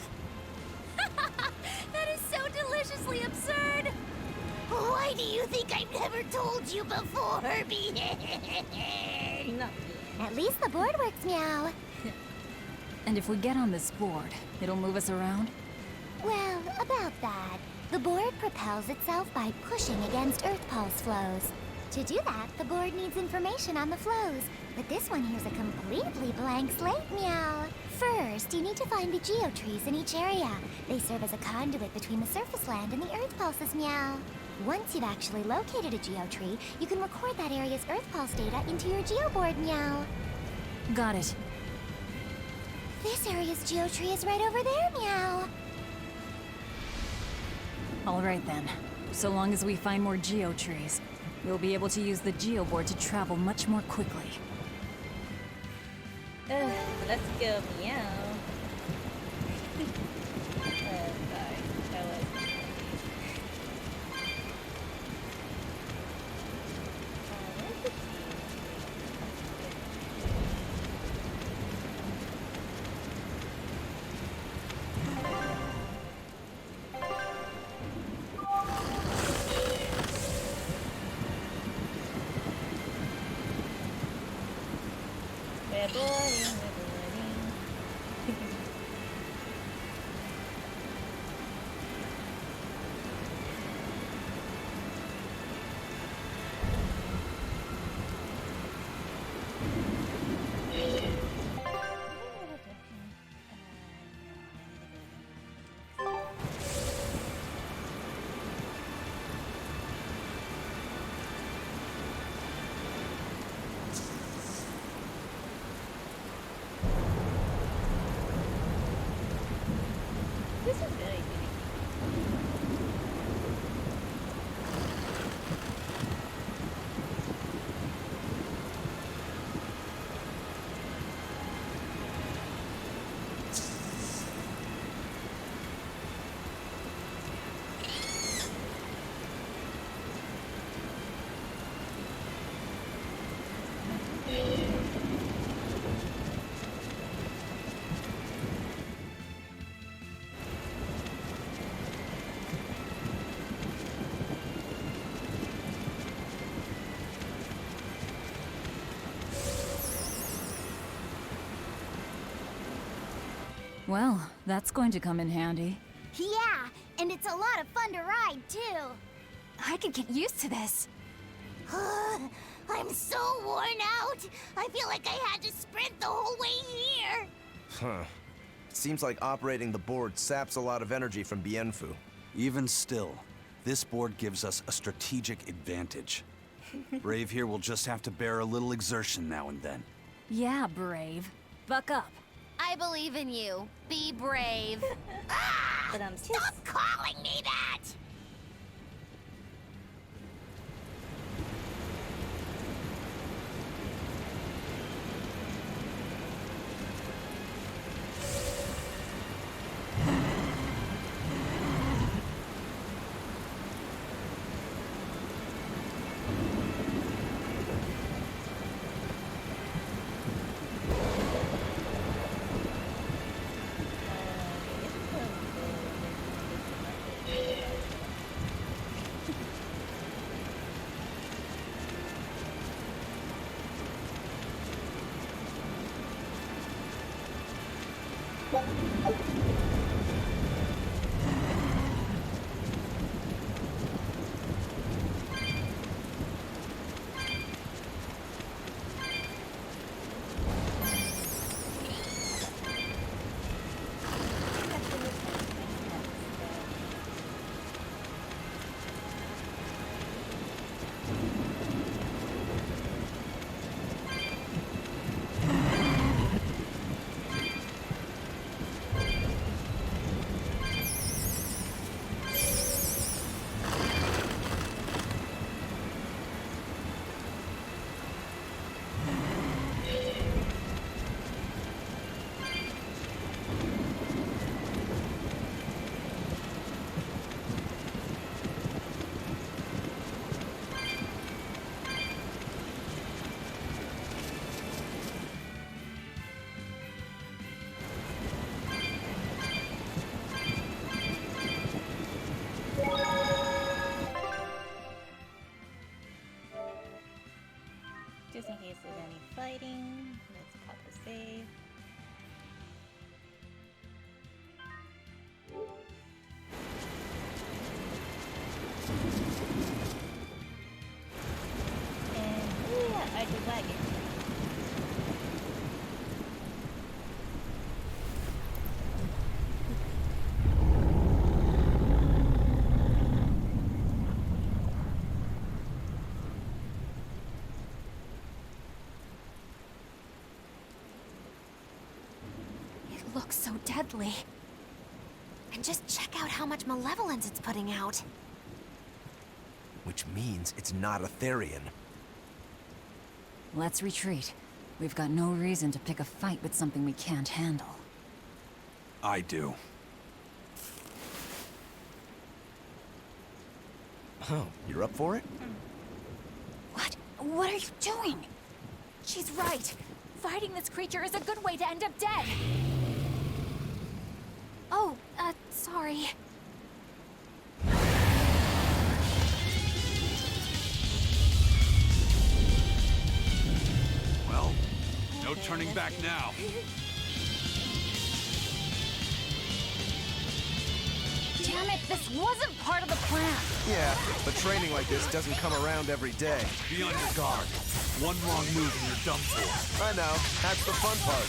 That is so deliciously absurd! Why do you think I've never told you before, No. At least the board works, meow. And if we get on this board, it'll move us around? Well, about that. The board propels itself by pushing against Earth pulse flows. To do that, the board needs information on the flows, but this one here's a completely blank slate, meow. First, you need to find the geotrees in each area. They serve as a conduit between the surface land and the Earth pulses, meow. Once you've actually located a geotree, you can record that area's Earth pulse data into your geoboard, meow. Got it. This area's geotree is right over there, meow. All right then. So long as we find more geotrees, we'll be able to use the geoboard to travel much more quickly. Let's go, meow. Sorry. That was... We're boarding, we're boarding. This is very unique. Well, that's going to come in handy. Yeah, and it's a lot of fun to ride, too. I could get used to this. I'm so worn out. I feel like I had to sprint the whole way here. Huh. Seems like operating the board saps a lot of energy from Bienfu. Even still, this board gives us a strategic advantage. Brave here will just have to bear a little exertion now and then. Yeah, Brave. Buck up. I believe in you. Be brave. But Stop calling me that! Just in case there's any fighting, let's pop a save. And yeah, I did wagon. It looks so deadly. And just check out how much malevolence it's putting out. Which means it's not a Therian. Let's retreat. We've got no reason to pick a fight with something we can't handle. I do. Oh, you're up for it? What? What are you doing? She's right. Fighting this creature is a good way to end up dead. Oh, sorry. Well, No turning back now. Damn it, this wasn't part of the plan. Yeah, but training like this doesn't come around every day. Be on your guard. One wrong move and you're done for. I know. That's the fun part.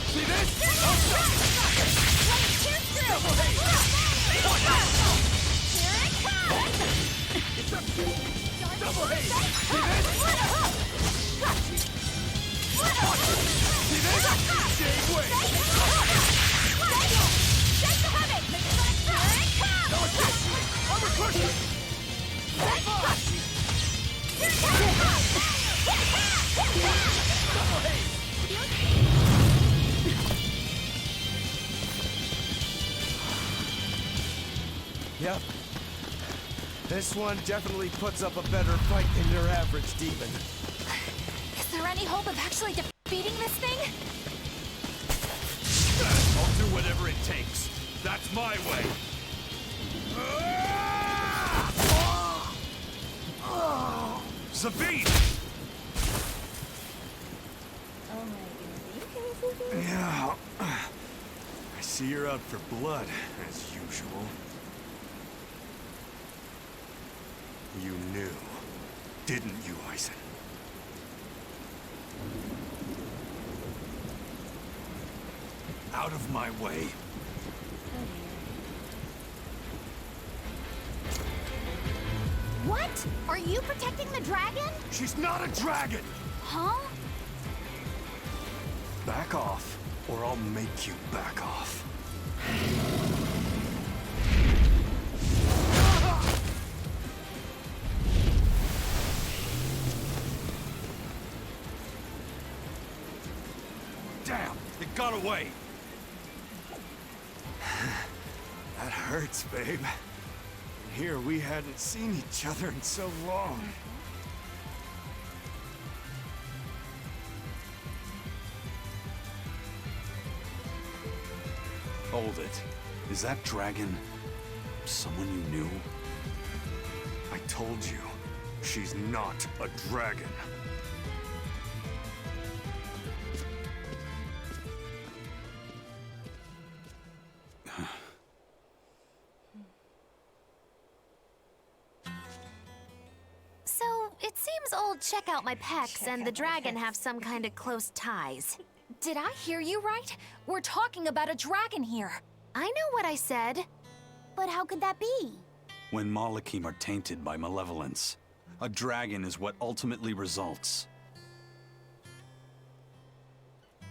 See this? Double haze! See this? See this? Same way! Armor crusher! Double haze! Yep. This one definitely puts up a better fight than your average demon. Is there any hope of actually defeating this thing? I'll do whatever it takes. That's my way. Zavid! Oh my goodness. Yeah. I see you're out for blood, as usual. You knew, didn't you, Eisen? Out of my way. What? Are you protecting the dragon? She's not a dragon! Huh? Back off, or I'll make you back off. Damn, it got away. That hurts, babe. Here we hadn't seen each other in so long. Hold it. Is that dragon someone you knew? I told you, she's not a dragon. So, it seems old Check Out My Pecs and the dragon have some kind of close ties. Did I hear you right? We're talking about a dragon here. I know what I said. But how could that be? When Malachim are tainted by malevolence, a dragon is what ultimately results.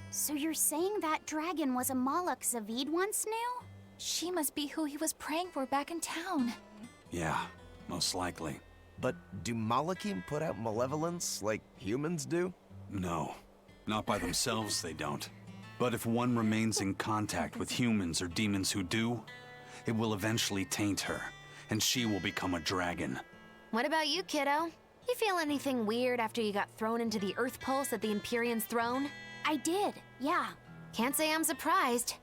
So you're saying that dragon was a Moloch Zavid once knew? She must be who he was praying for back in town. Yeah, most likely. But do Malachim put out malevolence like humans do? No, not by themselves they don't. But if one remains in contact with humans or demons who do, it will eventually taint her, and she will become a dragon. What about you, kiddo? You feel anything weird after you got thrown into the Earth Pulse at the Empyrean's throne? I did, yeah. Can't say I'm surprised.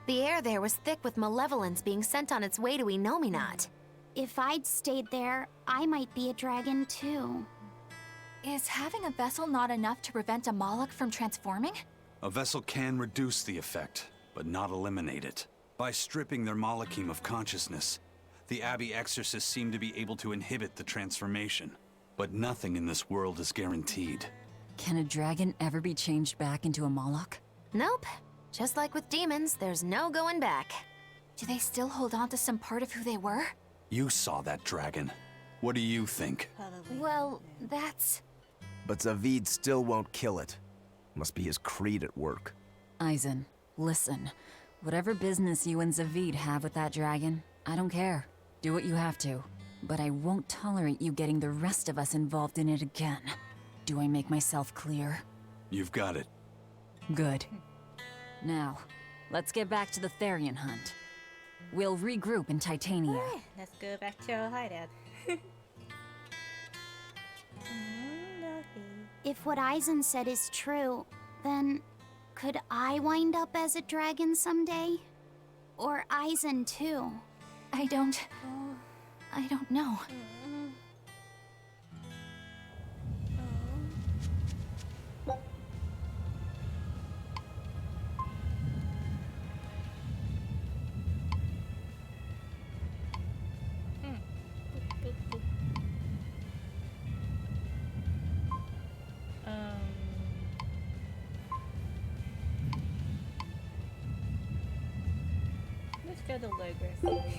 The air there was thick with malevolence being sent on its way to Enominat. If I'd stayed there, I might be a dragon too. Is having a vessel not enough to prevent a Moloch from transforming? A vessel can reduce the effect, but not eliminate it. By stripping their Malachim of consciousness, the Abbey exorcists seem to be able to inhibit the transformation. But nothing in this world is guaranteed. Can a dragon ever be changed back into a Moloch? Nope. Just like with demons, there's no going back. Do they still hold on to some part of who they were? You saw that dragon. What do you think? Well, that's... But Zavid still won't kill it. Must be his creed at work. Eisen, listen. Whatever business you and Zavid have with that dragon, I don't care. Do what you have to. But I won't tolerate you getting the rest of us involved in it again. Do I make myself clear? You've got it. Good. Now, let's get back to the Therian hunt. We'll regroup in Titania. Alright, let's go back to our hideout. If what Eisen said is true, then could I wind up as a dragon someday? Or Eisen too? I don't know. Let's go to Logos.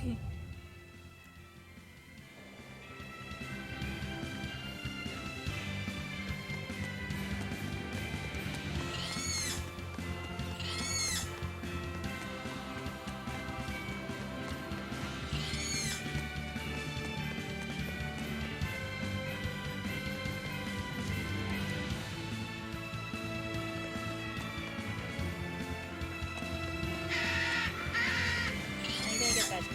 I'm gonna get that to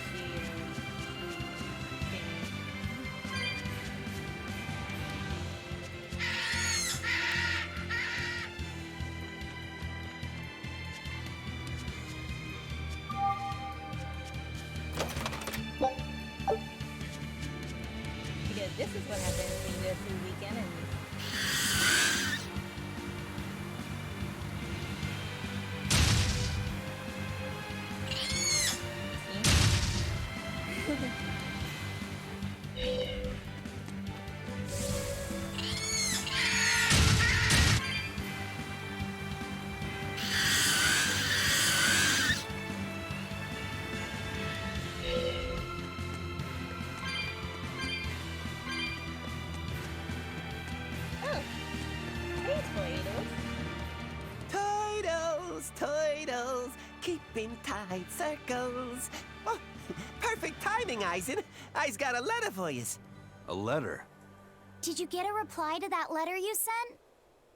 because this is what happens when you go through weekend and Toidles, keeping tight circles. Oh, perfect timing, Eisen. I's got a letter for yous. A letter? Did you get a reply to that letter you sent?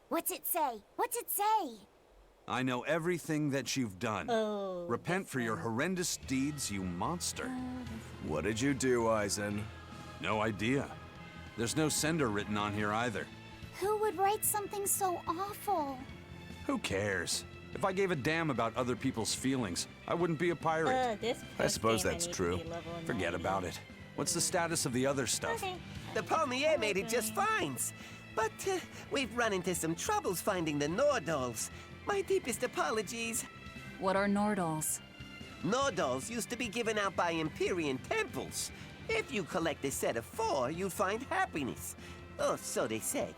What's it say? What's it say? I know everything that you've done. Oh, repent for your horrendous deeds, you monster. What did you do, Eisen? No idea. There's no sender written on here either. Who would write something so awful? Who cares? If I gave a damn about other people's feelings, I wouldn't be a pirate. I suppose that's true. Forget about it. What's the status of the other stuff? The Palmier made it just fine. But we've run into some troubles finding the Nordals. My deepest apologies. What are Nordals? Nordals used to be given out by Empyrean temples. If you collect a set of 4, you find happiness. Oh, so they said.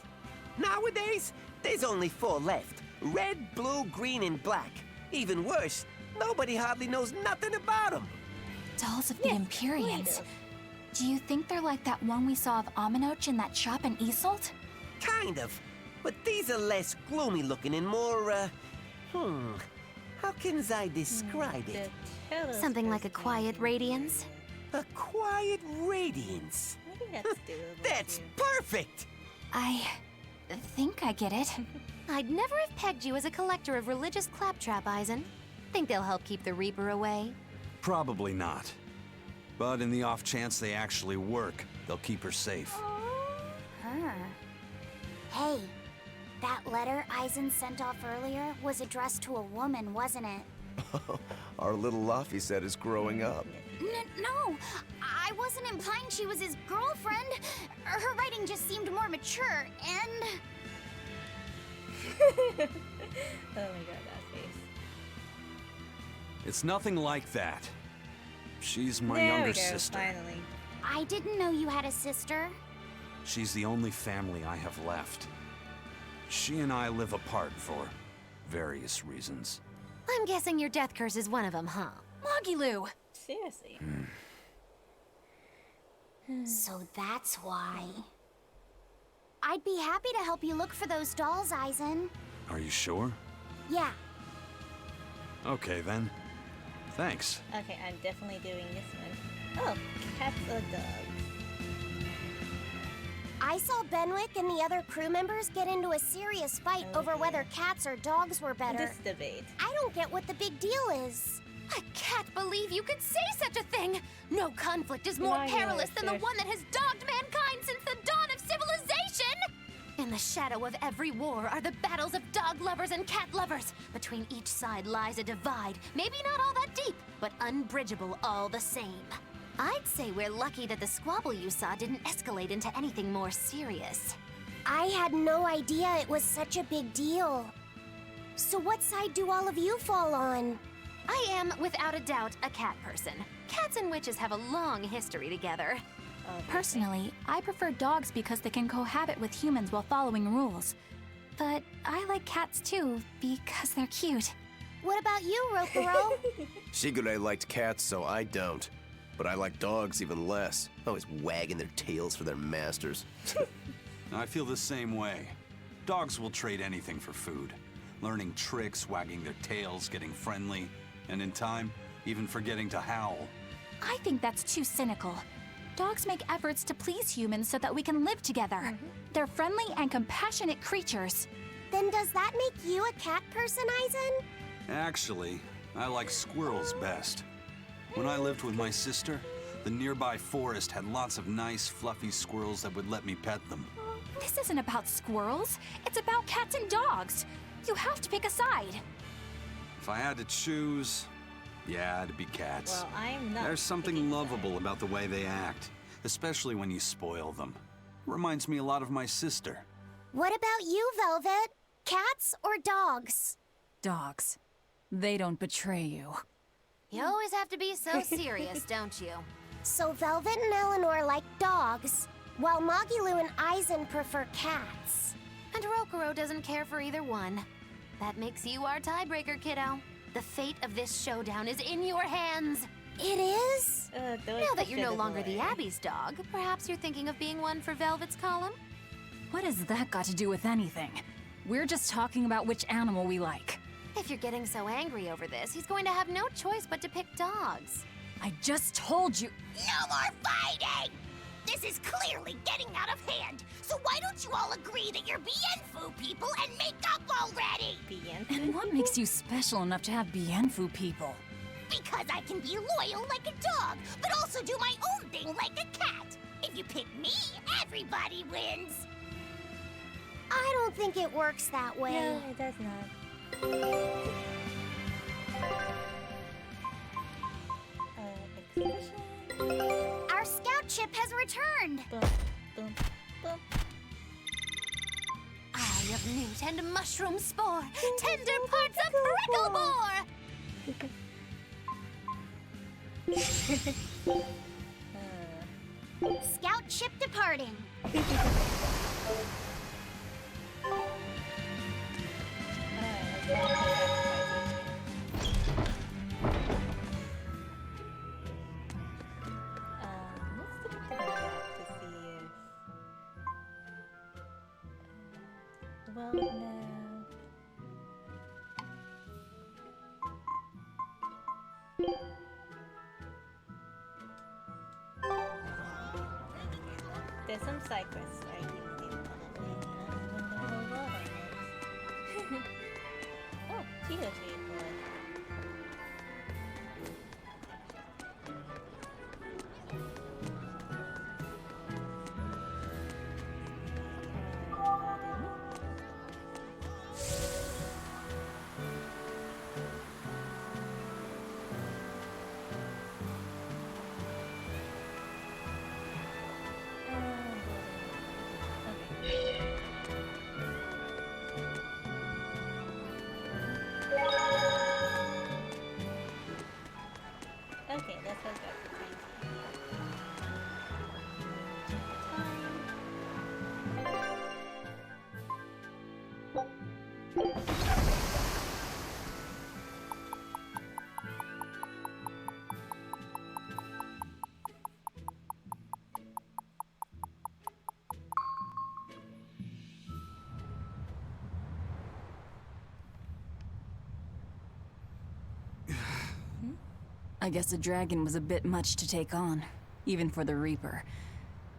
Nowadays, there's only 4 left. Red, blue, green, and black. Even worse, nobody hardly knows nothing about them. Dolls of the Empyreans. Do you think they're like that one we saw of Aminoch in that shop in Isolt? Kind of. But these are less gloomy looking and more, how can I describe it? Something like a quiet radiance? A quiet radiance. Maybe that's doable. That's perfect! I think I get it. I'd never have pegged you as a collector of religious claptrap, Eisen. Think they'll help keep the Reaper away? Probably not. But in the off chance they actually work, they'll keep her safe. Her. Hey, that letter Eisen sent off earlier was addressed to a woman, wasn't it? Our little Laffy set is growing up. No, I wasn't implying she was his girlfriend. Her writing just seemed more mature, and... Oh my god, that face. It's nothing like that. She's my There we younger go, sister. Finally. I didn't know you had a sister. She's the only family I have left. She and I live apart for various reasons. I'm guessing your death curse is one of them, huh? Mogiloo! Seriously. So that's why. I'd be happy to help you look for those dolls, Eisen. Are you sure? Yeah. Okay then. Thanks. Okay, I'm definitely doing this one. Oh, cats or dogs? I saw Benwick and the other crew members get into a serious fight over whether cats or dogs were better. This debate. I don't get what the big deal is. I can't believe you could say such a thing! No conflict is more perilous than the one that has dogged mankind since the dawn of civilization! In the shadow of every war are the battles of dog lovers and cat lovers. Between each side lies a divide, maybe not all that deep, but unbridgeable all the same. I'd say we're lucky that the squabble you saw didn't escalate into anything more serious. I had no idea it was such a big deal. So what side do all of you fall on? I am, without a doubt, a cat person. Cats and witches have a long history together. Personally, I prefer dogs because they can cohabit with humans while following rules. But I like cats too, because they're cute. What about you, Rokuro? Shigure liked cats, so I don't. But I like dogs even less. Always wagging their tails for their masters. I feel the same way. Dogs will trade anything for food. Learning tricks, wagging their tails, getting friendly, and in time, even forgetting to howl. I think that's too cynical. Dogs make efforts to please humans so that we can live together. They're friendly and compassionate creatures. Then does that make you a cat person, Aizen? Actually, I like squirrels best. When I lived with my sister, the nearby forest had lots of nice, fluffy squirrels that would let me pet them. This isn't about squirrels. It's about cats and dogs. You have to pick a side. If I had to choose, yeah, it'd be cats. Well, I'm not. There's something lovable about the way they act, especially when you spoil them. Reminds me a lot of my sister. What about you, Velvet? Cats or dogs? Dogs. They don't betray you. You always have to be so serious, don't you? So Velvet and Eleanor like dogs, while Magilu and Aizen prefer cats. And Rokuro doesn't care for either one. That makes you our tiebreaker, kiddo. The fate of this showdown is in your hands. It is? Now that you're no longer the Abbey's dog, perhaps you're thinking of being one for Velvet's column? What has that got to do with anything? We're just talking about which animal we like. If you're getting so angry over this, he's going to have no choice but to pick dogs. I just told you. No more fighting! This is clearly getting out of hand, so why don't you all agree that you're Bienfu people and make up already? And what makes you special enough to have Bienfu people? Because I can be loyal like a dog, but also do my own thing like a cat. If you pick me, everybody wins. I don't think it works that way. No, it does not. Our scout ship has returned. Eye of newt and mushroom spore, tender parts of prickle Scout ship departing. Well, no. There's some side quests I can do. Oh, Tito Tree Boy. Okay, let's go back to I guess a dragon was a bit much to take on, even for the Reaper.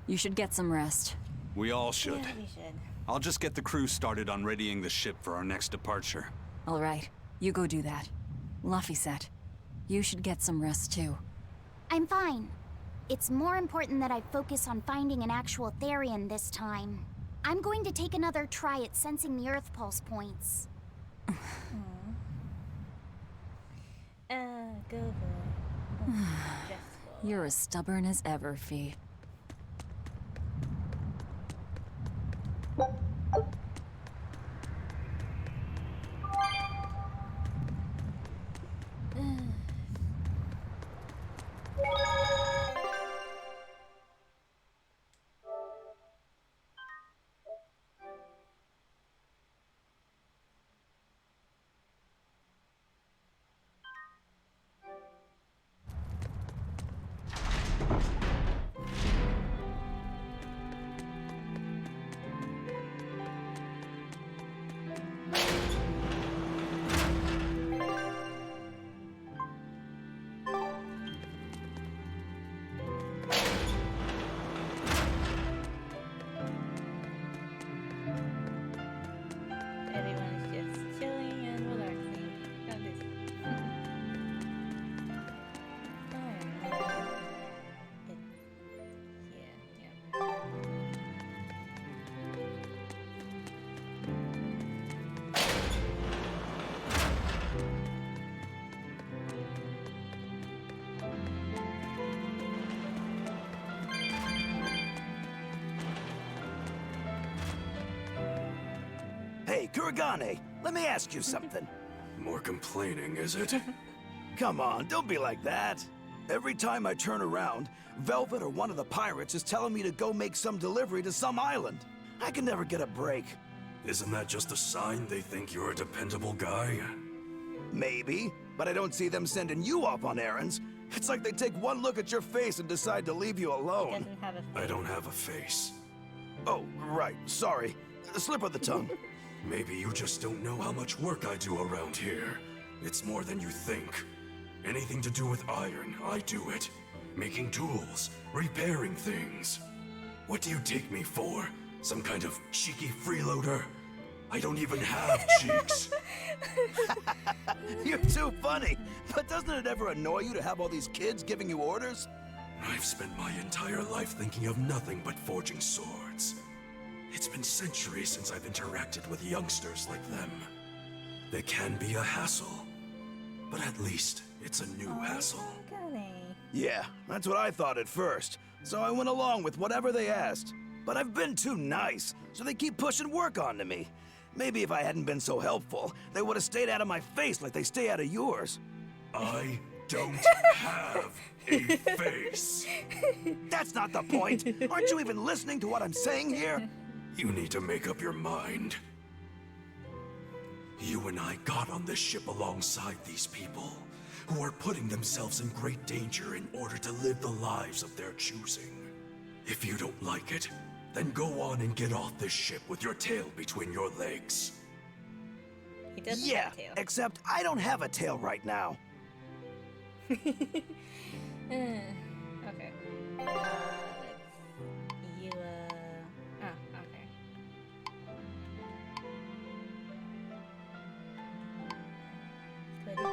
You should get some rest. We all should. Yeah, we should. I'll just get the crew started on readying the ship for our next departure. All right, you go do that. Laphicet, You should get some rest too. I'm fine. It's more important that I focus on finding an actual Therian this time. I'm going to take another try at sensing the Earth Pulse points. Go boy. You're as stubborn as ever, Fee. Everyone's just chilling and relaxing. Got this. Hey, Kuragane, let me ask you something. More complaining, is it? Come on, don't be like that. Every time I turn around, Velvet or one of the pirates is telling me to go make some delivery to some island. I can never get a break. Isn't that just a sign they think you're a dependable guy? Maybe, but I don't see them sending you off on errands. It's like they take one look at your face and decide to leave you alone. I don't have a face. Oh, right, sorry. A slip of the tongue. Maybe you just don't know how much work I do around here. It's more than you think. Anything to do with iron, I do it. Making tools, repairing things. What do you take me for? Some kind of cheeky freeloader? I don't even have cheeks. You're too funny. But doesn't it ever annoy you to have all these kids giving you orders? I've spent my entire life thinking of nothing but forging swords. It's been centuries since I've interacted with youngsters like them. They can be a hassle, but at least it's a new hassle. Yeah, that's what I thought at first. So I went along with whatever they asked. But I've been too nice, so they keep pushing work onto me. Maybe if I hadn't been so helpful, they would have stayed out of my face like they stay out of yours. I don't have a face. That's not the point. Aren't you even listening to what I'm saying here? You need to make up your mind. You and I got on this ship alongside these people, who are putting themselves in great danger in order to live the lives of their choosing. If you don't like it, then go on and get off this ship with your tail between your legs. He doesn't yeah, have a tail. except I don't have a tail right now. Okay. You, oh, okay. Could it be?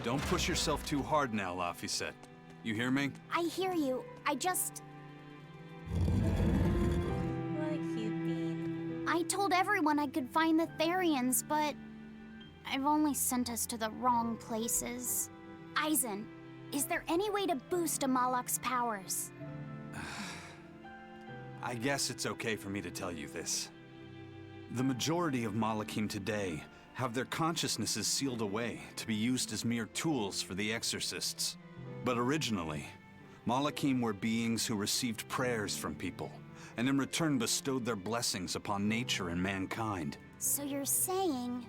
Don't push yourself too hard now, Laphicet. You hear me? I hear you. I just... What a cute bean. I told everyone I could find the Therians, but I've only sent us to the wrong places. Aizen, is there any way to boost Amalok's powers? I guess it's okay for me to tell you this. The majority of Malakim today have their consciousnesses sealed away to be used as mere tools for the exorcists. But originally, Malakim were beings who received prayers from people, and in return bestowed their blessings upon nature and mankind. So you're saying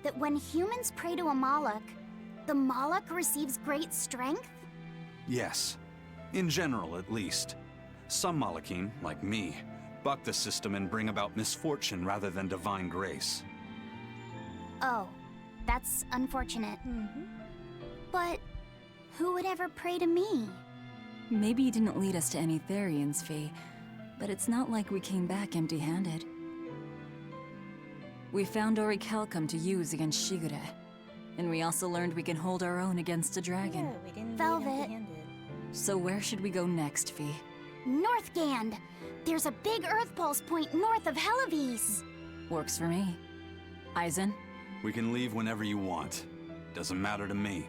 that when humans pray to Amalok, the Malak receives great strength? Yes, in general at least. Some Malakim, like me, buck the system and bring about misfortune rather than divine grace. Oh, that's unfortunate. But who would ever pray to me? Maybe you didn't lead us to any Therians, Fee, but it's not like we came back empty-handed. We found Orichalcum to use against Shigure, and we also learned we can hold our own against a dragon. Yeah, we didn't Velvet. leave empty-handed. So where should we go next, Fee? Northgand! There's a big Earth Pulse point north of Helivis! Works for me. Aizen? We can leave whenever you want. Doesn't matter to me.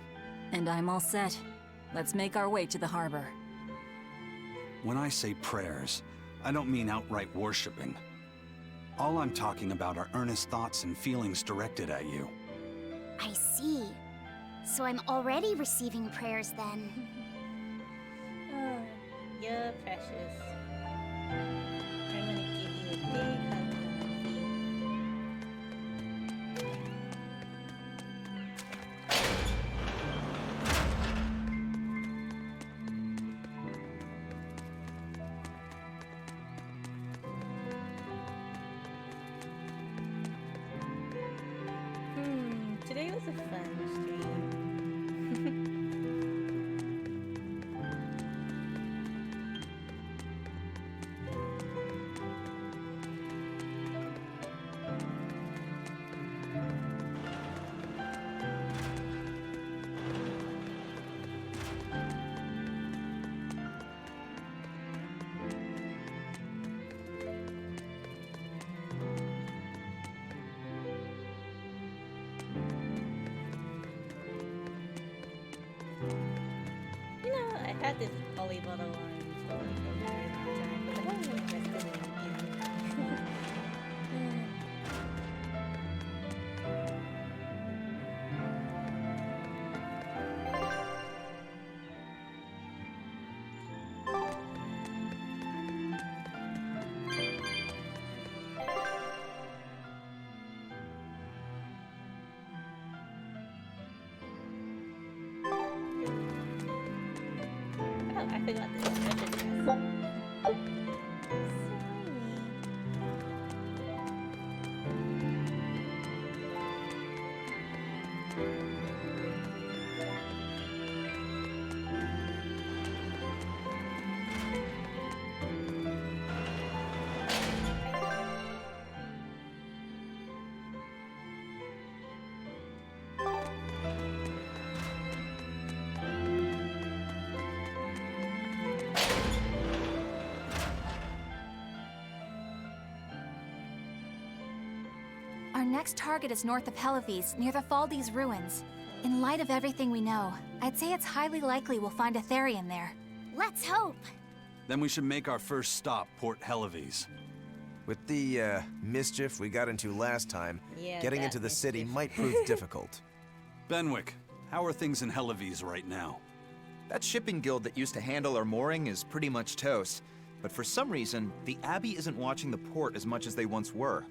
And I'm all set. Let's make our way to the harbor. When I say prayers, I don't mean outright worshipping. All I'm talking about are earnest thoughts and feelings directed at you. I see. So I'm already receiving prayers then. Oh, you're precious. I'm gonna give you a big hug. Today was a fun stream. You know, I had this holy bottle on for like a very long time, but I wasn't interested in it. Oh, I forgot this treasure chest. Sorry. Our next target is north of Helivis, near the Faldes ruins. In light of everything we know, I'd say it's highly likely we'll find a Therian there. Let's hope! Then we should make our first stop, Port Helivis. With the mischief we got into last time, Yeah, getting that into the city mischief. might prove difficult. Benwick, how are things in Helivis right now? That shipping guild that used to handle our mooring is pretty much toast. But for some reason, the Abbey isn't watching the port as much as they once were.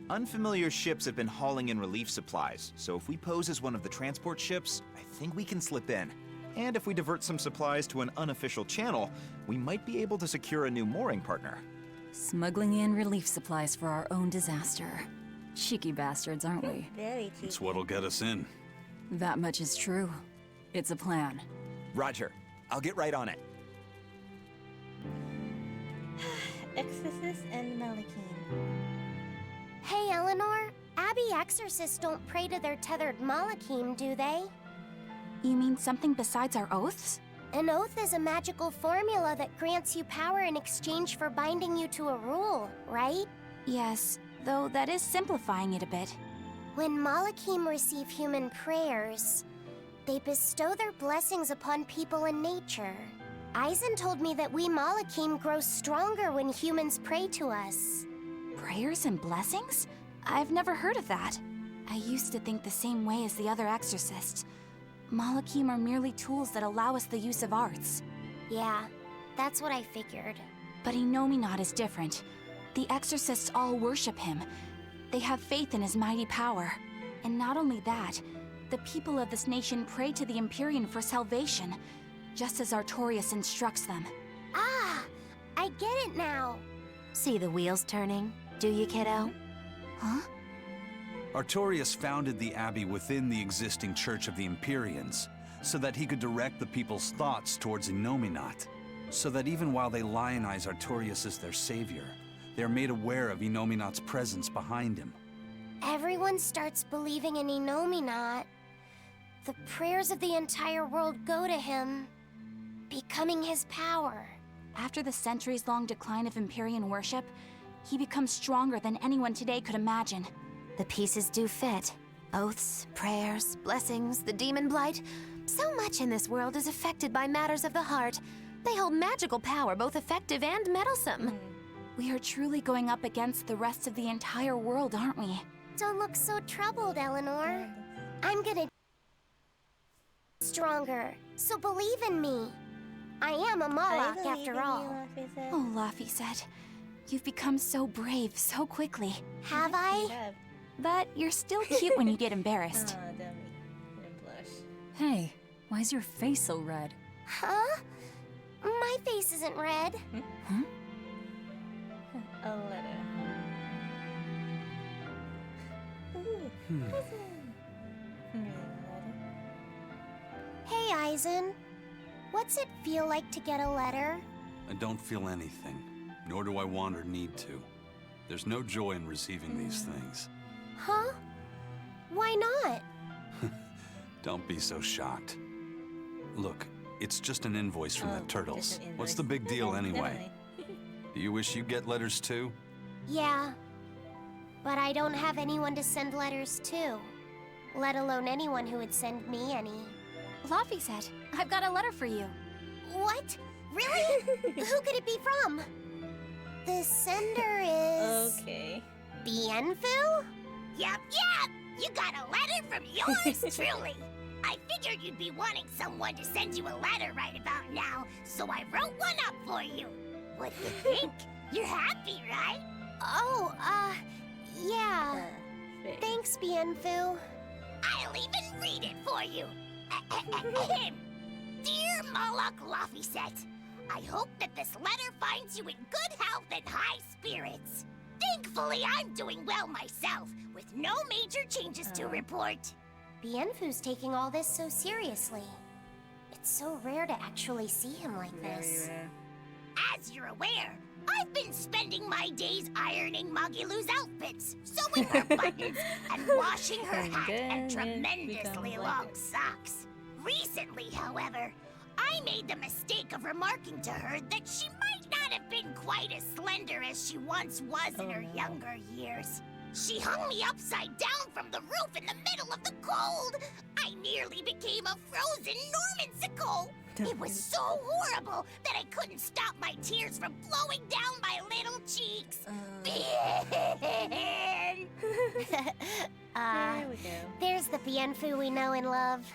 Unfamiliar ships have been hauling in relief supplies, so if we pose as one of the transport ships, I think we can slip in. And if we divert some supplies to an unofficial channel, we might be able to secure a new mooring partner. Smuggling in relief supplies for our own disaster. Cheeky bastards, aren't we? Very cheeky. It's what'll get us in. That much is true. It's a plan. Roger. I'll get right on it. Exorcist and Malakim. Hey, Eleanor. Abbey exorcists don't pray to their tethered Malakim, do they? You mean something besides our oaths? An oath is a magical formula that grants you power in exchange for binding you to a rule, right? Yes, though that is simplifying it a bit. When Malakim receive human prayers, they bestow their blessings upon people and nature. Aizen told me that we Malakim grow stronger when humans pray to us. Prayers and blessings? I've never heard of that. I used to think the same way as the other exorcists. Malakim are merely tools that allow us the use of arts. Yeah, that's what I figured. But Inominat is different. The exorcists all worship him. They have faith in his mighty power. And not only that, the people of this nation pray to the Empyrean for salvation, just as Artorias instructs them. Ah, I get it now. See the wheels turning, do you, kiddo? Huh? Artorias founded the abbey within the existing Church of the Empyreans, so that he could direct the people's thoughts towards Inominat, so that even while they lionize Artorias as their savior, they are made aware of Inominat's presence behind him. Everyone starts believing in Inominat. The prayers of the entire world go to him, becoming his power. After the centuries-long decline of Empyrean worship, he becomes stronger than anyone today could imagine. The pieces do fit. Oaths, prayers, blessings, the demon blight. So much in this world is affected by matters of the heart. They hold magical power, both effective and meddlesome. We are truly going up against the rest of the entire world, aren't we? Don't look so troubled, Eleanor. I'm gonna stronger, so believe in me. I am a Malak after all. Oh, Laphicet, you've become so brave so quickly. Have I? But you're still cute when you get embarrassed. Oh, don't make him blush. Hey, why is your face so red? Huh? My face isn't red. Huh? A letter. Hey, Aizen. What's it feel like to get a letter? I don't feel anything, nor do I want or need to. There's no joy in receiving these things. Huh? Why not? Don't be so shocked. Look, it's just an invoice from the turtles. What's the big deal anyway? Do you wish you get letters too? Yeah. But I don't have anyone to send letters to. Let alone anyone who would send me any. Laphicet, I've got a letter for you. What? Really? Who could it be from? The sender is... Okay. Bienfu? Yup. You got a letter from yours truly. I figured you'd be wanting someone to send you a letter right about now, so I wrote one up for you. What do you think? You're happy, right? Oh, yeah. Thanks, Bienfu. I'll even read it for you. Dear Malak Laphicet, I hope that this letter finds you in good health and high spirits. Thankfully, I'm doing well myself, with no major changes to report. Bienfu's taking all this so seriously. It's so rare to actually see him like this. As you're aware, I've been spending my days ironing Magilu's outfits, sewing her buttons, and washing her hat and tremendously long socks. Recently, however, I made the mistake of remarking to her that she might not have been quite as slender as she once was in her younger years. She hung me upside down from the roof in the middle of the cold. I nearly became a frozen Normansicle. It was so horrible that I couldn't stop my tears from flowing down my little cheeks. There we go. There's the Bienfu we know and love.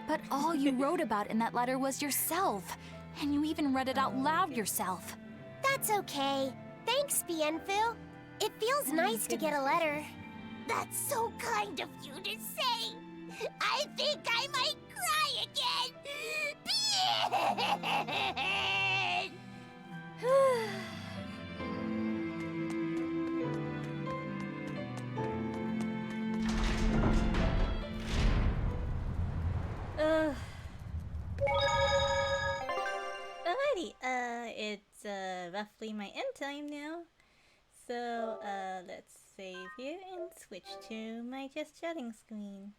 But all you wrote about in that letter was yourself. And you even read it out loud yourself. That's okay. Thanks, Bienfu. It feels nice to get a letter. That's so kind of you to say. I think I might cry again. Alrighty, it's roughly my end time now. So, let's save here and switch to my just chatting screen.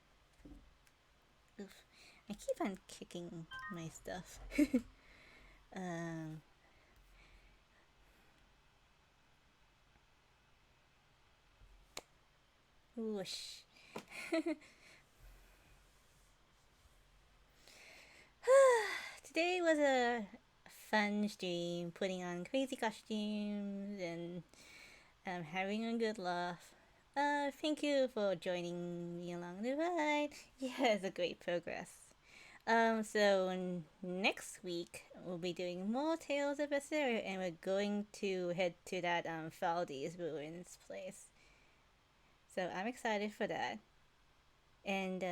Oof. I keep on kicking my stuff. um, whoosh. Today was a fun stream, putting on crazy costumes and having a good laugh. Thank you for joining me along the ride. Yeah, it's a great progress. So next week we'll be doing more Tales of Berseria, and we're going to head to that Faldi's ruins place. So I'm excited for that. And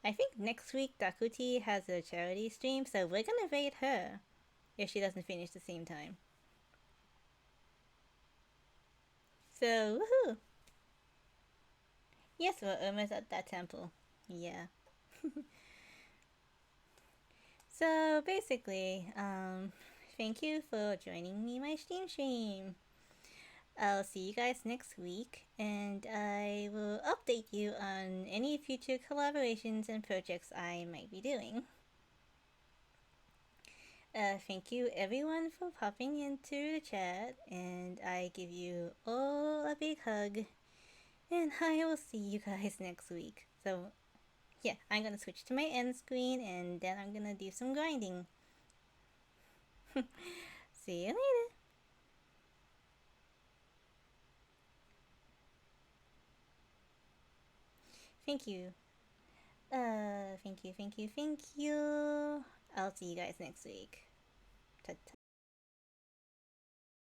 I think next week Dakuti has a charity stream, so we're gonna raid her if she doesn't finish the same time. So woohoo! Yes, we're almost at that temple. Yeah. So basically, thank you for joining me my stream. I'll see you guys next week, and I will update you on any future collaborations and projects I might be doing. Thank you everyone for popping into the chat, and I give you all a big hug, and I will see you guys next week. So, yeah, I'm gonna switch to my end screen, and then I'm gonna do some grinding. See you later. Thank you. Thank you. I'll see you guys next week. Ta-ta.